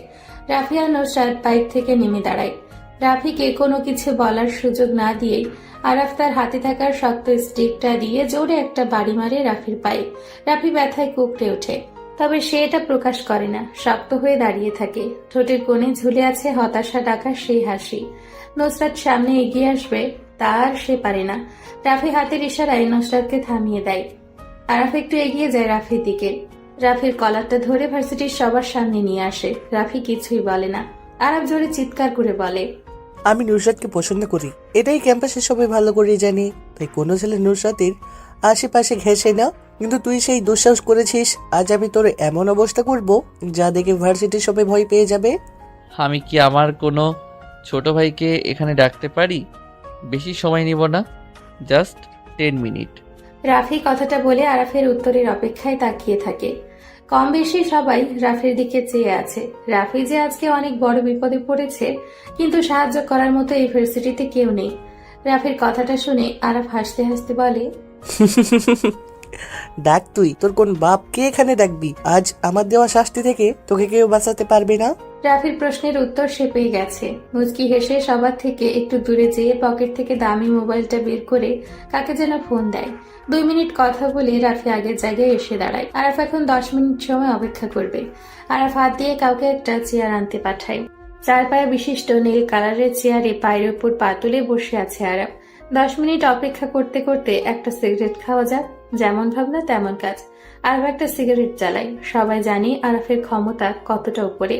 রাফি আর নুসরাত বাইক থেকে নেমে দাঁড়ায়। রাফিকে কোনো কিছু বলার সুযোগ না দিয়েই আরাফ তার হাতে থাকার শক্ত স্টিকটা দিয়ে জোরে একটা বাড়ি মারে রাফির পায়ে। রাফি ব্যথায় কুঁকড়ে ওঠে, তবে সে এটা প্রকাশ করে না, শক্ত হয়ে দাঁড়িয়ে থাকে। ঠোঁটের কোণে ঝুলে আছে হতাশা ডাকা সেই হাসি। নুসরাত সামনে এগিয়ে আসবে, তার সে পারে না। রাফি হাতের ইশারায় নুসরাতকে থামিয়ে দেয়। আরাফ একটু এগিয়ে যায় রাফির দিকে। রাফির কলারটা ধরে ভার্সিটির সবার সামনে নিয়ে আসে। রাফি কিছুই বলে না। আরাফ জোরে চিৎকার করে বলে, আমি নুসরাতকে পছন্দ করি, এটাই ক্যাম্পাসে সবাই ভালো করে জানি। তাই কোনো ছেলে নুসরাতের আশেপাশে ঘেঁষে না, কিন্তু তুই সেই দুঃসাহস করেছিস। আজ আমি তোর এমন অবস্থা করব যা দেখে ভার্সিটির সবাই ভয় পেয়ে যাবে। আমি কি আমার কোনো ছোট ভাইকে এখানে ডাকতে পারি? বেশি সময় নিব না, জাস্ট 10 মিনিট। রাফি কথাটা বলে আরাফের উত্তরের অপেক্ষায় তাকিয়ে থাকে। কম বেশি সবাই রাফির দিকে চেয়ে আছে। রাফি যে আজকে অনেক বড় বিপদে পড়েছে, কিন্তু সাহায্য করার মতো এই ভার্সিটিতে কেউ নেই। রাফির কথাটা শুনে আরাফ হাসতে হাসতে বলে, ডাক তুই, তোর কোন বাপকে এখানে ডাকবি? আজ আমার দেওয়া শাস্তি থেকে তোকে কেউ বাঁচাতে পারবে না। রাফির প্রশ্নের উত্তর সে পেয়ে গেছে। মুচকি হেসে সবার থেকে একটু দূরে যেয়ে পকেট থেকে দামি মোবাইলটা বের করে কাকে যেন ফোন দেয়। 2 মিনিট কথা বলে রাফি আগের জায়গায় এসে দাঁড়ায়। আরাফ এখন 10 মিনিট সময় অপেক্ষা করবে। আরাফ হাত দিয়ে কাউকে একটা চেয়ার আনতে পাঠায়। 4 পায়া বিশিষ্ট নীল কালারের চেয়ারে পায়ের উপর পা তুলে বসে আছে আরাফ। 10 মিনিট অপেক্ষা করতে করতে একটা সিগারেট খাওয়া যাক, যেমন ভাবনা তেমন কাজ। আরাফ একটা সিগারেট জ্বালায়। সবাই জানি আরাফের ক্ষমতা কতটা উপরে।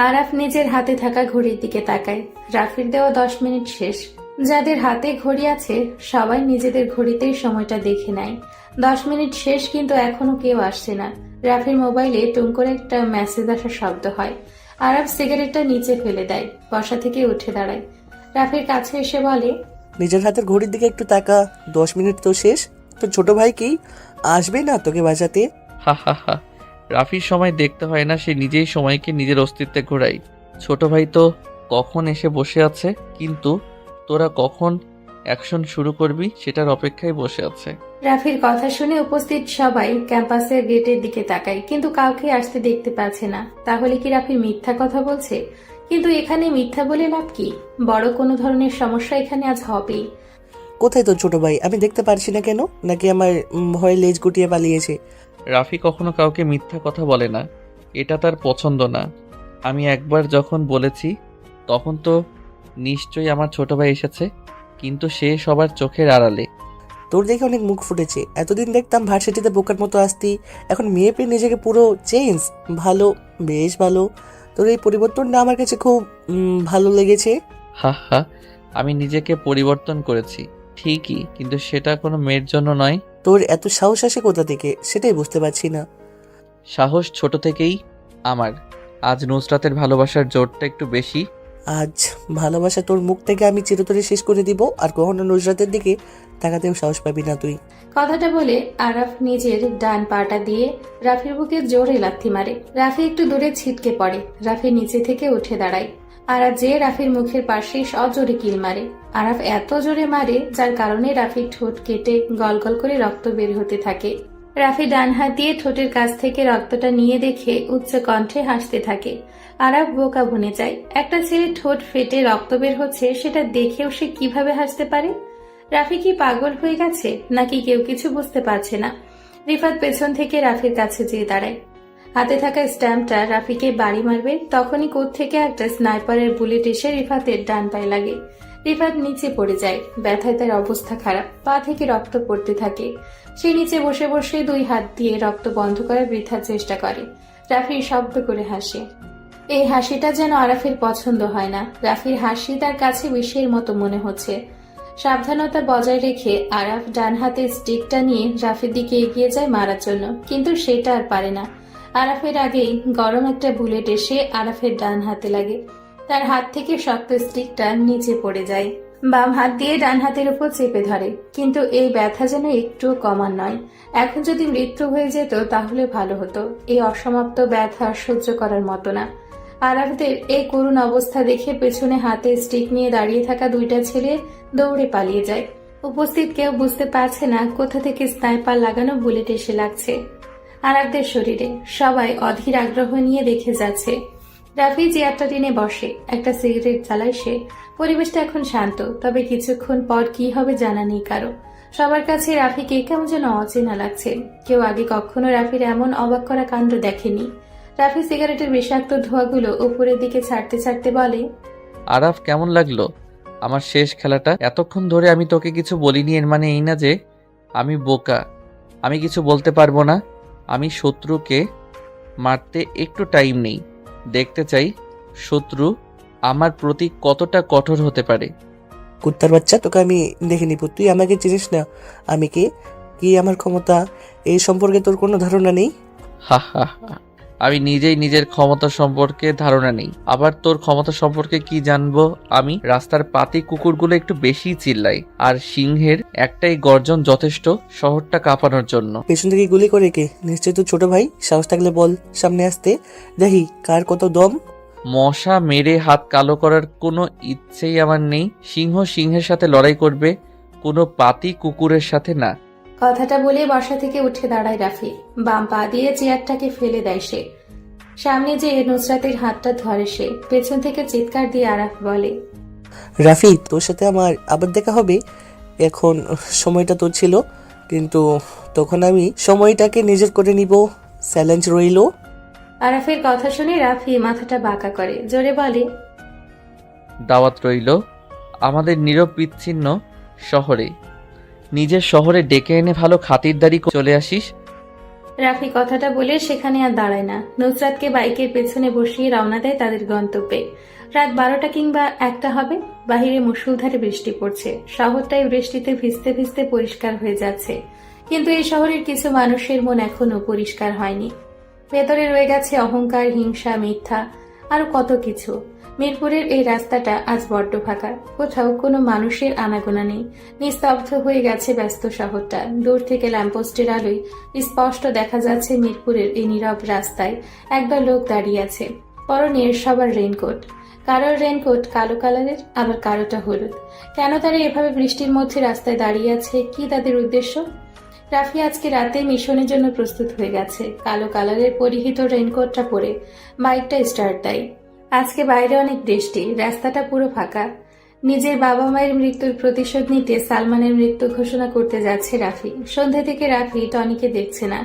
আরাফ নিজের হাতে থাকা ঘড়ির দিকে তাকায়। রাফির দেওয়া 10 মিনিট শেষ। যাদের হাতে ঘড়ি আছে সবাই নিজেদের ঘড়িতেই সময়টা দেখে নেয়। 10 মিনিট শেষ, কিন্তু এখনো কেউ আসছে না। রাফির মোবাইলে টুং করে একটা মেসেজ আসার শব্দ হয়। আরাফ সিগারেটটা নিচে ফেলে দেয়, বসা থেকে উঠে দাঁড়ায়। রাফির কাছে এসে বলে, নিজের হাতের ঘড়ির দিকে একটু তাকা, 10 মিনিট তো শেষ। তো ছোট ভাই কি আসবে না তোকে বাঁচাতে? হা হা হা, রাফির সময় দেখতে হয় না, সে নিজেই সময়কে নিজের অস্তিত্বে ঘোরায়। ছোট ভাই তো কখন এসে বসে আছে, কিন্তু তোরা কখন অ্যাকশন শুরু করবি সেটার অপেক্ষায় বসে আছে। রাফির কথা শুনে উপস্থিত সবাই ক্যাম্পাসের গেটের দিকে তাকায়, কিন্তু কাউকে আসতে দেখতে পাচ্ছে না। তাহলে কি রাফি মিথ্যা কথা বলছে? কিন্তু এখানে মিথ্যা বলে লাভ কি? বড় কোনো ধরনের সমস্যা এখানে আজ হবেই। কোথায় তোর ছোট ভাই? আমি দেখতে পারছি না কেন? নাকি আমার ভয়ে লেজ গুটিয়ে পালিয়েছে? রাফি কখনো কাউকে মিথ্যা কথা বলে না, এটা তার পছন্দ না। আমি একবার যখন বলেছি তখন তো নিশ্চয়ই আমার ছোট ভাই এসেছে, কিন্তু সে সবার চোখের আড়ালে। তোর দেখে অনেক মুখ ফুটেছে। এতদিন দেখতাম ভার্সিটিতে বোকার মতো আসতি, এখন মেয়ে পেয়ে নিজেকে পুরো চেঞ্জ। ভালো, বেশ ভালো। তোর এই পরিবর্তনটা আমার কাছে খুব ভালো লেগেছে। হা হা, আমি নিজেকে পরিবর্তন করেছি ঠিকই, কিন্তু সেটা কোনো মেয়ের জন্য নয়। তোর এত সাহস আসে কোথা থেকে সেটাই বুঝতে পারছি না। সাহস ছোট থেকেই আমার। আজ নুসরাতের ভালোবাসার জোরটা একটু বেশি। আজ ভালোবাসা তোর মুখ থেকে আমি চিরতরে শেষ করে দিব, আর কখনো নুসরাতের দিকে তাকাতেও সাহস পাবি না তুই। কথাটা বলে আরাফ নিজের ডান পাটা দিয়ে রাফির বুকে জোরে লাথি মারে। রাফি একটু দূরে ছিটকে পড়ে। রাফি নিচে থেকে উঠে দাঁড়ায়। আরাফ যে রাফির মুখের পাশে সজোরে কিল মারে। আরাফ এত জোরে মারে যার কারণে রাফির ঠোঁট কেটে গলগল করে রক্ত বের হতে থাকে। রাফি ডান হাত দিয়ে ঠোঁটের কাছ থেকে রক্তটা নিয়ে দেখে উচ্চ কণ্ঠে হাসতে থাকে। আরাফ বোকা বনে যায়। একটা ছেলে ঠোঁট ফেটে রক্ত বের হচ্ছে সেটা দেখেও সে কিভাবে হাসতে পারে? রাফি কি পাগল হয়ে গেছে নাকি কেউ কিছু বুঝতে পারছে না? রিফাত পেছন থেকে রাফির কাছে যেয়ে দাঁড়ায়। হাতে থাকা স্ট্যাম্পটা রাফিকে বাড়ি মারবে, তখনই কোত্থেকে একটা স্নাইপারের বুলেট এসে রিফাতের ডান পায়ে লাগে। রিফাত নিচে পড়ে যায়। ব্যথায় তার অবস্থা খারাপ, পা থেকে রক্ত পড়তে থাকে। সে নিচে বসে বসে দুই হাত দিয়ে রক্ত বন্ধ করার বৃথার চেষ্টা করে। রাফি শব্দ করে হাসে। এই হাসিটা যেন আরাফের পছন্দ হয় না। রাফির হাসি তার কাছে বিষের মতো মনে হচ্ছে। সাবধানতা বজায় রেখে আরাফ ডান হাতে স্টিকটা নিয়ে রাফির দিকে এগিয়ে যায় মারার জন্য, কিন্তু সেটা আর পারে না। আরাফের আগেই গরম একটা বুলেট এসে আরাফের ডান হাতে লাগে। তার হাত থেকে শক্ত স্টিকটা নিচে পড়ে যায়। বাম হাত দিয়ে ডান হাতের উপর চেপে ধরে, কিন্তু এই ব্যথা যেন একটুও কমার নয়। এখন যদি মৃত্যু হয়ে যেত তাহলে ভালো হতো। এই অসমাপ্ত ব্যথা সহ্য করার মতো না। আরাফদের এই করুণ অবস্থা দেখে পেছনে হাতে স্টিক নিয়ে দাঁড়িয়ে থাকা দুইটা ছেলে দৌড়ে পালিয়ে যায়। উপস্থিত কেউ বুঝতে পারছে না কোথা থেকে স্নাইপার লাগানো বুলেট এসে লাগছে আরাফদের শরীরে। সবাই অধীর আগ্রহ নিয়ে দেখে যাচ্ছে। রাফি চেয়ারটা টেনে বসে, একটা সিগারেট জ্বালায় সে। পরিবেশটা এখন শান্ত, তবে কিছুক্ষণ পর কি হবে জানা নেই কারো। সবার কাছে রাফিকে কেমন যেন অচেনা লাগছে। কেউ আগে কখনো রাফির এমন অবাক করা কাণ্ড দেখেনি। রাফি সিগারেটের বিষাক্ত ধোঁয়াগুলো উপরের দিকে ছাড়তে ছাড়তে বলে, আরাফ, কেমন লাগলো আমার শেষ খেলাটা? এতক্ষণ ধরে আমি তোকে কিছু বলিনি, এর মানে এই না যে আমি বোকা, আমি কিছু বলতে পারবো না। আমি শত্রুকে মারতে একটু টাইম নেই, দেখতে চাই শত্রু আমার প্রতি কতটা কঠোর হতে পারে। কুত্তার বাচ্চা, তোকে আমি দেখে নিব। তুই আমাকে চিনিস না, আমি কে, কি আমার ক্ষমতা, এই সম্পর্কে তোর কোনো ধারণা নেই। হা হা হা, আমি নিজেই নিজের ক্ষমতা সম্পর্কে ধারণা নেই, আবার তোর ক্ষমতা সম্পর্কে কি জানবো আমি? রাস্তার পাতি কুকুরগুলো একটু বেশি চিল্লায়, আর সিংহের একটাই গর্জন যথেষ্ট শহরটা কাঁপানোর জন্য। পেছন থেকে গুলি করে কে? নিশ্চয়ই তোর ছোট ভাই। সাহস থাকলে বল সামনে আসতে, দেখি কার কত দম। মশা মেরে হাত কালো করার কোনো ইচ্ছেই আমার নেই। সিংহ সিংহের সাথে লড়াই করবে, কোনো পাতি কুকুরের সাথে না। কথাটা বলে বসা থেকে উঠে দাঁড়ায় রাফি। বাম পা দিয়ে চেয়ারটাকে ফেলে দেয় সে। সামনে যে নুসরাতের হাতটা ধরে সে। পেছন থেকে চিৎকার দিয়ে আরাফ বলে, রাফি, তোর সাথে আমার আবার দেখা হবে। এখন সময়টা তোর ছিল, কিন্তু তখন আমি সময়টাকে নিজের করে নিব। চ্যালেঞ্জ রইল। আরাফের কথা শুনে রাফি মাথাটা বাঁকা করে জোরে বলে, দাওয়াত রইল আমাদের নীরব বিচ্ছিন্ন শহরে। নিজের শহরে ডেকে এনে ভালো খাতিরদারি চলে আসিস। রাফি কথাটা বলে সেখানে আর দাঁড়ায় না। নুসরাতকে বাইকের পেছনে বসিয়ে রওনা দেয় তাদের গন্তব্যে। রাত 12টা কিংবা 1টা হবে। বাহিরে মুষলধারে বৃষ্টি পড়ছে। শহরটাই বৃষ্টিতে ভিজতে ভিজতে পরিষ্কার হয়ে যাচ্ছে, কিন্তু এই শহরের কিছু মানুষের মন এখনো পরিষ্কার হয়নি। ভেতরে রয়ে গেছে অহংকার, হিংসা, মিথ্যা, আরো কত কিছু। মিরপুরের এই রাস্তাটা আজ বড্ড ফাঁকা। কোথাও কোনো মানুষের আনাগোনা নেই। নিস্তব্ধ হয়ে গেছে ব্যস্ত শহরটা। দূর থেকে ল্যাম্পপোস্টের আলোয় স্পষ্ট দেখা যাচ্ছে মিরপুরের এই নীরব রাস্তায় একদল লোক দাঁড়িয়ে আছে। পরনে সবার রেইনকোট। কারোর রেনকোট কালো কালারের, আবার কারোটা হলুদ। কেন তারা এভাবে বৃষ্টির মধ্যে রাস্তায় দাঁড়িয়ে আছে? কি তাদের উদ্দেশ্য? রাফি আজকে রাতে মিশনের জন্য প্রস্তুত হয়ে গেছে। কালো কালারের পরিহিত রেনকোটটা পরে বাইকটা স্টার্ট দেয়। আজকে বাইরে অনেক বৃষ্টি, রাস্তাটা পুরো ফাঁকা। নিজের বাবা মায়ের মৃত্যুর প্রতিশোধ নিতে সালমানের মৃত্যু ঘোষণা করতে যাচ্ছে রাফি। সন্ধ্যা থেকে রাফি টনিকে দেখছে না,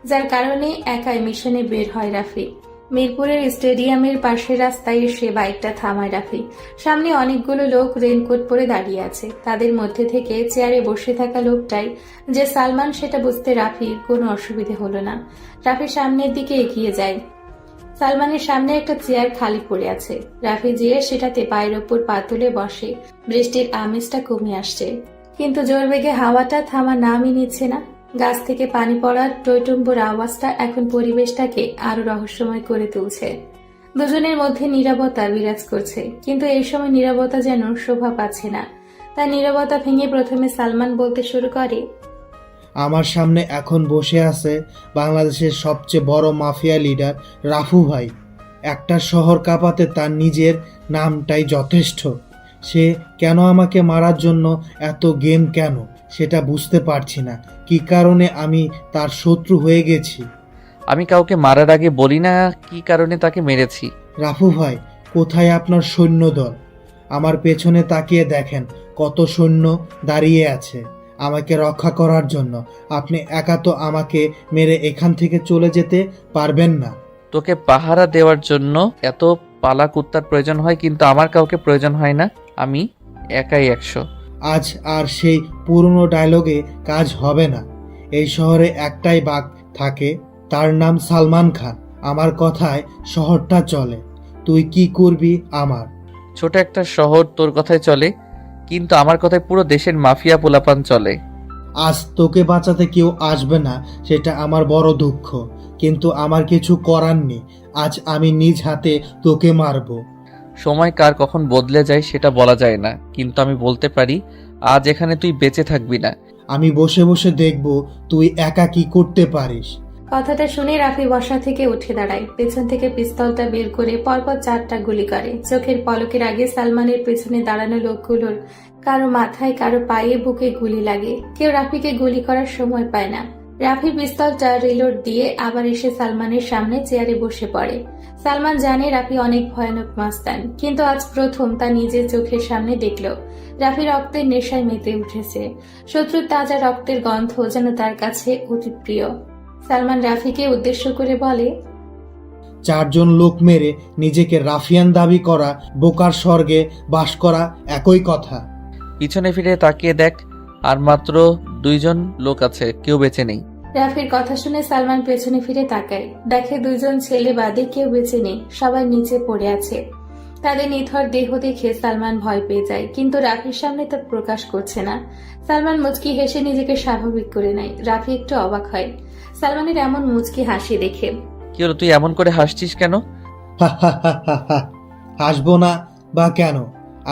যার কারণে একাই মিশনে বের হয় রাফি। মিরপুরের স্টেডিয়ামের পাশের রাস্তায় এসে বাইকটা থামায় রাফি। সামনে অনেকগুলো লোক রেনকোট পরে দাঁড়িয়ে আছে। তাদের মধ্যে থেকে চেয়ারে বসে থাকা লোকটাই যে সালমান সেটা বুঝতে রাফির কোনো অসুবিধে হলো না। রাফি সামনের দিকে এগিয়ে যায়। সালমানের সামনে একটা চেয়ার খালি পড়ে আছে। রাফি যেয়ে সেটাতে পায়ের ওপর পা তুলে বসে। বৃষ্টির আমেজটা কমে আসছে, কিন্তু জোর বেগে হাওয়াটা থামা নামই নিচ্ছে না। গাছ থেকে পানি পড়ার টইটুম্বুর আওয়াজটা এখন পরিবেশটাকে আরো রহস্যময় করে তুলছে। দুজনের মধ্যে নীরবতা বিরাজ করছে, কিন্তু এই সময় নীরবতা যেন শোভা পাচ্ছে না। তার নীরবতা ভেঙে প্রথমে সালমান বলতে শুরু করে, আমার সামনে এখন বসে আছে বাংলাদেশের সবচেয়ে বড় মাফিয়া লিডার রাফু ভাই। একটা শহর কাঁপাতে তার নিজের নামটাই যথেষ্ট। সে কেন আমাকে মারার জন্য এত গেম কেন সেটা বুঝতে পারছি না। কি কারণে আমি তার শত্রু হয়ে গেছি? আমি কাউকে মারার আগে বলি না কি কারণে তাকে মেরেছি। রাফু ভাই, কোথায় আপনার সৈন্যদল? আমার পেছনে তাকিয়ে দেখেন, কত সৈন্য দাঁড়িয়ে আছে আমাকে রক্ষা করার জন্য। আপনি একা তো আমাকে মেরে এখান থেকে চলে যেতে পারবেন না। তোকে পাহারা দেওয়ার জন্য এত পালা কুত্তার প্রয়োজন হয়, কিন্তু আমার কাউকে প্রয়োজন হয় না। আমি একাই 100। আজ আর সেই পুরনো ডায়লগে কাজ হবে না। এই শহরে একটাই বাঘ থাকে, তার নাম সালমান খান। আমার কথায় শহরটা চলে। তুই কি করবি আমার? ছোট একটা শহর তোর কথায় চলে, কিন্তু আমার কথায় পুরো দেশের মাফিয়া পোলাপান চলে। আজ তোকে বাঁচাতে কেউ আসবে না, সেটা আমার বড় দুঃখ, কিন্তু আমার কিছু করার নেই। আজ আমি নিজ হাতে তোকে মারবো। সময় কার কখন বদলে যায় সেটা বলা যায় না, কিন্তু আমি বলতে পারি আজ এখানে তুই বেঁচে থাকবি না। আমি বসে বসে দেখব তুই একা কি করতে পারিস। কথাটা শুনে রাফি বসা থেকে উঠে দাঁড়ায়। পেছন থেকে পিস্তলটা বের করে পরপর 4টা গুলি করে। চোখের পলকের আগে সালমানের পেছনে দাঁড়ানো লোকগুলোর কারো মাথায়, কারো পায়ে, বুকে গুলি লাগে। কেউ রাফিকে গুলি করার সময় পায় না। রাফি পিস্তলটা রিলোড দিয়ে আবার এসে সালমানের সামনে চেয়ারে বসে পড়ে। সালমান জানে রাফি অনেক ভয়ানক মাস্তান, কিন্তু আজ প্রথম তা নিজের চোখের সামনে দেখল। রাফি রক্তের নেশায় মেতে উঠেছে। শত্রুর তাজা রক্তের গন্ধ যেন তার কাছে অতি প্রিয়। সালমান রাফিকে উদ্দেশ্য করে বলে, 4 জন লোক মেরে নিজেকে রাফিয়ান দাবি করা, বোকার স্বর্গে বাস করা একই কথা। পিছনে ফিরে তাকিয়ে দেখ, আর মাত্র 2 জন লোক আছে, কেউ বেঁচে নেই। রাফির কথা শুনে সালমান পেছনে ফিরে তাকায়। দেখে 2 জন ছেলে বাদে কেউ বেঁচে নেই, সবাই নিচে পড়ে আছে। তাদের নিথর দেহ দেখে সালমান ভয় পেয়ে যায়, কিন্তু রাফির সামনে তা প্রকাশ করছে না। সালমান মুচকি হেসে নিজেকে স্বাভাবিক করে নেয়। রাফি একটু অবাক হয় সালমানের এমন মুচকি হাসি দেখে। কি হলো, তুই এমন করে হাসছিস কেন? হাসবো না বা কেন?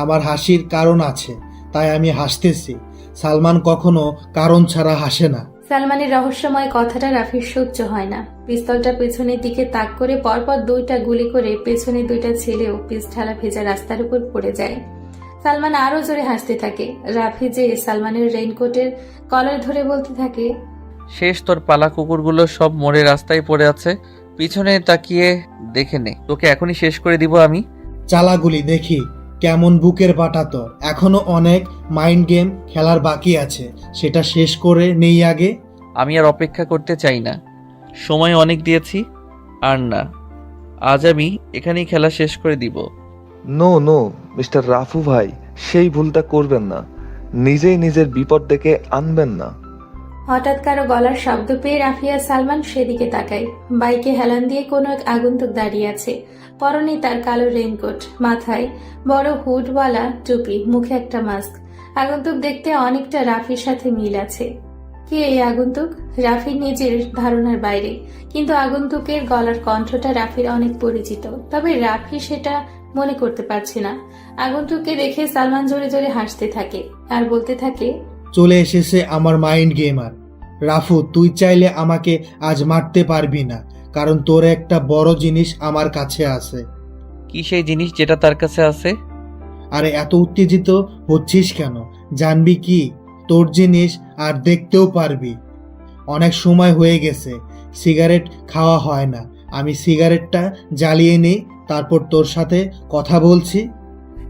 আমার হাসির কারণ আছে, তাই আমি হাসতেছি। সালমান কখনো কারণ ছাড়া হাসে না। সালমানের রহস্যময় কথাটা রাফির সহ্য হয় না। পিস্তলটা পেছনের দিকে তাক করে পরপর 2টা গুলি করে পেছনে 2টা ছেলেও পিছঢালা ভেজা রাস্তার উপর পড়ে যায়। সালমান আরো জোরে হাসতে থাকে। রাফি যে সালমানের রেইনকোটের কলার ধরে বলতে থাকে, শেষ, তোর পালা কুকুরগুলো সব মোড়ে রাস্তায় পড়ে আছে, পিছনে তাকিয়ে দেখে নে, তোকে এখনই শেষ করে দিব আমি। চালাগুলি দেখি কেমন বুকের পাটা তোর। এখনো অনেক মাইন্ড গেম খেলার বাকি আছে, সেটা শেষ করে নেই আগে। আমি আর অপেক্ষা করতে চাই না, সময় অনেক দিয়েছি। আর না, আজ আমি এখানেই খেলা শেষ করে দিব। নো নো মিস্টার রাফু ভাই, সেই ভুলটা করবেন না। নিজেই নিজের বিপদ ডেকে আনবেন না। হঠাৎ কারো গলার শব্দ পেয়ে রাফি আর সালমান সেদিকে তাকায়। বাইকে হেলান দিয়ে কোনো এক আগন্তুক দাঁড়িয়ে আছে। পরনে তার কালো রেইনকোট, মাথায় বড় হুডওয়ালা টুপি, মুখে একটা মাস্ক। আগন্তুক দেখতে অনেকটা রাফির সাথে মিল আছে। কে এই আগন্তুক? রাফির নিজের ধারণার বাইরে, কিন্তু আগন্তুকের গলার কণ্ঠটা রাফির অনেক পরিচিত। তবে রাফি সেটা মনে করতে পারছে না। আগন্তুককে দেখে সালমান জোরে জোরে হাসতে থাকে আর বলতে থাকে, চলে এসেছে আমার মাইন্ড গেমার। রাফু, তুই চাইলে আমাকে আজ মারতে পারবি না, কারণ তোর একটা বড় জিনিস আমার কাছে আছে। কি সেই জিনিস যেটা তার কাছে আছে? আরে এত উত্তেজিত হচ্ছিস কেন? জানবি কি তোর জিনিস আর দেখতেও পারবি। অনেক সময় হয়ে গেছে সিগারেট খাওয়া হয় না। আমি সিগারেটটা জ্বালিয়ে নিই, তারপর তোর সাথে কথা বলছি।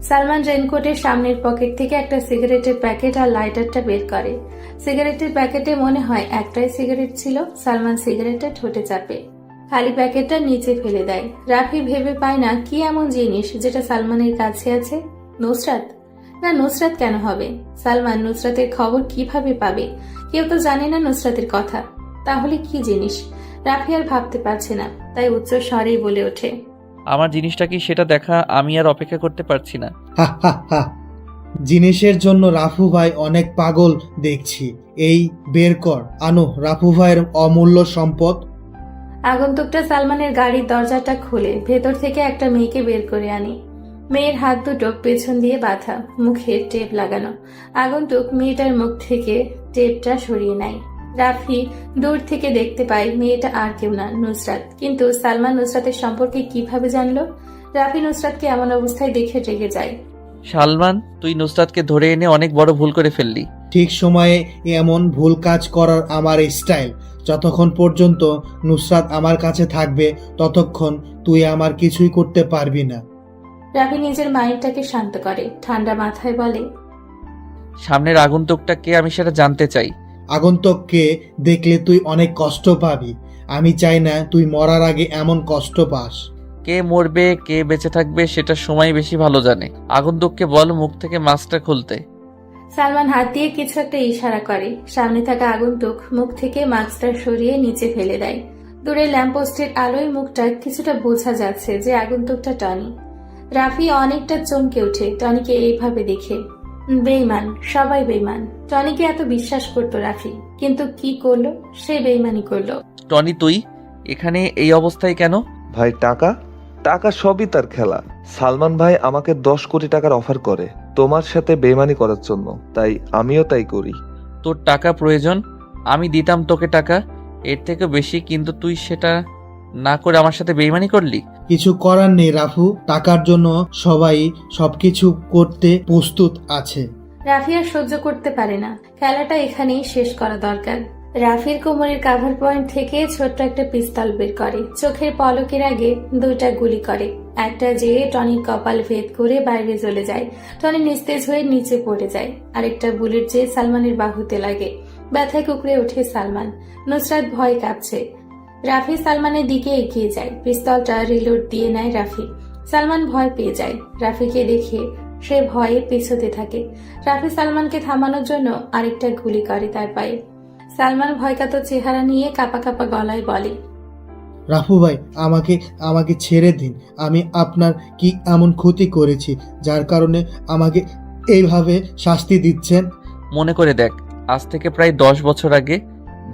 সালমান রেনকোটের সামনের পকেট থেকে একটা সিগারেটের প্যাকেট আর লাইটারটা বের করে। সিগারেটের প্যাকেটে মনে হয় একটাই সিগারেট ছিল। সালমান সিগারেটটা ঠোঁটে চাপে, খালি প্যাকেটটা নিচে ফেলে দেয়। রাফি ভেবে পায় না কি এমন জিনিস যেটা সালমানের কাছে আছে। নুসরাত? না, নুসরাত কেন হবে? সালমান নুসরাতের খবর কিভাবে পাবে? কেউ তো জানে না নুসরাতের কথা। তাহলে কি জিনিস? রাফি আর ভাবতে পারছে না, তাই উচ্চ স্বরেই বলে ওঠে, আমার জিনিসটা কি সেটা দেখা আমি আর অপেক্ষা করতে পারছি না। হা হা হা। জিনিসের জন্য রাফু ভাই অনেক পাগল দেখছি। এই বের কর, আনো রাফু ভাইয়ের অমূল্য সম্পদ। আগন্তুকটা সালমানের গাড়ির দরজাটা খুলে ভেতর থেকে একটা মেয়েকে বের করে আনে। মেয়ের হাত দুটো পেছন দিয়ে বাঁধা, মুখে টেপ লাগানো। আগন্তুক মেয়েটার মুখ থেকে টেপটা সরিয়ে নেয়। রাফি দূর থেকে দেখতে পায় মেয়েটা আর কেউ না, নুসরাত। কিন্তু সালমান নুসরাতের সম্পর্কে কিভাবে জানলো? রাফি নুসরাতকে এমন অবস্থায় দেখে রেগে যায়। সালমান, তুই নুসরাতকে ধরে এনে অনেক বড় ভুল করে ফেললি। ঠিক সময়ে এমন ভুল কাজ করার আমার স্টাইল। যতক্ষণ পর্যন্ত নুসরাত আমার কাছে থাকবে ততক্ষণ তুই আমার কিছুই করতে পারবি না। রাফি নিজের মাইন্ডটাকে শান্ত করে, ঠান্ডা মাথায় বলে, সামনের আগন্তুকটা কে আমি সেটা জানতে চাই। আগন্তুককে দেখলে তুই অনেক কষ্ট পাবি। আমি চাই না তুই মরার আগে এমন কষ্ট পাস। কে মরবে কে বেঁচে থাকবে সেটা সময় বেশি ভালো জানে। আগন্তুককে বল মুখ থেকে মাস্কটা খুলতে। সালমান হাত দিয়ে কিছু একটা ইশারা করে। সামনে থাকা আগন্তুক মুখ থেকে মাস্কটা সরিয়ে নিচে ফেলে দেয়। দূরে ল্যাম্পপোস্টের আলোয় মুখটা কিছুটা বোঝা যাচ্ছে যে আগন্তুকটা টনি। রাফি অনেকটা চমকে ওঠে টনিকে এইভাবে দেখে। বেইমান, সবাই বেইমান। টনিকে এত বিশ্বাস করতো রাফি, কিন্তু কি করলো? সে বেইমানি করলো। টনি, তুই এখানে এই অবস্থায় কেন? ভাই টাকা টাকা সবই তার খেলা। সালমান ভাই আমাকে 10 কোটি টাকার অফার করে তোমার সাথে বেইমানি করার জন্য, তাই আমিও তাই করি। তোর টাকা প্রয়োজন, আমি দিতাম তোকে টাকা, এর থেকে বেশি, কিন্তু তুই সেটা না করে আমার সাথে বেইমানি করলি। কিছু করার নেই রাফু, টাকার জন্য সবাই সবকিছু করতে প্রস্তুত আছে। রাফি আর সহ্য করতে পারে না, খেলাটা এখানেই শেষ করা দরকার। রাফির কোমরের কাভার পয়েন্ট থেকে ছোট্ট একটা পিস্তল বের করে, চোখের পলকের আগে 2টা গুলি করে। একটা যেয়ে টনির কপাল ভেদ করে বাইরে চলে যায়। টনি নিস্তেজ হয়ে নিচে পড়ে যায়। আরেকটা বুলেট যেয়ে সালমানের বাহুতে লাগে। ব্যথায় কুকড়ে ওঠে সালমান। নুসরাত ভয় কাঁপছে। রাফি সালমানের দিকে এগিয়ে যায়। পিস্তলটা রিলোড দিয়ে নেয় রাফি। সালমান ভয় পেয়ে যায়। রাফিকে দেখে সে ভয়ে পিছোতে থাকে। রাফি সালমানকে থামানোর জন্য আরেকটা গুলি করে তার পায়ে। সালমান ভয়কাতর চেহারা নিয়ে কাঁপা কাঁপা গলায় বলে, রাফু ভাই, আমাকে ছেড়ে দিন। আমি আপনার কি এমন ক্ষতি করেছি যার কারণে আমাকে এইভাবে শাস্তি দিচ্ছেন? মনে করে দেখ, আজ থেকে প্রায় 10 বছর আগে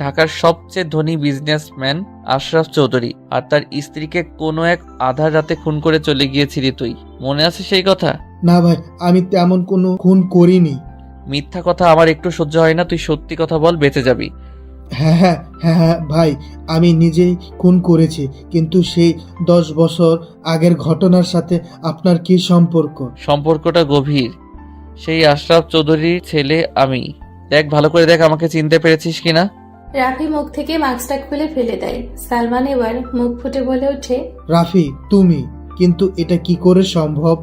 ঢাকার সবচেয়ে ধনী বিজনেসম্যান আশরাফ চৌধুরী আর তার স্ত্রীকে কোনো এক আধার রাতে খুন করে চলে গিয়েছিলি তুই। মনে আছে সেই কথা? না ভাই, আমি তেমন কোনো খুন করিনি। মিথ্যা কথা আমার একটু সহ্য হয় না, তুই সত্যি কথা বল, বেঁচে যাবি। হ্যাঁ ভাই, আমি নিজেই খুন করেছি, কিন্তু সেই 10 বছর আগের ঘটনার সাথে আপনার কি সম্পর্ক? সম্পর্কটা গভীর। সেই আশরাফ চৌধুরীর ছেলে আমি। দেখ, ভালো করে দেখ, আমাকে চিনতে পেরেছিস কিনা। রাফি মুখ থেকে মাস্কটা খুলে ফেলে দেয়। সালমান এবার মুখ ফুটে বলে ওঠে, রাফি তুমি, কিন্তু এটা কি করে সম্ভব?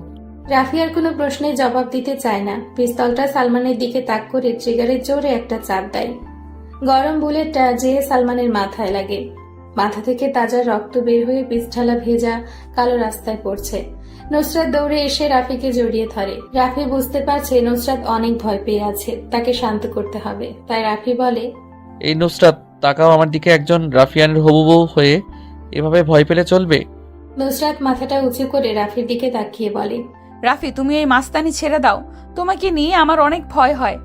রাফি আর কোনো প্রশ্নের জবাব দিতে চায় না। পিস্তলটা সালমানের দিকে তাক করে ট্রিগারের জোরে একটা চাপ দেয়। গরম বুলেটটা যেয়ে সালমানের মাথায় লাগে। মাথা থেকে তাজা রক্ত বের হয়ে পিছঢালা ভেজা কালো রাস্তায় পড়ছে। নুসরাত দৌড়ে এসে রাফিকে জড়িয়ে ধরে। রাফি বুঝতে পারছে নুসরাত অনেক ভয় পেয়ে আছে, তাকে শান্ত করতে হবে। তাই রাফি বলে, এই নুসরাত, তাকাও আমার দিকে। একজন রাফিয়ানের হবু বউ হয়ে এভাবে ভয় পেলে চলবে? নুসরাত মাথাটা উঁচু করে রাফির দিকে তাকিয়ে বলে, রাফি, তুমি এই মাস্তানি ছেড়ে দাও। তোমাকে নিয়ে আমার অনেক ভয় হয়।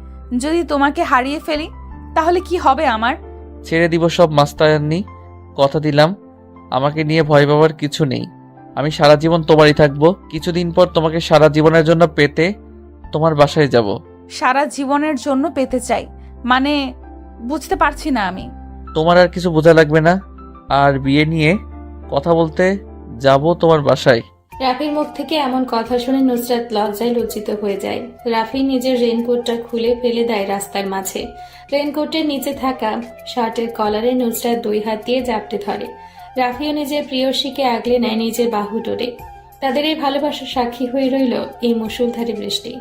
যদি তোমাকে হারিয়ে ফেলি তাহলে কি হবে আমার? ছেড়ে দিব সব মাস্তানি, কথা দিলাম। আমাকে নিয়ে ভয় পাওয়ার কিছু নেই। আমি সারা জীবন তোমারই থাকবো। কিছুদিন পর তোমাকে সারা জীবনের জন্য পেতে তোমার বাসায় যাব। সারা জীবনের জন্য পেতে চাই মানে? বুঝতে পারছি না আমি। তোমার আর কিছু বোঝা লাগবে না। আর বিয়ে নিয়ে কথা বলতে যাব তোমার বাসায়। রাফির মুখ থেকে এমন কথা শুনে নুসরাত লজ্জায় লজ্জিত হয়ে যায়। রাফি নিজের রেইনকোটটা খুলে ফেলে দেয় রাস্তার মাঝে। রেইনকোটের নিচে থাকা শার্টের কলারে নুসরাত 2 হাত দিয়ে জাপটে ধরে। রাফিও নিজের প্রিয়সীকে আগলে নেয় নিজের বাহু ডোরে। তাদের এই ভালোবাসার সাক্ষী হয়ে রইল এই মুষলধারে বৃষ্টি।